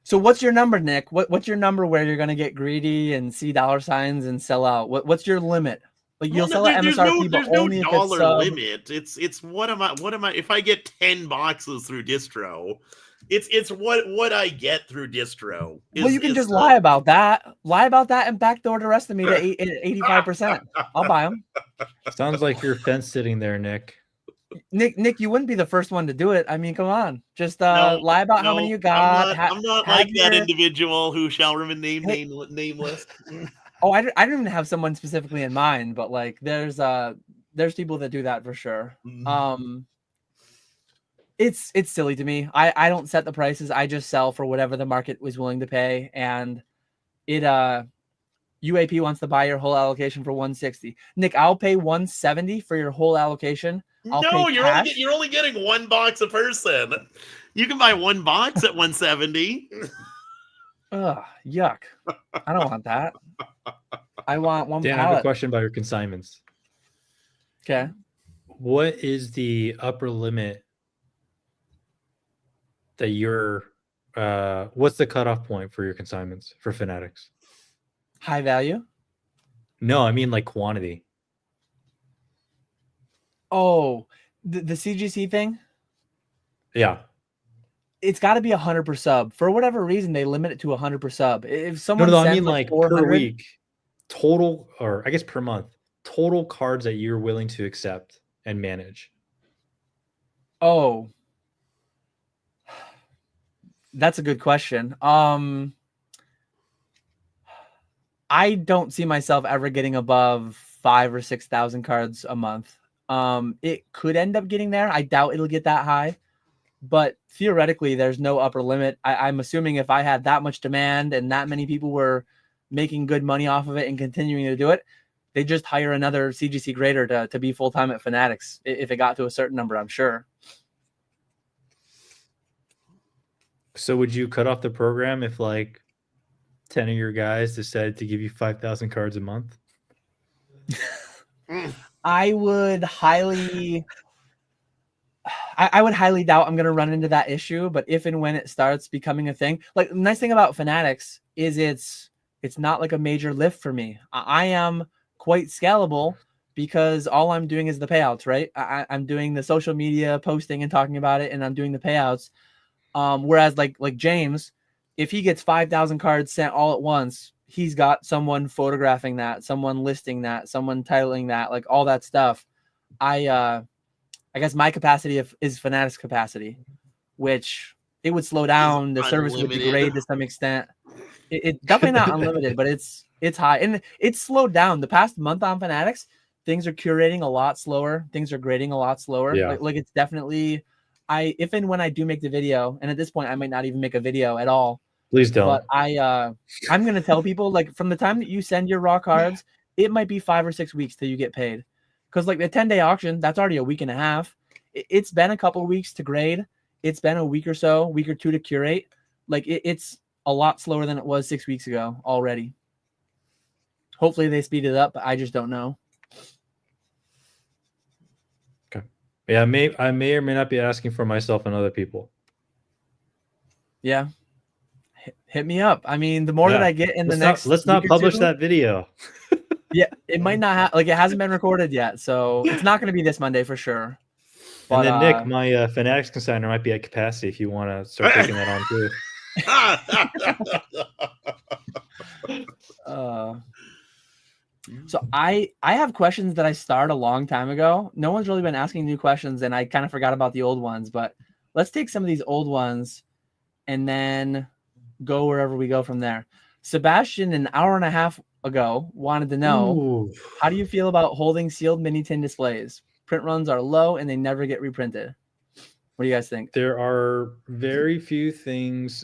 So what's your number, Nick? What's your number where you're gonna get greedy and see dollar signs and sell out? What's your limit? Like you'll sell at MSRP, but only if it's dollar limit. It's what am I? If I get 10 boxes through distro, it's what I get through distro. Well, you can just lie about that. Lie about that and backdoor the rest of me to 85%. I'll buy them. Sounds like you're fence sitting there, Nick. Nick, you wouldn't be the first one to do it. I mean, come on. Just lie about how many you got. I'm not like that individual who shall remain nameless. I didn't even have someone specifically in mind, but like there's people that do that for sure. It's silly to me. I don't set the prices. I just sell for whatever the market was willing to pay. And UAP wants to buy your whole allocation for 160. Nick, I'll pay 170 for your whole allocation. You're only getting one box a person. You can buy one box at 170. Ugh, yuck. I don't want that. I want one Dan, pallet. I have a question about your consignments. Okay. What is the upper limit that what's the cutoff point for your consignments for Fanatics? High value? No, I mean like quantity. Oh, the CGC thing? Yeah. It's got to be 100 per sub. For whatever reason, they limit it to 100 per sub. If someone I mean like per week, total, or I guess per month, total cards that you're willing to accept and manage? Oh, that's a good question. I don't see myself ever getting above 5,000 or 6,000 cards a month. It could end up getting there. I doubt it'll get that high, but theoretically, there's no upper limit. I'm assuming if I had that much demand and that many people were making good money off of it and continuing to do it, they just hire another CGC grader to be full-time at Fanatics if it got to a certain number, I'm sure. So would you cut off the program if like 10 of your guys decided to give you 5,000 cards a month? I would highly doubt I'm going to run into that issue, but if and when it starts becoming a thing, like the nice thing about Fanatics is it's not like a major lift for me. I am quite scalable because all I'm doing is the payouts, right? I'm doing the social media posting and talking about it, and I'm doing the payouts. Whereas like James, if he gets 5,000 cards sent all at once, he's got someone photographing that, someone listing that, someone titling that, like all that stuff. I guess my capacity is Fanatics capacity, which it would slow down. The service would degrade to some extent. It's definitely not unlimited, but it's high, and it's slowed down. The past month on Fanatics, things are curating a lot slower. Things are grading a lot slower. Yeah. Like it's definitely, if and when I do make the video, and at this point I might not even make a video at all. Please don't. But I'm gonna tell people, like, from the time that you send your raw cards, it might be 5 or 6 weeks till you get paid, because like the 10-day auction, that's already a week and a half. It's been a couple of weeks to grade. It's been a week or two to curate. Like it's a lot slower than it was 6 weeks ago already. Hopefully they speed it up, but I just don't know. Okay. Yeah, I may or may not be asking for myself and other people. Yeah. Hit me up. I mean, the more that I get in let's not publish that video. Yeah, it might not it hasn't been recorded yet, so it's not going to be this Monday for sure. But, and then Nick, my Fanatics consignor might be at capacity if you want to start taking that on too. So I have questions that I started a long time ago. No one's really been asking new questions, and I kind of forgot about the old ones. But let's take some of these old ones and then go wherever we go from there. Sebastian, an hour and a half ago, wanted to know, how do you feel about holding sealed mini tin displays? Print runs are low and they never get reprinted. What do you guys think? There are very few things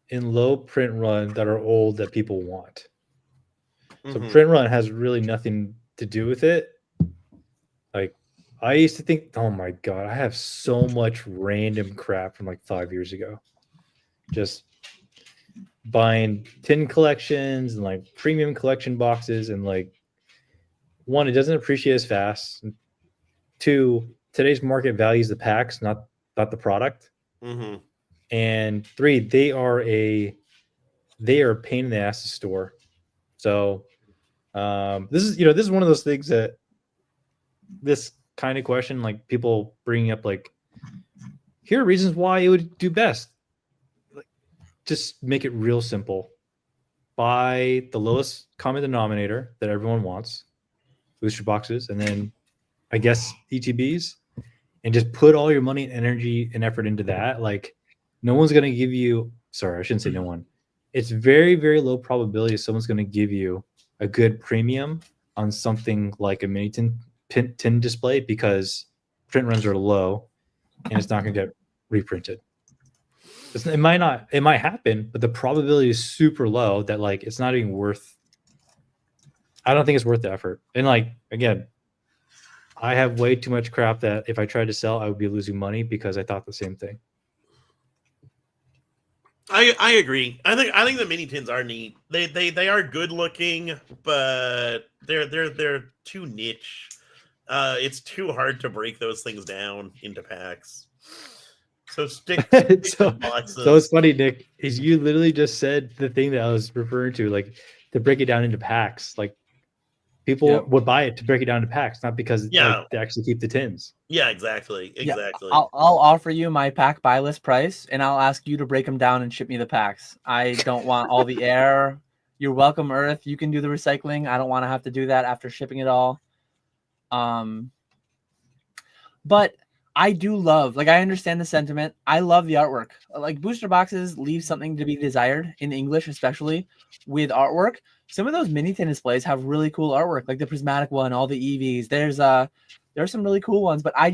in low print run that are old that people want. So print run has really nothing to do with it. Like, I used to think, oh my God, I have so much random crap from like 5 years ago. Just buying tin collections and like premium collection boxes, and like, one, it doesn't appreciate as fast. And two, today's market values the packs, not the product. And three, they are a pain in the ass to store. So this is one of those things that this kind of question, like people bringing up, like, here are reasons why it would do best. Like, just make it real simple. Buy the lowest common denominator that everyone wants, booster boxes, and then I guess ETBs, and just put all your money and energy and effort into that. Like, no one's going to give you, sorry, I shouldn't say no one. It's very, very low probability someone's going to give you a good premium on something like a mini tin display, because print runs are low and it's not going to get reprinted. It might happen, but the probability is super low that, like, it's not even worth, I don't think it's worth the effort. And like, again, I have way too much crap that if I tried to sell, I would be losing money, because I thought the same thing. I agree. I think the mini tins are neat. They are good looking, but they're too niche. It's too hard to break those things down into packs. So stick to boxes. So it's funny, Nick, is you literally just said the thing that I was referring to, like, to break it down into packs. Like, people would buy it to break it down into packs, not because like, they actually keep the tins. Yeah, exactly. Yeah, I'll offer you my pack buy list price, and I'll ask you to break them down and ship me the packs. I don't want all the air You're welcome, Earth. You can do the recycling. I don't want to have to do that after shipping it all. But I do love, like, I understand the sentiment. I love the artwork. Like, booster boxes leave something to be desired in English, especially with artwork. Some of those mini tin displays have really cool artwork, like the prismatic one, all the EVs. There's some really cool ones, but I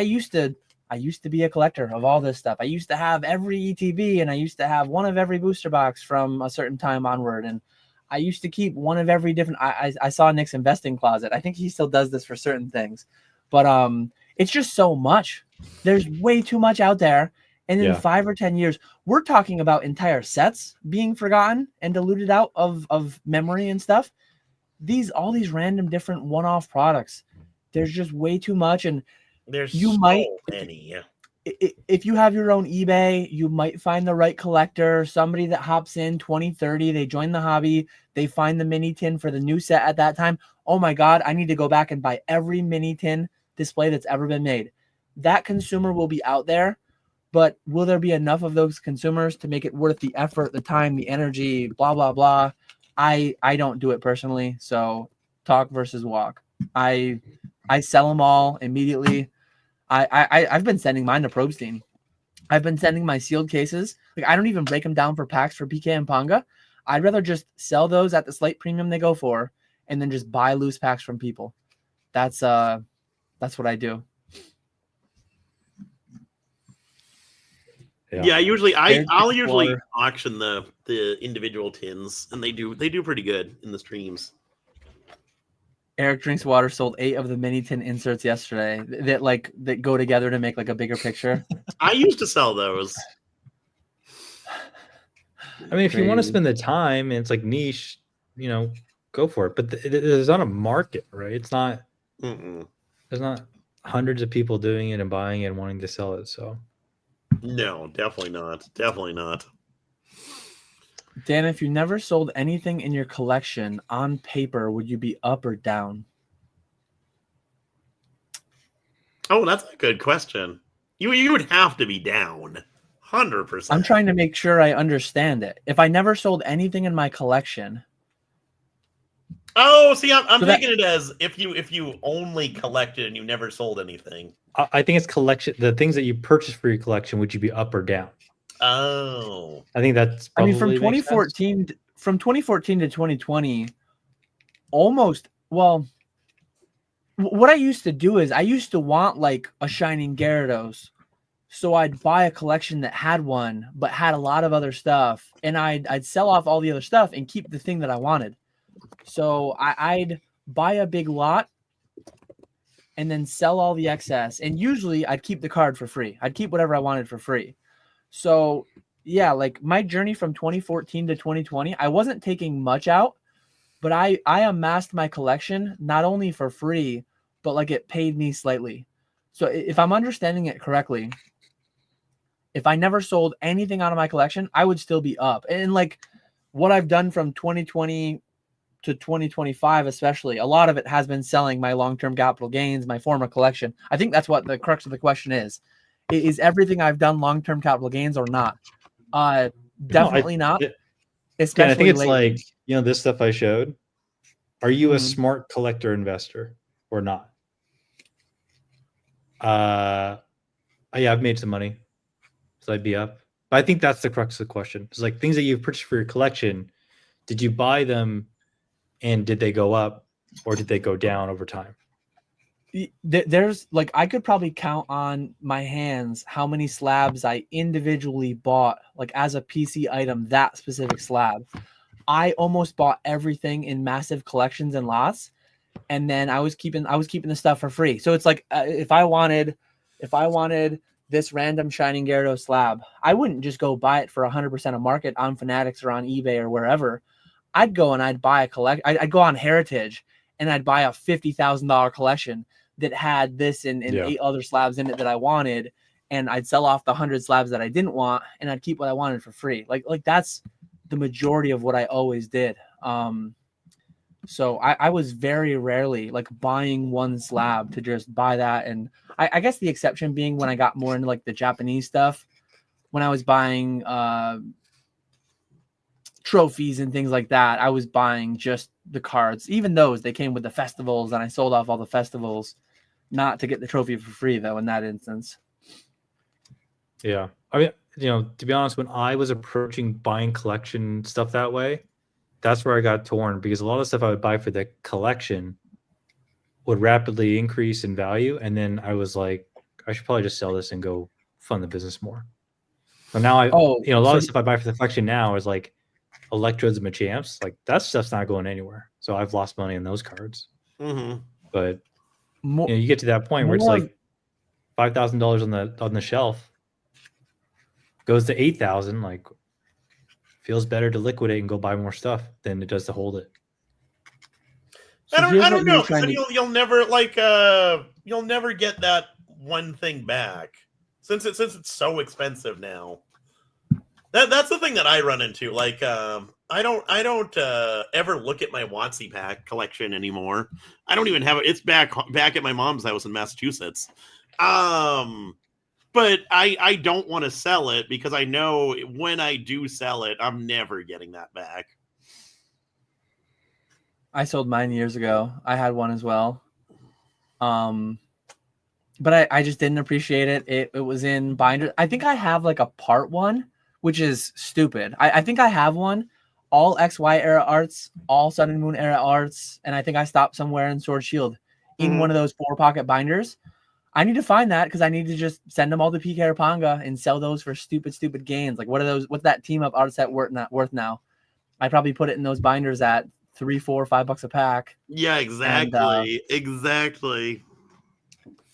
used to be a collector of all this stuff. I used to have every ETB, and I used to have one of every booster box from a certain time onward, and I used to keep one of every different. I saw Nick's investing closet. I think he still does this for certain things, but it's just so much. There's way too much out there. And in 5 or 10 years, we're talking about entire sets being forgotten and diluted out of memory and stuff. All these random different one-off products. There's just way too much. And there's many. If you have your own eBay, you might find the right collector, somebody that hops in 2030, they join the hobby, they find the mini tin for the new set at that time. Oh my God, I need to go back and buy every mini tin display that's ever been made. That consumer will be out there, but will there be enough of those consumers to make it worth the effort, the time, the energy, blah, blah, blah? I don't do it personally. So talk versus walk. I sell them all immediately. I've been sending mine to Probstein. I've been sending my sealed cases. Like, I don't even break them down for packs for PK and Panga. I'd rather just sell those at the slight premium they go for, and then just buy loose packs from people. That's what I do. Yeah, I'll usually auction the individual tins, and they do pretty good in the streams. Eric Drinks Water sold 8 of the mini tin inserts yesterday that go together to make like a bigger picture. I used to sell those. I mean, if you want to spend the time and it's like niche, go for it. But there's not a market, right? It's not. There's not hundreds of people doing it and buying it and wanting to sell it. So. No, definitely not. Definitely not. Dan, if you never sold anything in your collection on paper, would you be up or down? Oh, that's a good question. You would have to be down. 100%. I'm trying to make sure I understand it. If I never sold anything in my collection. Oh, see, I'm taking it as if you only collected and you never sold anything. I think it's collection. The things that you purchased for your collection, would you be up or down? Oh, I think that's probably from 2014 to 2020, almost. Well, what I used to do is I used to want like a Shining Gyarados, so I'd buy a collection that had one but had a lot of other stuff, and I'd sell off all the other stuff and keep the thing that I wanted. So I'd buy a big lot and then sell all the excess, and usually I'd keep the card for free. I'd keep whatever I wanted for free. So yeah, like my journey from 2014 to 2020, I wasn't taking much out, but I amassed my collection not only for free, but like it paid me slightly. So if I'm understanding it correctly, if I never sold anything out of my collection, I would still be up. And like what I've done from 2020 to 2025, especially, a lot of it has been selling my long-term capital gains, my former collection. I think that's what the crux of the question is. Is everything I've done long-term capital gains or not? Definitely not. Especially I think it's lately. Like, this stuff I showed. Are you a smart collector investor or not? Yeah, I've made some money, so I'd be up. But I think that's the crux of the question. It's like things that you've purchased for your collection. Did you buy them, and did they go up, or did they go down over time? There's like I could probably count on my hands how many slabs I individually bought, like as a PC item, that specific slab. I almost bought everything in massive collections and lots, and then I was keeping the stuff for free. So it's like if I wanted this random Shining Gyarados slab, I wouldn't just go buy it for 100% of market on Fanatics or on eBay or wherever. I'd go and I'd buy I'd go on Heritage and I'd buy a $50,000 collection that had this and 8 other slabs in it that I wanted, and I'd sell off the 100 slabs that I didn't want, and I'd keep what I wanted for free. Like that's the majority of what I always did. So I was very rarely like buying one slab to just buy that. And I guess the exception being when I got more into like the Japanese stuff, when I was buying trophies and things like that. I was buying just the cards. Even those, they came with the festivals, and I sold off all the festivals, not to get the trophy for free, though, in that instance. Yeah. I mean, to be honest, when I was approaching buying collection stuff that way, that's where I got torn, because a lot of stuff I would buy for the collection would rapidly increase in value. And then I was like, I should probably just sell this and go fund the business more. But now a lot of stuff I buy for the collection now is like Electrodes and Machamps. Like that stuff's not going anywhere. So I've lost money on those cards. Mm-hmm. But you get to that point where it's like $5,000 on the shelf goes to 8,000. Like, feels better to liquidate and go buy more stuff than it does to hold it. So I don't know. Then you'll never you'll never get that one thing back since it's so expensive now. That's the thing that I run into. Like, I don't ever look at my WotC pack collection anymore. I don't even have it. It's back at my mom's house in Massachusetts. But I don't want to sell it because I know when I do sell it, I'm never getting that back. I sold mine years ago. I had one as well. But I just didn't appreciate it. It was in binder. I think I have like a part one, which is stupid. I think I have one, all XY era arts, all Sun and Moon era arts, and I think I stopped somewhere in Sword Shield in one of those 4-pocket binders. I need to find that because I need to just send them all to PK or Panga and sell those for stupid gains. Like, what are those? What's that team up art set worth now? I probably put it in those binders at $3, $4, $5 a pack. Yeah, exactly. Exactly.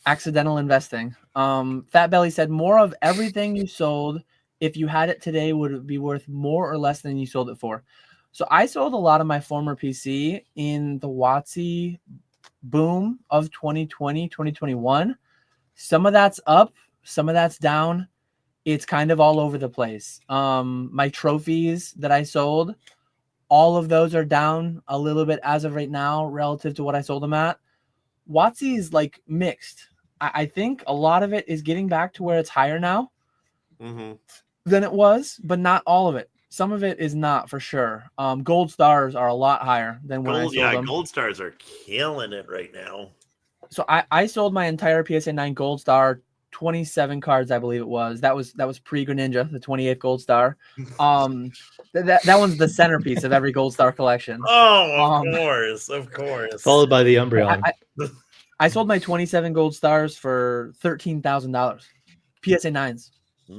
Accidental investing. Fat Belly said more of everything you sold, if you had it today, would it be worth more or less than you sold it for? So I sold a lot of my former PC in the WotC boom of 2020, 2021. Some of that's up, some of that's down. It's kind of all over the place. My trophies that I sold, all of those are down a little bit as of right now relative to what I sold them at. WotC is like mixed. I think a lot of it is getting back to where it's higher now than it was, but not all of it. Some of it is not for sure. Gold stars are a lot higher than when I sold them. Gold stars are killing it right now. So I sold my entire PSA 9 gold star, 27 cards, I believe it was. That was pre-Greninja, the 28th gold star. That one's the centerpiece of every gold star collection. Oh, of course. Followed by the Umbreon. I sold my 27 gold stars for $13,000. PSA 9s.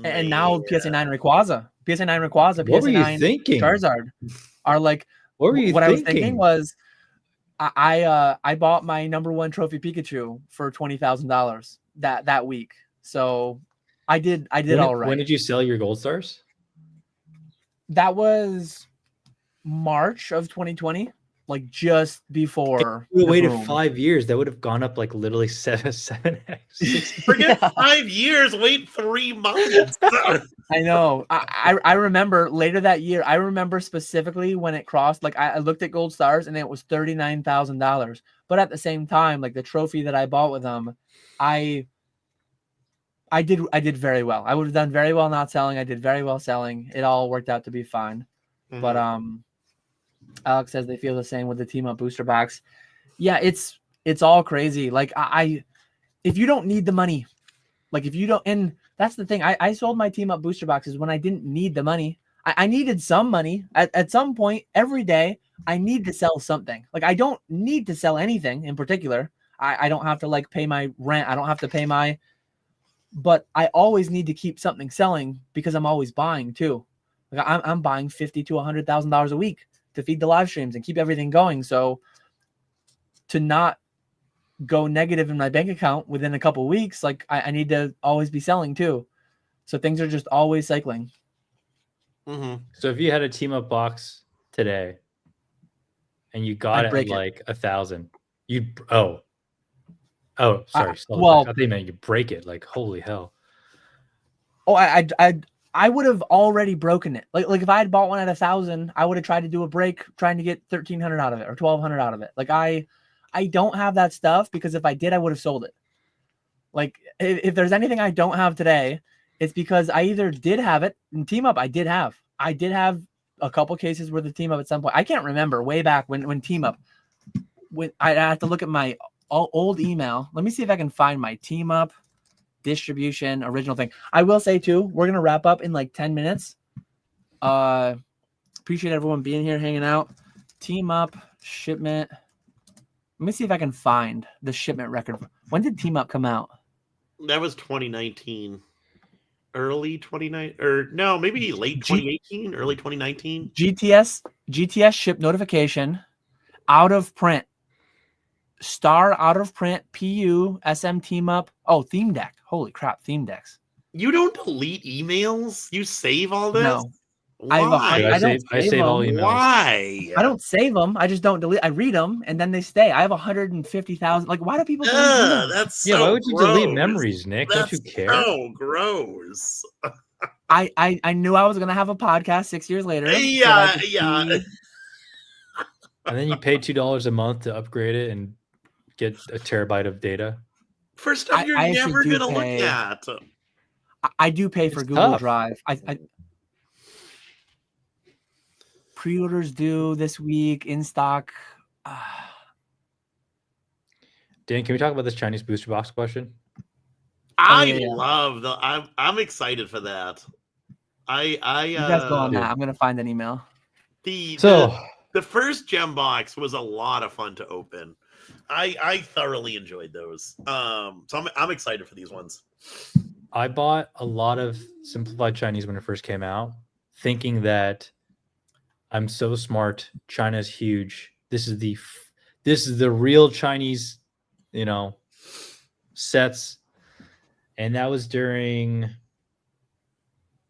And now PSA 9 Rayquaza. PSA 9 Rayquaza, PSA 9 Charizard are like, what I was thinking was I bought my #1 trophy Pikachu for $20,000 that week. So I did all right. When did you sell your gold stars? That was March of 2020, like just before. If you waited 5 years, that would have gone up like literally 7x. Forget 5 years, wait 3 months. I know. I remember later that year. I remember specifically when it crossed. Like I looked at gold stars and it was $39,000. But at the same time, like the trophy that I bought with them, I did very well. I would have done very well not selling. I did very well selling. It all worked out to be fine. But Alex says they feel the same with the team up booster box. Yeah, it's all crazy. Like if you don't need the money, like if you don't, and that's the thing. I sold my team up booster boxes when I didn't need the money. I needed some money at some point every day. I need to sell something. Like I don't need to sell anything in particular. I don't have to like pay my rent. I don't have to pay my, but I always need to keep something selling because I'm always buying too. Like I'm buying $50,000 to $100,000 a week to feed the live streams and keep everything going. So to not go negative in my bank account within a couple of weeks, like I need to always be selling too. So things are just always cycling. So if you had a team up box today and you got it at like 1,000, sorry. I think man, you break it. Like holy hell. Oh, I would have already broken it. Like if I had bought one at 1,000, I would have tried to do a break, trying to get 1,300 out of it or 1,200 out of it. Like I don't have that stuff because if I did, I would have sold it. Like if there's anything I don't have today, it's because I either did have it in team up. I did have a couple cases worth of team up at some point. I can't remember way back when team up. When I have to look at my old email. Let me see if I can find my team up distribution original thing. I will say too, we're gonna wrap up in like 10 minutes. Appreciate everyone being here, hanging out. Team up shipment. Let me see if I can find the shipment record. When did team up come out? That was 2019. Early 2019, or no, maybe late 2018, early 2019. GTS ship notification, out of print, star out of print, PU, SM team up. Oh, theme deck. Holy crap, theme decks. You don't delete emails? You save all this? No. Why? I save all emails. Why? I don't save them. I just don't delete. I read them and then they stay. I have 150,000. Like, why do people delete emails? That's so why would you gross. delete memories, Nick? That's don't you care? So gross. I knew I was gonna have a podcast 6 years later. Yeah. And then you pay $2 a month to upgrade it and get a terabyte of data. For stuff you're never gonna look at. I do pay for Google Drive. I pre-orders due this week in stock. Dan, can we talk about this Chinese booster box question? love the. I'm excited for that. You guys go on that. I'm gonna find an email. The first gem box was a lot of fun to open. I thoroughly enjoyed those. So I'm excited for these ones. I bought a lot of simplified Chinese when it first came out, thinking that I'm so smart. China's huge. This is the real Chinese, sets. And that was during,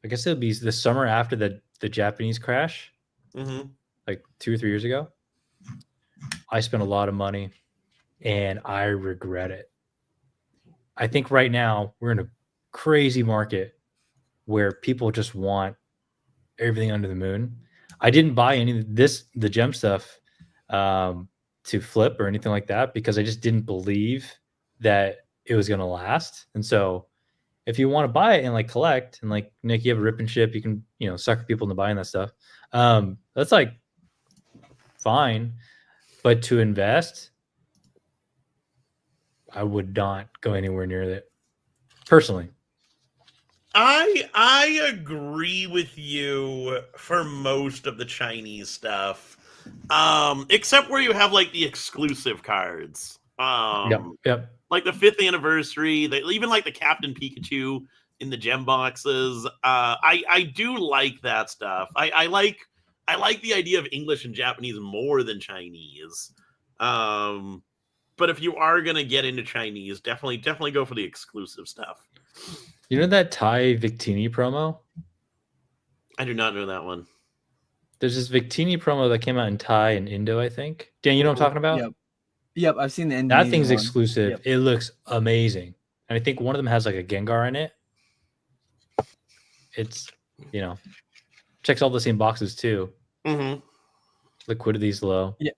I guess it would be the summer after the Japanese crash, like 2 or 3 years ago. I spent a lot of money and I regret it. I think right now we're in a crazy market where people just want everything under the moon. I didn't buy any of the gem stuff to flip or anything like that because I just didn't believe that it was going to last. And so if you want to buy it and like collect and like Nick, you have a rip and ship, you can, sucker people into buying that stuff. That's like fine. But to invest, I would not go anywhere near it personally. I agree with you for most of the Chinese stuff, except where you have like the exclusive cards. Yep. Like the 5th anniversary, even like the Captain Pikachu in the gem boxes. I do like that stuff. I like the idea of English and Japanese more than Chinese. But if you are gonna get into Chinese, definitely go for the exclusive stuff. You know that Thai Victini promo? I do not know that one. There's this Victini promo that came out in Thai and Indo, I think. Dan, you know what I'm talking about? Yep, I've seen the Indonesian That thing's one. exclusive. Yep. It looks amazing. And I think one of them has like a Gengar in it. It's, checks all the same boxes too. Liquidity's low. Yeah.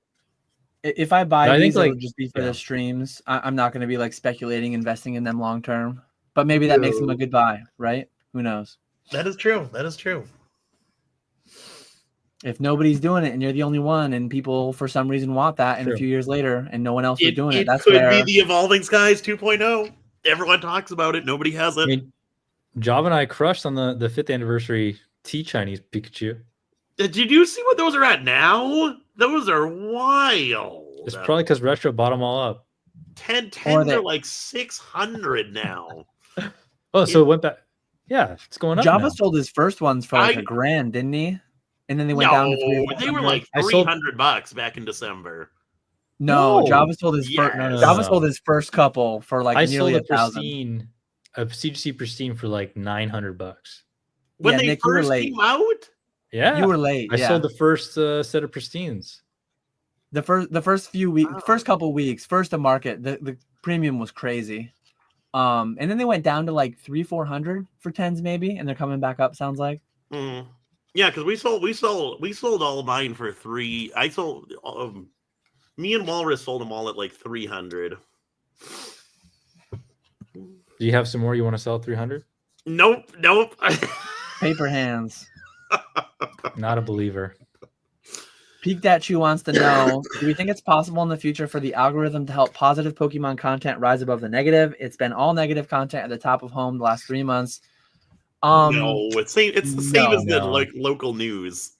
If I buy these, it'll just be for the streams. I'm not going to be like speculating, investing in them long term. But maybe that makes them a good buy, right? Who knows? That is true. If nobody's doing it and you're the only one and people for some reason want that and a few years later and no one else is doing it, that's could be the Evolving Skies 2.0. Everyone talks about it. Nobody has it. I mean, Job and I crushed on the 5th anniversary Chinese Pikachu. Did you see what those are at now? Those are wild. It's probably because Retro bought them all up. 1010s are like 600 now. So it went back. Yeah, it's going up. Java sold his first ones for like $1,000, didn't he? And then they went down to $300. They were like $300 back in December. No, Java sold his first. Java sold his first couple for like nearly $1,000. A CGC Pristine for like $900. When they first came out. Yeah, you were late. I sold the first set of Pristines. The first few weeks, first couple weeks, first to market, the premium was crazy. And then they went down to like $300-400 for 10s maybe, and they're coming back up. Sounds like. Yeah, because we sold all of mine for $300. I sold me and Walrus sold them all at like $300. Do you have some more you want to sell at $300? Nope. Paper hands. Not a believer. Pikachu wants to know, do we think it's possible in the future for the algorithm to help positive Pokemon content rise above the negative? It's been all negative content at the top of home the last 3 months. No, it's the same as the No. local news.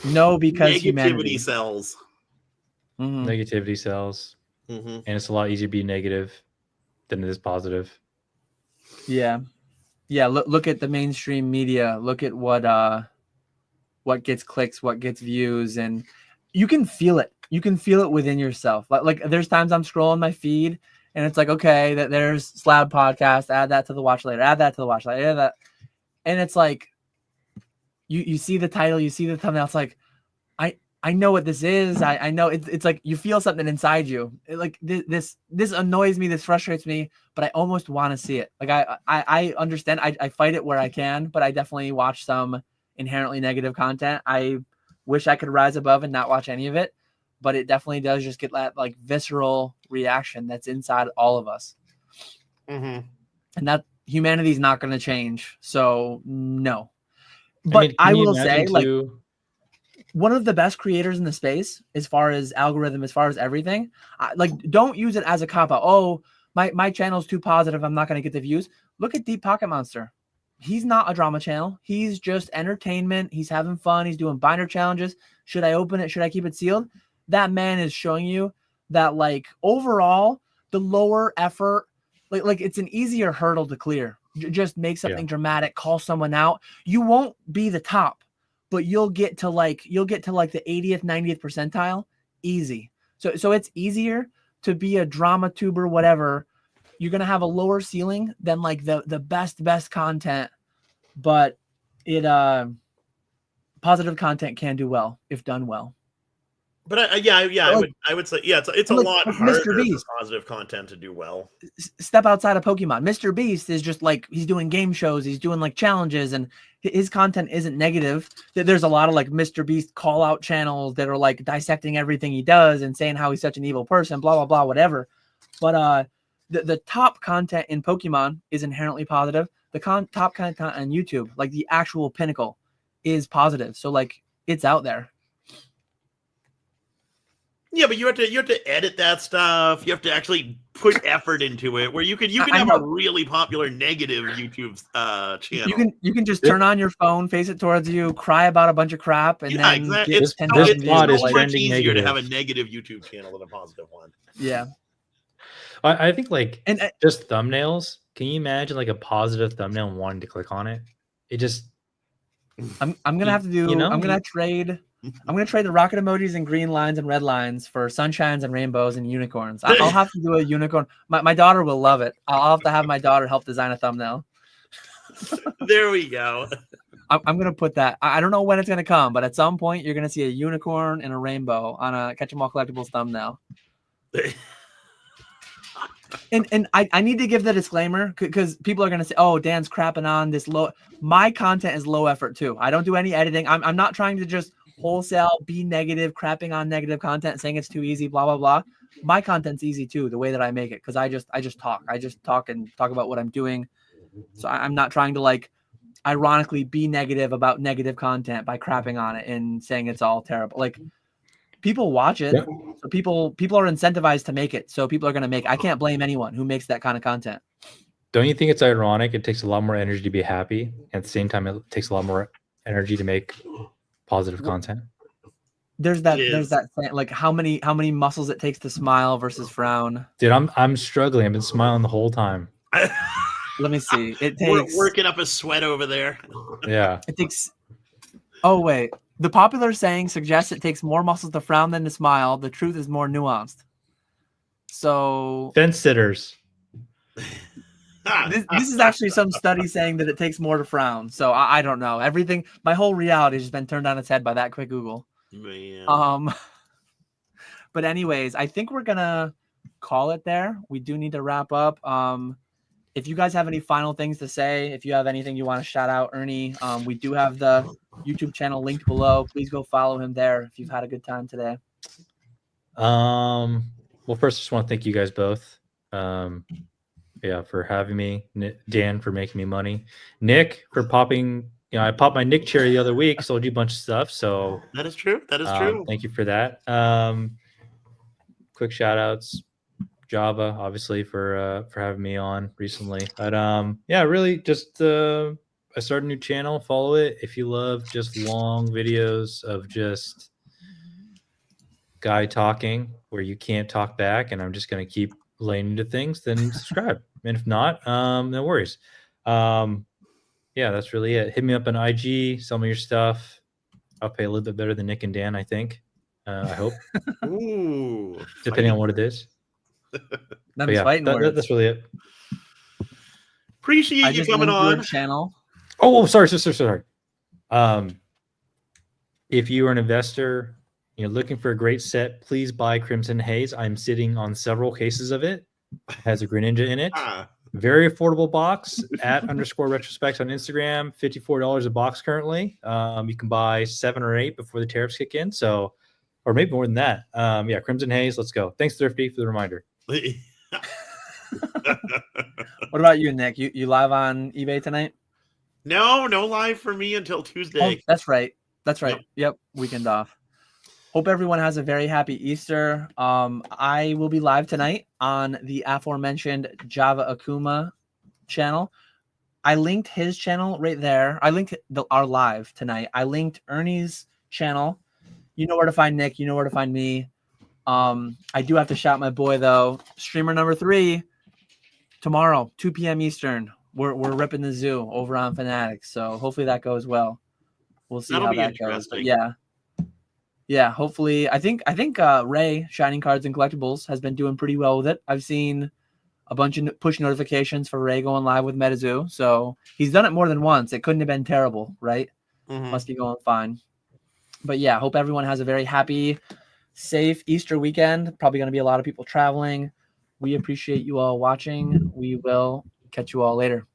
No, because Negativity humanity. sells. Mhm. Negativity sells. Mm-hmm. And it's a lot easier to be negative than it is positive. Yeah. Look at the mainstream media. Look at what gets clicks, what gets views, and you can feel it. You can feel it within yourself. Like there's times I'm scrolling my feed and it's like, okay, that there's Slab podcast, add that to the watch later, add that to the watch later, add that. And it's like you see the title, you see the thumbnail, it's like, I know what this is. I know it's like you feel something inside you. Like this annoys me, this frustrates me, but I almost want to see it. Like I understand. I fight it where I can, but I definitely watch some inherently negative content. I wish I could rise above and not watch any of it, but it definitely does just get that like visceral reaction that's inside all of us. Mm-hmm. And that humanity is not going to change. So no, but I will say like, one of the best creators in the space, as far as algorithm, as far as everything, like don't use it as a cop out. Oh, my channel's too positive, I'm not going to get the views. Look at Deep Pocket Monster. He's not a drama channel. He's just entertainment. He's having fun. He's doing binder challenges. Should I open it? Should I keep it sealed? That man is showing you that like overall, the lower effort, like it's an easier hurdle to clear. Just make something dramatic, call someone out. You won't be the top, but you'll get to like the 80th, 90th percentile easy. So it's easier to be a drama tuber, whatever. You're going to have a lower ceiling than like the best content, but it positive content can do well if done well. But I would say it's a lot harder for positive content to do well. Step outside of Pokemon. Mr. Beast is just like he's doing game shows, he's doing like challenges, and his content isn't negative. There's a lot of like Mr. Beast call out channels that are like dissecting everything he does and saying how he's such an evil person, blah blah blah, whatever. But the top content in Pokemon is inherently positive. The top content on YouTube, like the actual pinnacle, is positive. So like it's out there. Yeah, but you have to edit that stuff. You have to actually put effort into it. Where you can have a really popular negative YouTube channel. You can just turn on your phone, face it towards you, cry about a bunch of crap, and then exactly. This mod is much trending easier negative. to have a negative YouTube channel than a positive one. Yeah, I think like just thumbnails. Can you imagine like a positive thumbnail and wanting to click on it? It just I'm gonna have to do. I'm gonna trade the rocket emojis and green lines and red lines for sunshines and rainbows and unicorns. I'll have to do a unicorn. My daughter will love it. I'll have to have my daughter help design a thumbnail. There we go. I'm gonna put that. I don't know when it's gonna come, but at some point you're gonna see a unicorn and a rainbow on a KetchumAllCollectibles thumbnail. And I need to give the disclaimer because people are gonna say, "Oh, Dan's crapping on this low." My content is low effort too. I don't do any editing. I'm not trying to just wholesale be negative, crapping on negative content, saying it's too easy, blah blah blah. My content's easy too, the way that I make it, because I just talk and talk about what I'm doing. So I'm not trying to like ironically be negative about negative content by crapping on it and saying it's all terrible. Like people watch it, so people are incentivized to make it, so people are going to make. I can't blame anyone who makes that kind of content. Don't you think it's ironic? It takes a lot more energy to be happy, at the same time it takes a lot more energy to make positive content. There's that like how many muscles it takes to smile versus frown. Dude, I'm struggling. I've been smiling the whole time. Let me see. It takes. We're working up a sweat over there. Yeah. It takes. Oh wait. The popular saying suggests it takes more muscles to frown than to smile. The truth is more nuanced. So fence sitters. This is actually some study saying that it takes more to frown. So I don't know. Everything, my whole reality has just been turned on its head by that quick Google. Man. But anyways, I think we're gonna call it there. We do need to wrap up. If you guys have any final things to say, if you have anything you want to shout out, Ernie, we do have the YouTube channel linked below. Please go follow him there if you've had a good time today. Well, first, I just want to thank you guys both. For having me, Dan for making me money, Nick for popping I popped my Nick cherry the other week, sold you a bunch of stuff. So that is true. That is true. Thank you for that. Quick shout outs, Java, obviously, for having me on recently. But yeah, really just I started a new channel. Follow it if you love just long videos of just guy talking where you can't talk back, and I'm just gonna keep laying into things. Then subscribe, and if not, no worries. Yeah, that's really it. Hit me up on IG, sell me your stuff. I'll pay a little bit better than Nick and Dan, I think. I hope. Ooh, depending on what it is. That's fighting words. That's really it. Appreciate you coming on. Channel. Oh, sorry. If you are an investor, looking for a great set, please buy Crimson Haze. I'm sitting on several cases of it. It has a Greninja in it. Very affordable box at _retrospect on Instagram. $54 a box currently. You can buy 7 or 8 before the tariffs kick in. So, or maybe more than that. Yeah, Crimson Haze. Let's go. Thanks, Thrifty, for the reminder. What about you, Nick? You live on eBay tonight? No live for me until Tuesday. Oh, that's right. Yep, weekend off. Hope everyone has a very happy Easter. I will be live tonight on the aforementioned Java Akuma channel. I linked his channel right there. I linked our live tonight. I linked Ernie's channel. You know where to find Nick. You know where to find me. I do have to shout my boy though. Streamer number 3 tomorrow, 2 p.m. Eastern. We're ripping the zoo over on Fanatics. So hopefully that goes well. We'll see how that goes. But yeah. Hopefully, I think Ray Shining Cards and Collectibles has been doing pretty well with it. I've seen a bunch of push notifications for Ray going live with MetaZoo. So he's done it more than once. It couldn't have been terrible, right? Mm-hmm. Must be going fine. But yeah, hope everyone has a very happy, safe Easter weekend. Probably going to be a lot of people traveling. We appreciate you all watching. We will catch you all later.